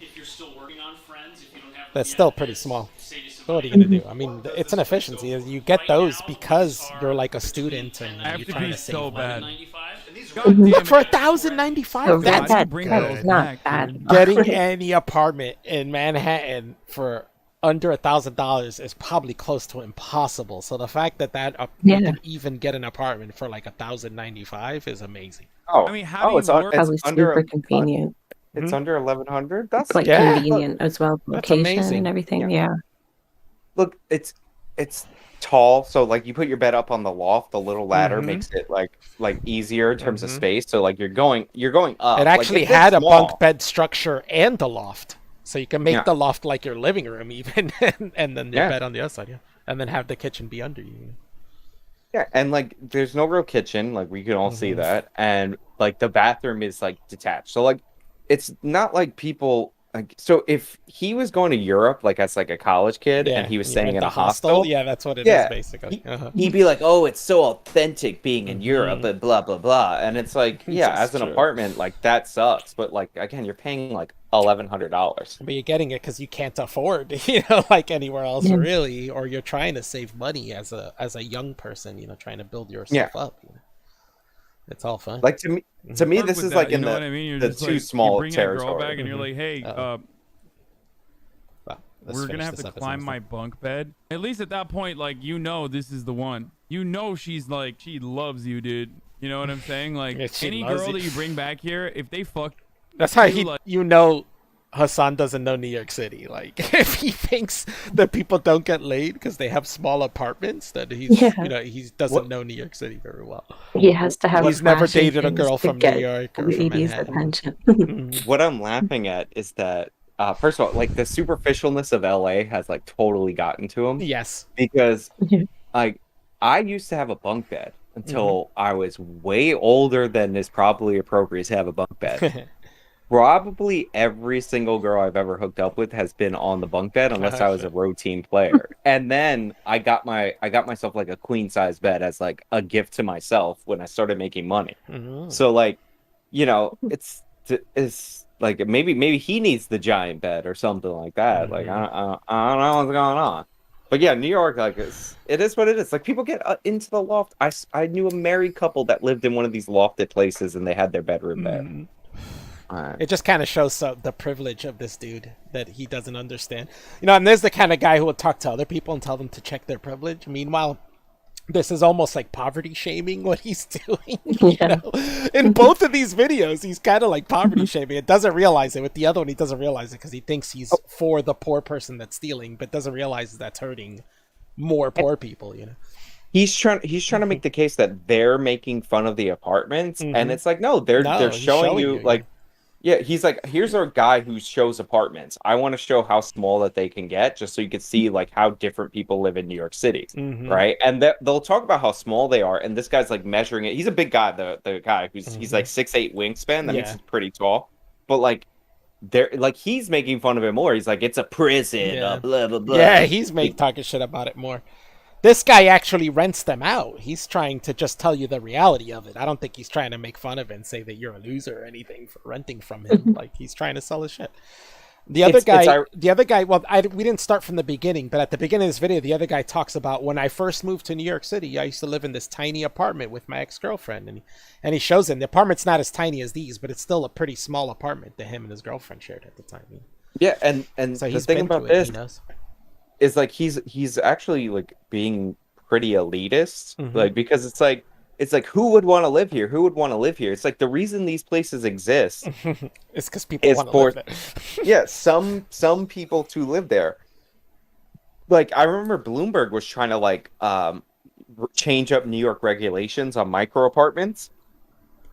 if you're still working on Friends, if you don't have That's yet, still pretty it's small. save you some So what are you money. gonna do? I mean, it's an efficiency. You get those because you're like a student and I have you're to trying be to save so money. bad. 95. God damn it. For $1,095, So that's that's bring good. those Not back, bad. dude. getting any apartment in Manhattan for under $1,000 is probably close to impossible. So the fact that you Yeah. can even get an apartment for like $1,095 is amazing. Oh, I mean, how do you it's, work- Probably it's under super convenient. it's under 1,100. That's Like Yeah. convenient as well. That's Location amazing. and everything. Yeah. look, it's tall, so like you put your bed up on the loft, the little ladder makes it like easier in terms of space. So like you're going up. It Like, actually if it's had a small- bunk bed structure and a loft. So you can make Yeah. the loft like your living room even and then your Yeah. bed on the other side, yeah. And then have the kitchen be under you. Yeah, and like there's no real kitchen, like we can all see that, and like the bathroom is like detached. So like it's not like people like so if he was going to Europe like as like a college kid and he was you staying rent in a a hostel, Yeah, that's what it is Yeah. basically. he'd be like, "Oh, it's so authentic being in Europe," and blah blah blah. And it's like, yeah, That's as an true. apartment, like that sucks. But like again, you're paying like $1,100. But you're getting it because you can't afford, like anywhere else really, or you're trying to save money as a young person, trying to build yourself up. It's all fun. Like to me, Work this with is that, like you in know what I mean? You're the just too like, small you bring that girl territory. back and you're like, hey, Well, let's we're finish gonna have this to episode climb first. my bunk bed. At least at that point, like this is the one. She's like she loves you, dude. You know what I'm saying? Like Yeah, she any loves girl you. that you bring back here, if they fuck, That's how you, like- Hassan doesn't know New York City. Like if he thinks that people don't get laid because they have small apartments, that he doesn't know New York City very well. He has to have. He's never flashy dated a things girl to from New get York or from ladies' Manhattan. attention. What I'm laughing at is that first of all, like the superficialness of LA has like totally gotten to him. Yes. Because Yeah. like I used to have a bunk bed until I was way older than is probably appropriate to have a bunk bed. Probably every single girl I've ever hooked up with has been on the bunk bed, unless I was a row team player. And then I got myself like a queen size bed as like a gift to myself when I started making money. So like, it's like maybe he needs the giant bed or something like that. Like I don't know what's going on. But yeah, New York, like it is what it is. Like people get into the loft. I knew a married couple that lived in one of these lofted places, and they had their bedroom there. It just kind of shows the privilege of this dude that he doesn't understand. And there's the kind of guy who will talk to other people and tell them to check their privilege. Meanwhile, this is almost like poverty shaming what he's doing. In both of these videos, he's kind of like poverty shaming. It doesn't realize it. With the other one, he doesn't realize it because he thinks he's for the poor person that's stealing, but doesn't realize that's hurting more poor people. He's trying to make the case that they're making fun of the apartments, and it's like, no, they're showing you like. Yeah, he's like, here's our guy who shows apartments. I want to show how small that they can get, just so you can see like how different people live in New York City, right? And they'll talk about how small they are, and this guy's like measuring it. He's a big guy, the guy he's like 6'8" wingspan. That makes him pretty tall. But like, they're like he's making fun of it more. He's like, it's a prison, blah blah blah. Yeah, he's talking shit about it more. This guy actually rents them out. He's trying to just tell you the reality of it. I don't think he's trying to make fun of it and say that you're a loser or anything for renting from him. Like, he's trying to sell his shit. The other guy, well, we didn't start from the beginning, but at the beginning of this video, the other guy talks about when I first moved to New York City, I used to live in this tiny apartment with my ex-girlfriend. And he shows him the apartment's not as tiny as these, but it's still a pretty small apartment that him and his girlfriend shared at the time. Yeah, and so the thing about this is like he's actually like being pretty elitist, like because it's like who would want to live here? Who would want to live here? It's like the reason these places exist it's because people want to live there. Yeah, some people to live there. Like I remember Bloomberg was trying to like change up New York regulations on micro apartments.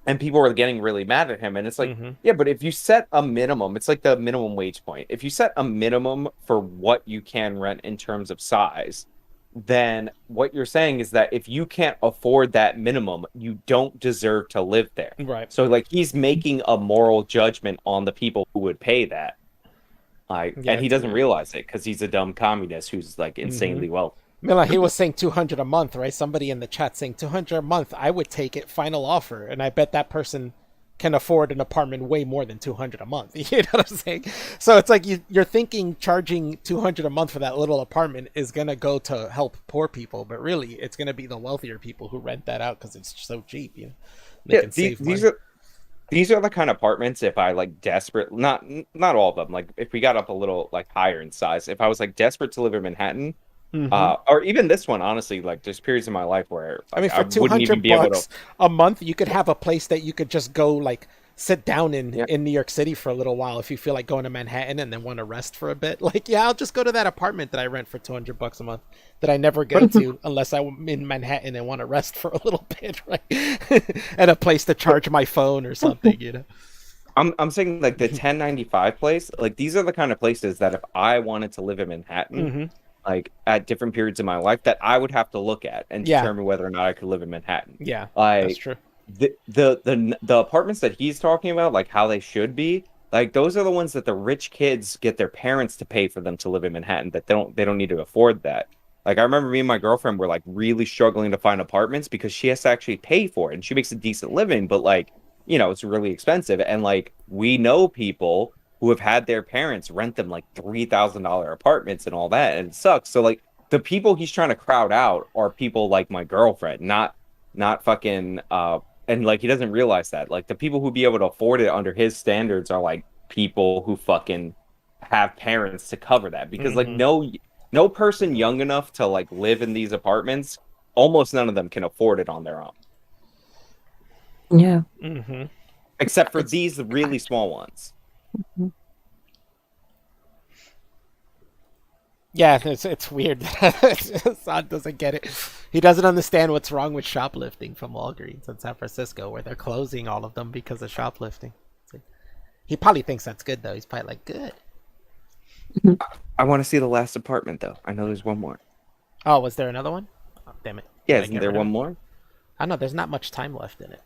And people were getting really mad at him. And it's like, yeah, but if you set a minimum, it's like the minimum wage point. If you set a minimum for what you can rent in terms of size, then what you're saying is that if you can't afford that minimum, you don't deserve to live there. Right. So like he's making a moral judgment on the people who would pay that. And he doesn't realize it because he's a dumb communist who's like insanely wealthy. Mila, he was saying 200 a month, right? Somebody in the chat saying 200 a month. I would take it, final offer. And I bet that person can afford an apartment way more than 200 a month. You know what I'm saying? So it's like you're thinking charging 200 a month for that little apartment is going to go to help poor people. But really, it's going to be the wealthier people who rent that out because it's so cheap. They can save money. These are the kind of apartments if I like desperate, not all of them. Like if we got up a little like higher in size, if I was like desperate to live in Manhattan, or even this one, honestly, like there's periods in my life where I mean, for 200 bucks a month, you could have a place that you could just go like sit down in New York City for a little while if you feel like going to Manhattan and then want to rest for a bit. Like, yeah, I'll just go to that apartment that I rent for 200 bucks a month that I never go to unless I'm in Manhattan and want to rest for a little bit, right? And a place to charge my phone or something, I'm saying like the 1095 place, like these are the kind of places that if I wanted to live in Manhattan, like at different periods of my life, that I would have to look at and determine whether or not I could live in Manhattan. Yeah, like, that's true. The apartments that he's talking about, like how they should be, like those are the ones that the rich kids get their parents to pay for them to live in Manhattan. That they don't need to afford that. Like I remember me and my girlfriend were like really struggling to find apartments because she has to actually pay for it, and she makes a decent living, but like it's really expensive. And like we know people who have had their parents rent them like $3,000 apartments and all that, and it sucks. So like the people he's trying to crowd out are people like my girlfriend, not fucking and like he doesn't realize that like the people who be able to afford it under his standards are like people who fucking have parents to cover that, because like no person young enough to like live in these apartments, almost none of them can afford it on their own. Yeah. Except for these really small ones. Yeah, it's weird. Assad doesn't get it. He doesn't understand what's wrong with shoplifting from Walgreens in San Francisco, where they're closing all of them because of shoplifting. Like, he probably thinks that's good, though. He's probably like, good. I want to see the last apartment, though. I know there's one more. Oh, was there another one? Oh, damn it. Yeah, isn't there one more? I don't know. There's not much time left in it.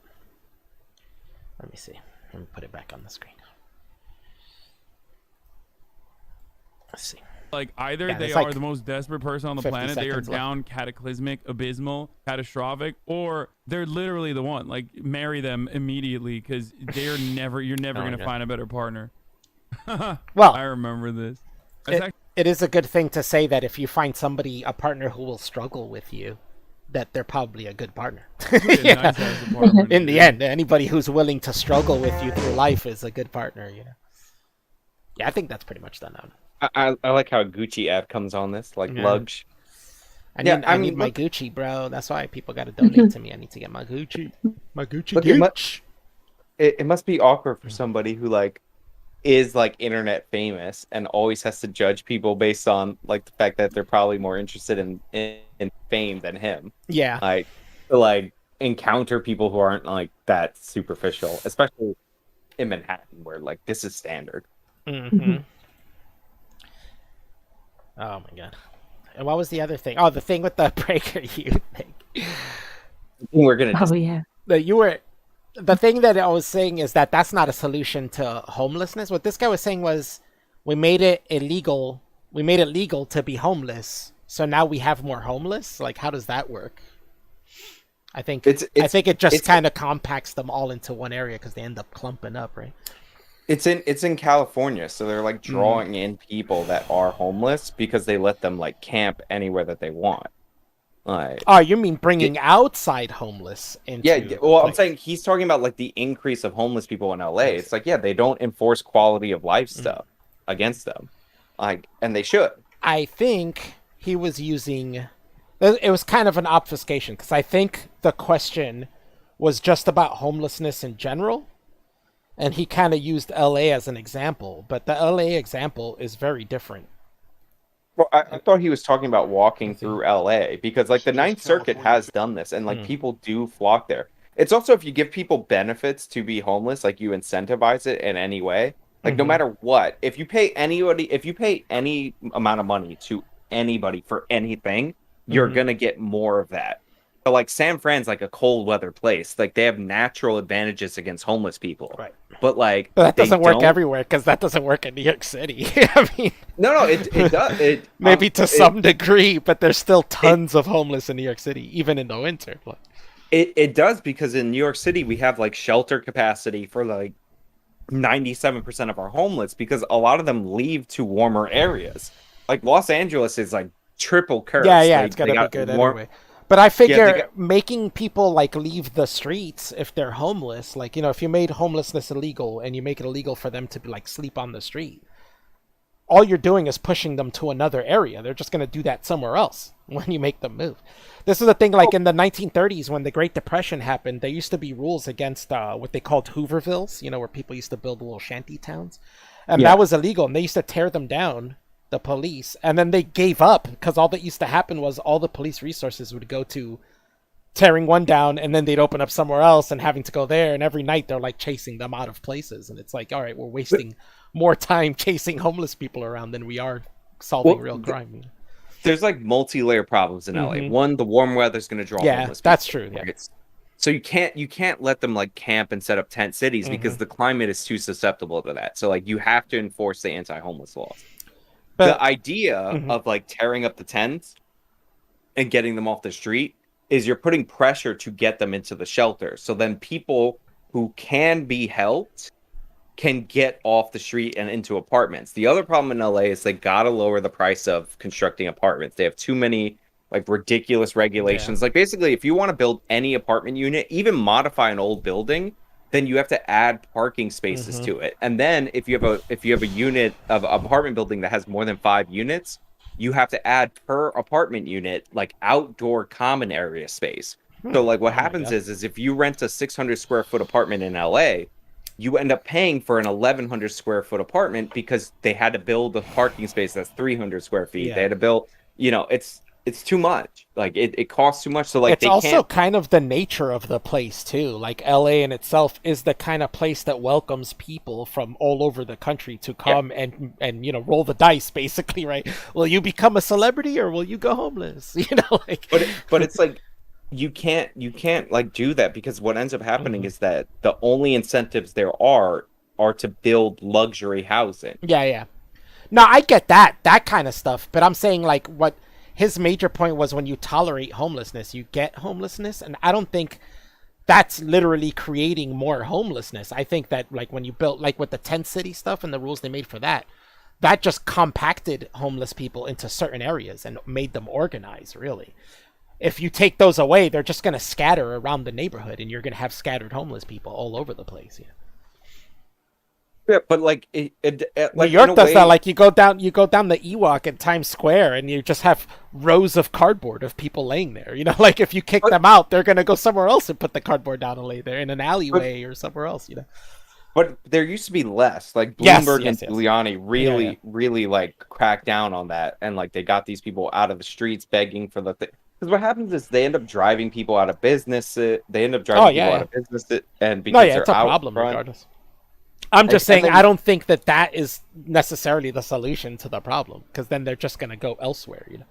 Let me see. Let me put it back on the screen. Let's see. Like either Yeah, they there's are like the most desperate person on the 50 planet, they are seconds left. down, cataclysmic, abysmal, catastrophic, or they're literally the one. Like marry them immediately because you're never gonna yeah. find a better partner. Well, I remember this. That's it is a good thing to say that if you find somebody, a partner who will struggle with you, that they're probably a good partner. actually a nice ass apartment, In the dude. end, anybody who's willing to struggle with you through life is a good partner, you know. Yeah, I think that's pretty much done now. I like how a Gucci ad comes on this, like Yeah. lugs. I need my Gucci, bro. That's why people got to donate to me. I need to get my Gucci. My Gucci. Look, it must be awkward for somebody who like is like internet famous and always has to judge people based on like the fact that they're probably more interested in fame than him. Yeah. Like to like encounter people who aren't like that superficial, especially in Manhattan where like this is standard. Mm-hmm. Oh my god. And what was the other thing? Oh, the thing with the breaker you thing. We're gonna Oh yeah. The thing that I was saying is that that's not a solution to homelessness. What this guy was saying was we made it illegal. We made it legal to be homeless. So now we have more homeless? Like how does that work? I think it just kind of compacts them all into one area because they end up clumping up, right? It's in California, so they're like drawing in people that are homeless because they let them like camp anywhere that they want. Like, oh, you mean bringing outside homeless into? Yeah, well, I'm saying he's talking about like the increase of homeless people in LA. It's like, yeah, they don't enforce quality of life stuff against them, like, and they should. I think he was using. It was kind of an obfuscation because I think the question was just about homelessness in general. And he kind of used LA as an example, but the LA example is very different. Well, I thought he was talking about walking through LA because like the Ninth Circuit has done this and like people do flock there. It's also if you give people benefits to be homeless, like you incentivize it in any way, like no matter what, if you pay any amount of money to anybody for anything, you're going to get more of that. But like San Fran's like a cold weather place. Like they have natural advantages against homeless people. Right. But like that doesn't work everywhere because that doesn't work in New York City. I mean, no, it does. Maybe to some degree, but there's still tons of homeless in New York City, even in the winter. It does because in New York City we have like shelter capacity for like 97% of our homeless because a lot of them leave to warmer areas. Like Los Angeles is like triple cursed. Yeah, it's gotta be good anyway. But I figure making people like leave the streets if they're homeless, like, you know, if you made homelessness illegal and you make it illegal for them to like sleep on the street, all you're doing is pushing them to another area. They're just going to do that somewhere else when you make them move. This is the thing, like in the 1930s when the Great Depression happened, there used to be rules against what they called Hoovervilles, you know, where people used to build little shanty towns. And that was illegal and they used to tear them down. The police, and then they gave up because all that used to happen was all the police resources would go to tearing one down and then they'd open up somewhere else and having to go there, and every night they're like chasing them out of places, and it's like, all right, we're wasting more time chasing homeless people around than we are solving real crime. There's like multi-layer problems in LA. One, the warm weather is going to draw homeless people. That's true. Yeah. So you can't let them like camp and set up tent cities because the climate is too susceptible to that. So like you have to enforce the anti-homeless laws. The idea of like tearing up the tents and getting them off the street is you're putting pressure to get them into the shelter. So then people who can be helped can get off the street and into apartments. The other problem in LA is they got to lower the price of constructing apartments. They have too many like ridiculous regulations. Like basically if you want to build any apartment unit, even modify an old building, then you have to add parking spaces to it. And then if you have a unit of apartment building that has more than 5 units, you have to add per apartment unit like outdoor common area space. So like what happens is if you rent a 600 square foot apartment in LA, you end up paying for an 1,100 square foot apartment because they had to build a parking space that's 300 square feet. They had to build, you know, it's too much. Like it costs too much. So like it's also kind of the nature of the place too. Like LA in itself is the kind of place that welcomes people from all over the country to come and you know, roll the dice basically, right? Will you become a celebrity or will you go homeless? You know, like but it's like you can't like do that because what ends up happening is that the only incentives there are to build luxury housing. Yeah. No, I get that kind of stuff, but I'm saying like what his major point was when you tolerate homelessness, you get homelessness, and I don't think that's literally creating more homelessness. I think that like when you built like with the tent city stuff and the rules they made for that, that just compacted homeless people into certain areas and made them organized, really. If you take those away, they're just going to scatter around the neighborhood and you're going to have scattered homeless people all over the place. Yeah. Yeah, but like, New York does that. Like you go down the Ewok in Times Square, and you just have rows of cardboard of people laying there. You know, like if you kick them out, they're gonna go somewhere else and put the cardboard down and lay there in an alleyway or somewhere else. You know. But there used to be less. Like Bloomberg and Giuliani really like cracked down on that, and like they got these people out of the streets begging for the thing. Because what happens is they end up driving people out of business. They end up driving people out of business, and because it's a out problem front, regardless. I'm just saying I don't think that is necessarily the solution to the problem, because then they're just gonna go elsewhere, you know.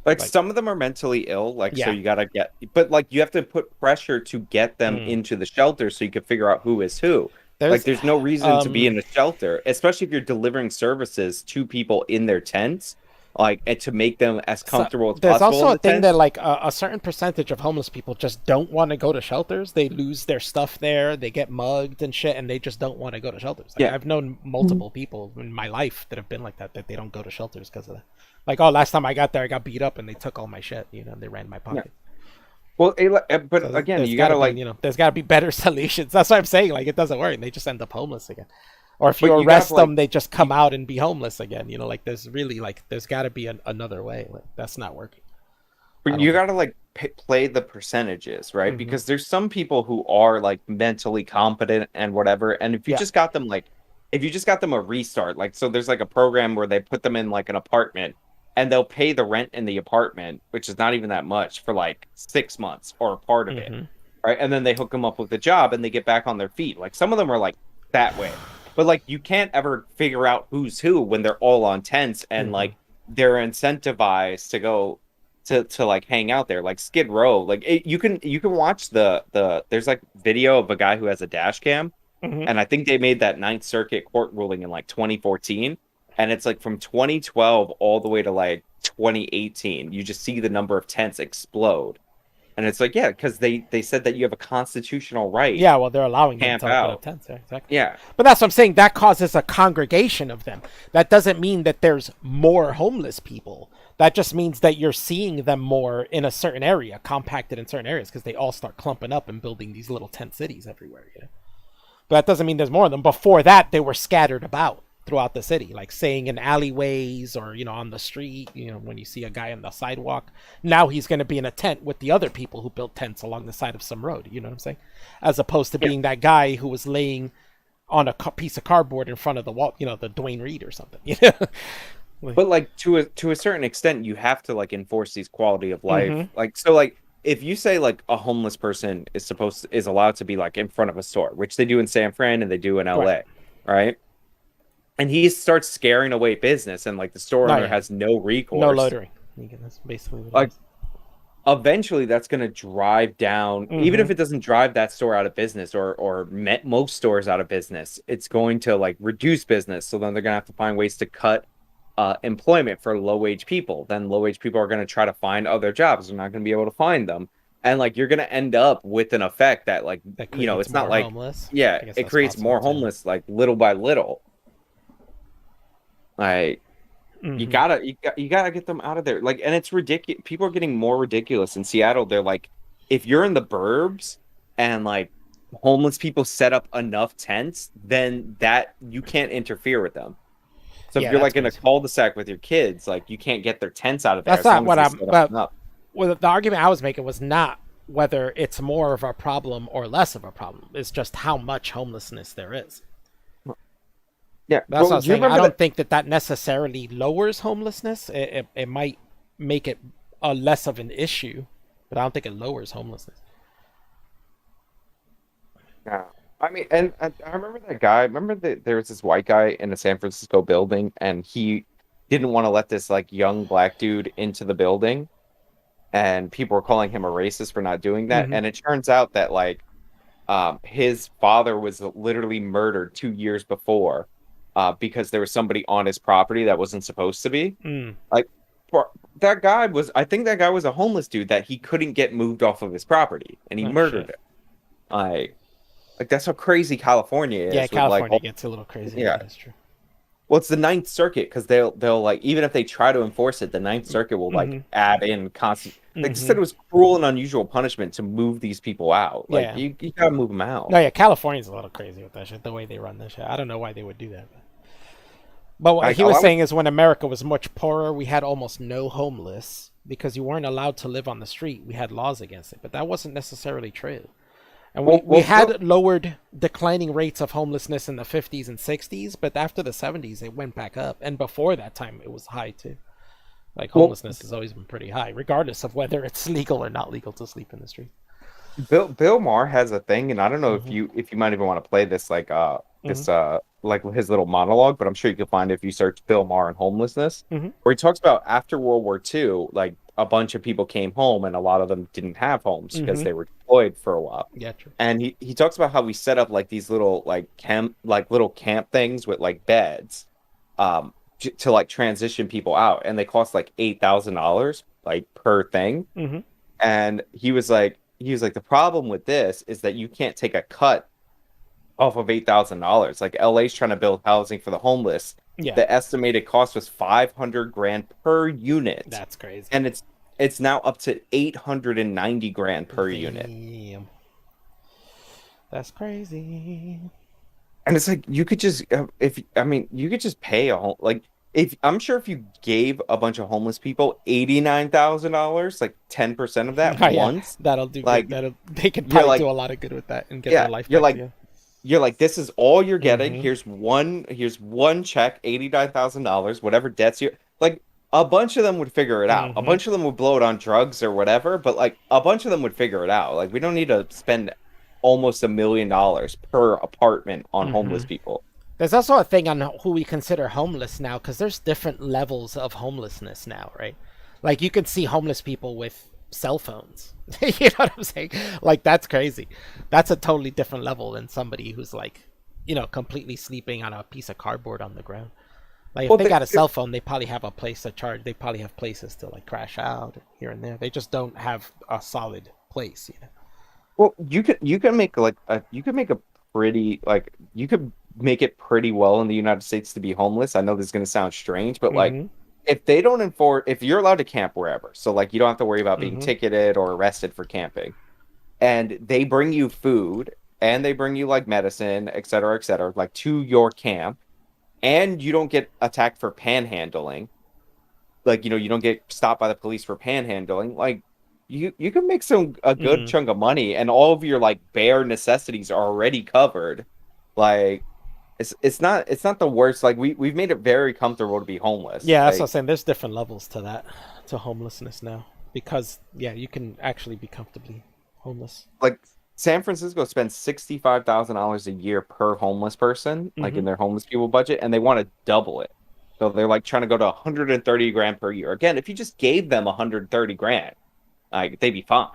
Like some of them are mentally ill, so you gotta get, but like you have to put pressure to get them into the shelter so you can figure out who is who. There's no reason to be in a shelter, especially if you're delivering services to people in their tents. Like, and to make them as comfortable as possible. There's also a thing that like a certain percentage of homeless people just don't want to go to shelters. They lose their stuff there, they get mugged and shit, and they just don't want to go to shelters. Like, I've known multiple people in my life that have been like that they don't go to shelters because of that. Like, oh, last time I got there, I got beat up and they took all my shit. You know, they ran my pocket. Well, but so again, you gotta like, there's gotta be better solutions. That's what I'm saying. Like, it doesn't work. They just end up homeless again. Or if you arrest them, they just come out and be homeless again. You know, like there's got to be another way. Like, that's not working. But you got to like play the percentages, right? Because there's some people who are like mentally competent and whatever. And if you just got them a restart, like, so there's like a program where they put them in like an apartment and they'll pay the rent in the apartment, which is not even that much, for like 6 months or a part of it. Right. And then they hook them up with a job and they get back on their feet. Like some of them are like that way. But like you can't ever figure out who's who when they're all on tents and like they're incentivized to go to like hang out there, like Skid Row. Like you can watch the there's like video of a guy who has a dash cam, and I think they made that Ninth Circuit court ruling in like 2014, and it's like from 2012 all the way to like 2018. You just see the number of tents explode. And it's like, yeah, because they said that you have a constitutional right. Yeah, well, they're allowing them to open up tents. Yeah, exactly. Yeah. But that's what I'm saying. That causes a congregation of them. That doesn't mean that there's more homeless people. That just means that you're seeing them more in a certain area, compacted in certain areas, because they all start clumping up and building these little tent cities everywhere. You know? But that doesn't mean there's more of them. Before that, they were scattered about throughout the city, like staying in alleyways or, you know, on the street, you know, when you see a guy on the sidewalk. Now he's going to be in a tent with the other people who built tents along the side of some road, you know what I'm saying? As opposed to being that guy who was laying on a piece of cardboard in front of the wall, you know, the Dwayne Reed or something. You know? But like to a certain extent, you have to like enforce these quality of life. Like, so like if you say like a homeless person is allowed to be like in front of a store, which they do in San Fran and they do in LA, right? And he starts scaring away business, and like the store owner has no recourse. No loitering. That's basically what like. Eventually, that's going to drive down. Even if it doesn't drive that store out of business, or most stores out of business, it's going to like reduce business. So then they're going to have to find ways to cut employment for low-wage people. Then low-wage people are going to try to find other jobs. They're not going to be able to find them. And like you're going to end up with an effect that like, you know, it's not like homeless. It creates more homeless like little by little. Like you gotta get them out of there. Like, and it's ridiculous. People are getting more ridiculous in Seattle. They're like, if you're in the burbs and like homeless people set up enough tents, then that you can't interfere with them. So if you're like in a cul-de-sac with your kids, like you can't get their tents out of there. That's not what I'm. Well, the argument I was making was not whether it's more of a problem or less of a problem. It's just how much homelessness there is. Yeah, that's what I'm saying. I don't think that necessarily lowers homelessness. It might make it a less of an issue, but I don't think it lowers homelessness. Yeah, I mean, and I remember that guy. Remember that there was this white guy in a San Francisco building, and he didn't want to let this like young black dude into the building, and people were calling him a racist for not doing that. And it turns out that like his father was literally murdered 2 years before. because there was somebody on his property that wasn't supposed to be. Mm. Like that guy was, I think that guy was a homeless dude that he couldn't get moved off of his property, and he murdered him. Like that's how crazy California is. Yeah, with, California like, gets a little crazy. yeah, That's true. well, it's the Ninth Circuit because they'll like, even if they try to enforce it, the Ninth Circuit will like add in constant. They just said it was cruel and unusual punishment to move these people out. Like you gotta move them out. No, yeah, California's a little crazy with that shit. The way they run this shit, I don't know why they would do that. But what he was saying is, when America was much poorer, we had almost no homeless because you weren't allowed to live on the street. We had laws against it, but that wasn't necessarily true. And we had lowered declining rates of homelessness in the 50s and 60s, but after the 70s, it went back up. And before that time, it was high too. Like homelessness has always been pretty high, regardless of whether it's legal or not legal to sleep in the street. Bill Maher has a thing, and I don't know if you might even want to play this like like his little monologue, but I'm sure you can find it if you search Bill Maher and homelessness, where he talks about after World War II, like a bunch of people came home and a lot of them didn't have homes because they were deployed for a while. Yeah, true. And he talks about how we set up like these little little camp things with like beds to like transition people out, and they cost like $8,000 like per thing. And he was like the problem with this is that you can't take a cut off of $8,000. Like LA's trying to build housing for the homeless. Yeah. The estimated cost was $500,000 per unit. That's crazy. And it's now up to $890,000 per unit. That's crazy. And it's like you could just you could just pay I'm sure if you gave a bunch of homeless people $89,000, like 10% of that once, that'll do like good. They could probably do a lot of good with that and get their life back. You're like, this is all you're getting. Here's one check, $89,000, whatever debts you like. A bunch of them would figure it out. A bunch of them would blow it on drugs or whatever, but like a bunch of them would figure it out. Like we don't need to spend almost $1 million per apartment on homeless people. There's also a thing on who we consider homeless now, because there's different levels of homelessness now, right? Like you could see homeless people with cell phones. You know what I'm saying? Like that's crazy. That's a totally different level than somebody who's like, completely sleeping on a piece of cardboard on the ground. Like if they got a cell phone, they probably have a place to charge. They probably have places to like crash out here and there. They just don't have a solid place, Well, you could make it pretty well in the United States to be homeless. I know this is going to sound strange, but like if they don't enforce, if you're allowed to camp wherever, so like you don't have to worry about being ticketed or arrested for camping, and they bring you food and they bring you like medicine, et cetera, like to your camp, and you don't get attacked for panhandling, like, you don't get stopped by the police for panhandling, like you can make a good chunk of money, and all of your like bare necessities are already covered. Like it's not the worst. Like we've made it very comfortable to be homeless. Yeah, that's what I'm saying. There's different levels to that, to homelessness now, because you can actually be comfortably homeless. Like San Francisco spends $65,000 a year per homeless person, like in their homeless people budget, and they want to double it. So they're like trying to go to $130,000 per year. Again, if you just gave them $130,000, like they'd be fine.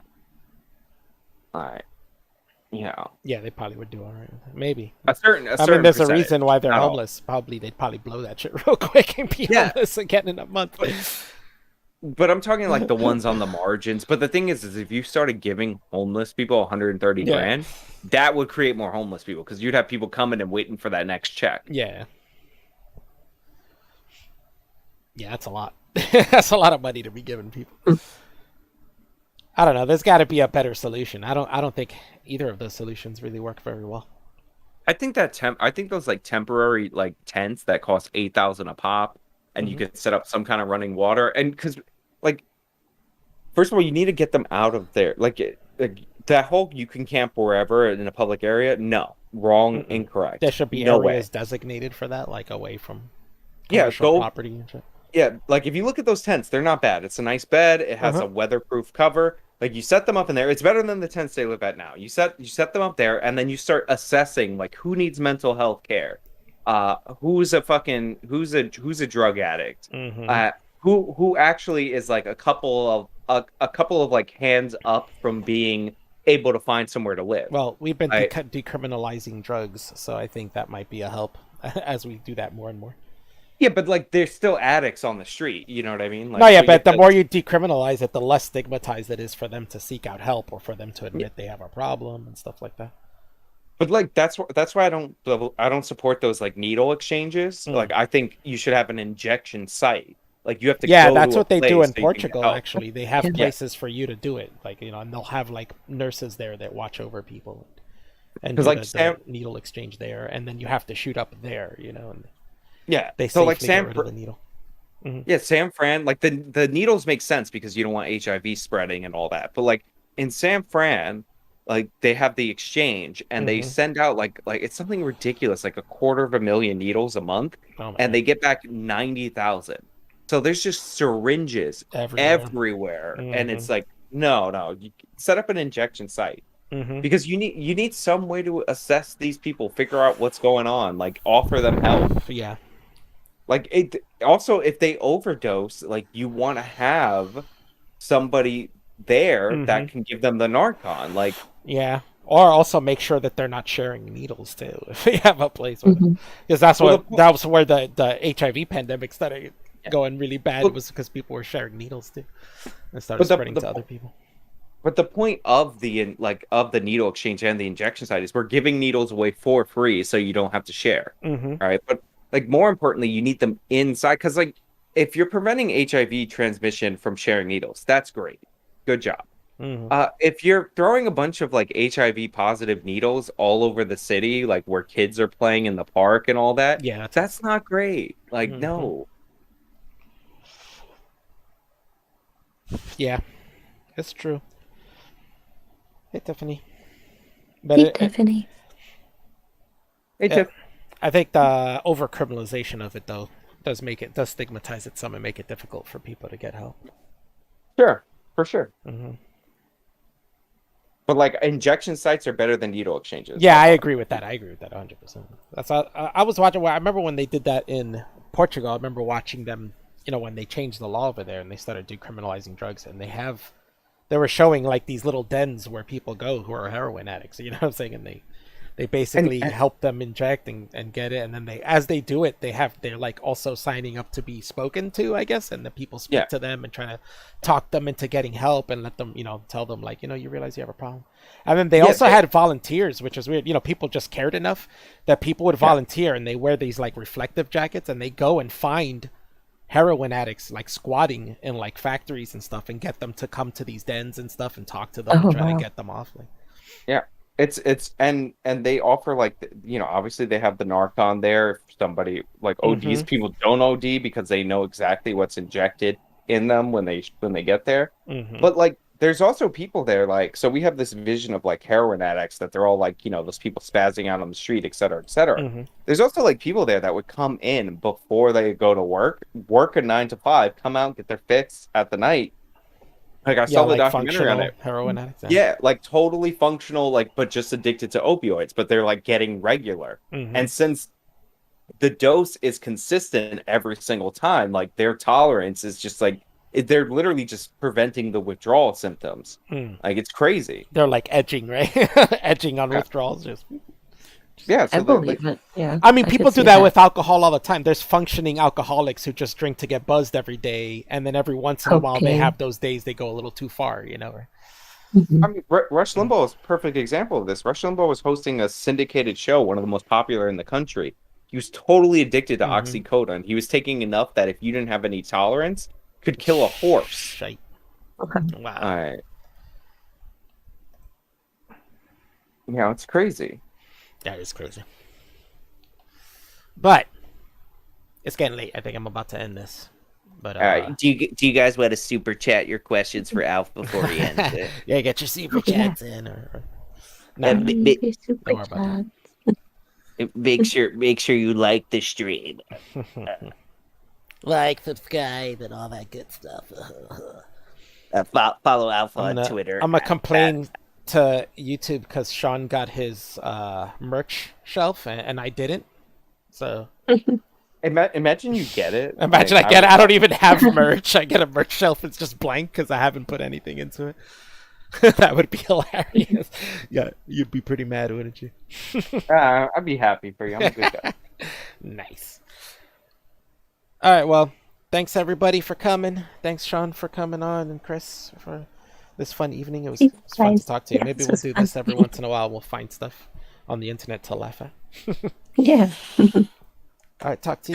All right. Yeah, they probably would do all right. Maybe. A certain there's a reason why they're homeless. They'd probably blow that shit real quick and be homeless again in a month. But I'm talking like the ones on the margins. But the thing is if you started giving homeless people $130,000, that would create more homeless people, because you'd have people coming and waiting for that next check. Yeah. Yeah, that's a lot. That's a lot of money to be giving people. I don't know. There's got to be a better solution. I don't think either of those solutions really work very well. I think those like temporary like tents that cost $8,000 a pop, and you could set up some kind of running water, and because like first of all, you need to get them out of there. Like that whole you can camp wherever in a public area. No, wrong, incorrect. There should be areas designated for that, like away from commercial property and shit. Yeah, like if you look at those tents, they're not bad. It's a nice bed. It has a weatherproof cover. Like you set them up in there. It's better than the tents they live at now. You set them up there, and then you start assessing like who needs mental health care, who's a drug addict, who actually is like a couple of like hands up from being able to find somewhere to live. Well, we've been decriminalizing drugs, so I think that might be a help. as we do that more and more. Yeah, but like there's still addicts on the street. You know what I mean? Like, No, yeah, so but the have more you decriminalize it, the less stigmatized it is for them to seek out help or for them to admit they have a problem and stuff like that. But like that's why I don't support those like needle exchanges. Like I think you should have an injection site. Like you have to Yeah, go that's to what a they do place in so you can get Portugal. help. Actually, they have Yeah. places for you to do it. Like and they'll have like nurses there that watch over people and do 'Cause, like, the needle exchange there, and then you have to shoot up there. And Yeah. they So like safely get rid of the needle. Yeah, San Fran, like the needles make sense because you don't want HIV spreading and all that. But like in San Fran, like they have the exchange and they send out like it's something ridiculous, like 250,000 needles a month, Oh, man. and they get back 90,000. So there's just syringes everywhere. And it's like, no, you set up an injection site. Because you need some way to assess these people, figure out what's going on, like offer them help. Yeah. Like it also, if they overdose, like you want to have somebody there that can give them the Narcan. Like, Yeah. Or also make sure that they're not sharing needles too, if they have a place where, because that was where the HIV pandemic started going really bad. It was because people were sharing needles too, and started spreading to other people. But the point of the needle exchange and the injection site is we're giving needles away for free, so you don't have to share. All right, but like more importantly, you need them inside because like if you're preventing HIV transmission from sharing needles, that's great, good job. If you're throwing a bunch of like HIV positive needles all over the city, like where kids are playing in the park and all that, Yeah, that's not great. Like, no. Yeah, it's true. Hey, Tiffany. But Hey, Tiffany. I think the over-criminalization of it, though, does stigmatize it some and make it difficult for people to get help. Sure, for sure. But like injection sites are better than needle exchanges. Yeah, I agree with that. 100%. That's I was watching. I remember when they did that in Portugal. I remember watching them. When they changed the law over there and they started decriminalizing drugs, and they were showing like these little dens where people go who are heroin addicts. You know what I'm saying? And they basically help them inject and get it, and then as they do it, they're like also signing up to be spoken to, I guess, and the people speak to them and try to talk them into getting help and let them, tell them like, you realize you have a problem. And then they also had volunteers, which is weird. People just cared enough that people would volunteer, and they wear these like reflective jackets, and they go and find heroin addicts like squatting in like factories and stuff, and get them to come to these dens and stuff and talk to them and try to get them off. Like, it's and they offer like obviously they have the Narcan there if somebody like ODs. People don't OD because they know exactly what's injected in them when they get there. But like there's also people there, like, so we have this vision of like heroin addicts that they're all like those people spazzing out on the street, et cetera, et cetera. There's also like people there that would come in before they go to work a 9 to 5, come out, get their fix at the night. Like I saw the documentary on it. Heroin addicts. Yeah, like totally functional, like, but just addicted to opioids, but they're like getting regular. And since the dose is consistent every single time, like their tolerance is just like, they're literally just preventing the withdrawal symptoms. Like it's crazy. They're like edging, right? Edging on withdrawals. Yeah, so I believe it. Yeah. I mean, I people could do see that with alcohol all the time. There's functioning alcoholics who just drink to get buzzed every day, and then every once in a while they have those days they go a little too far, I mean, Rush Limbaugh is a perfect example of this. Rush Limbaugh was hosting a syndicated show, one of the most popular in the country. He was totally addicted to oxycodone. He was taking enough that if you didn't have any tolerance, could kill a horse. Shite. Okay. Wow. All right. It's crazy. That is crazy. But it's getting late. I think I'm about to end this. But all right, do you guys want to super chat your questions for Alf before we end it? Yeah, get your super chats in. Super chat. Make sure you like the stream. Like, subscribe, and all that good stuff. Follow Alpha on Twitter. I'm gonna complain to YouTube because Sean got his merch shelf and I didn't. So imagine you get it. Imagine I get it. I don't even have merch. I get a merch shelf. It's just blank because I haven't put anything into it. That would be hilarious. Yeah, you'd be pretty mad, wouldn't you? I'd be happy for you. I'm a good guy. Nice. All right, well, thanks everybody for coming. Thanks, Sean, for coming on, and Chris for this fun evening. It was fun to talk to you. Yeah, Maybe this we'll was do fun. this every once in a while. We'll find stuff on the internet to laugh at. Yeah. All right, talk to you.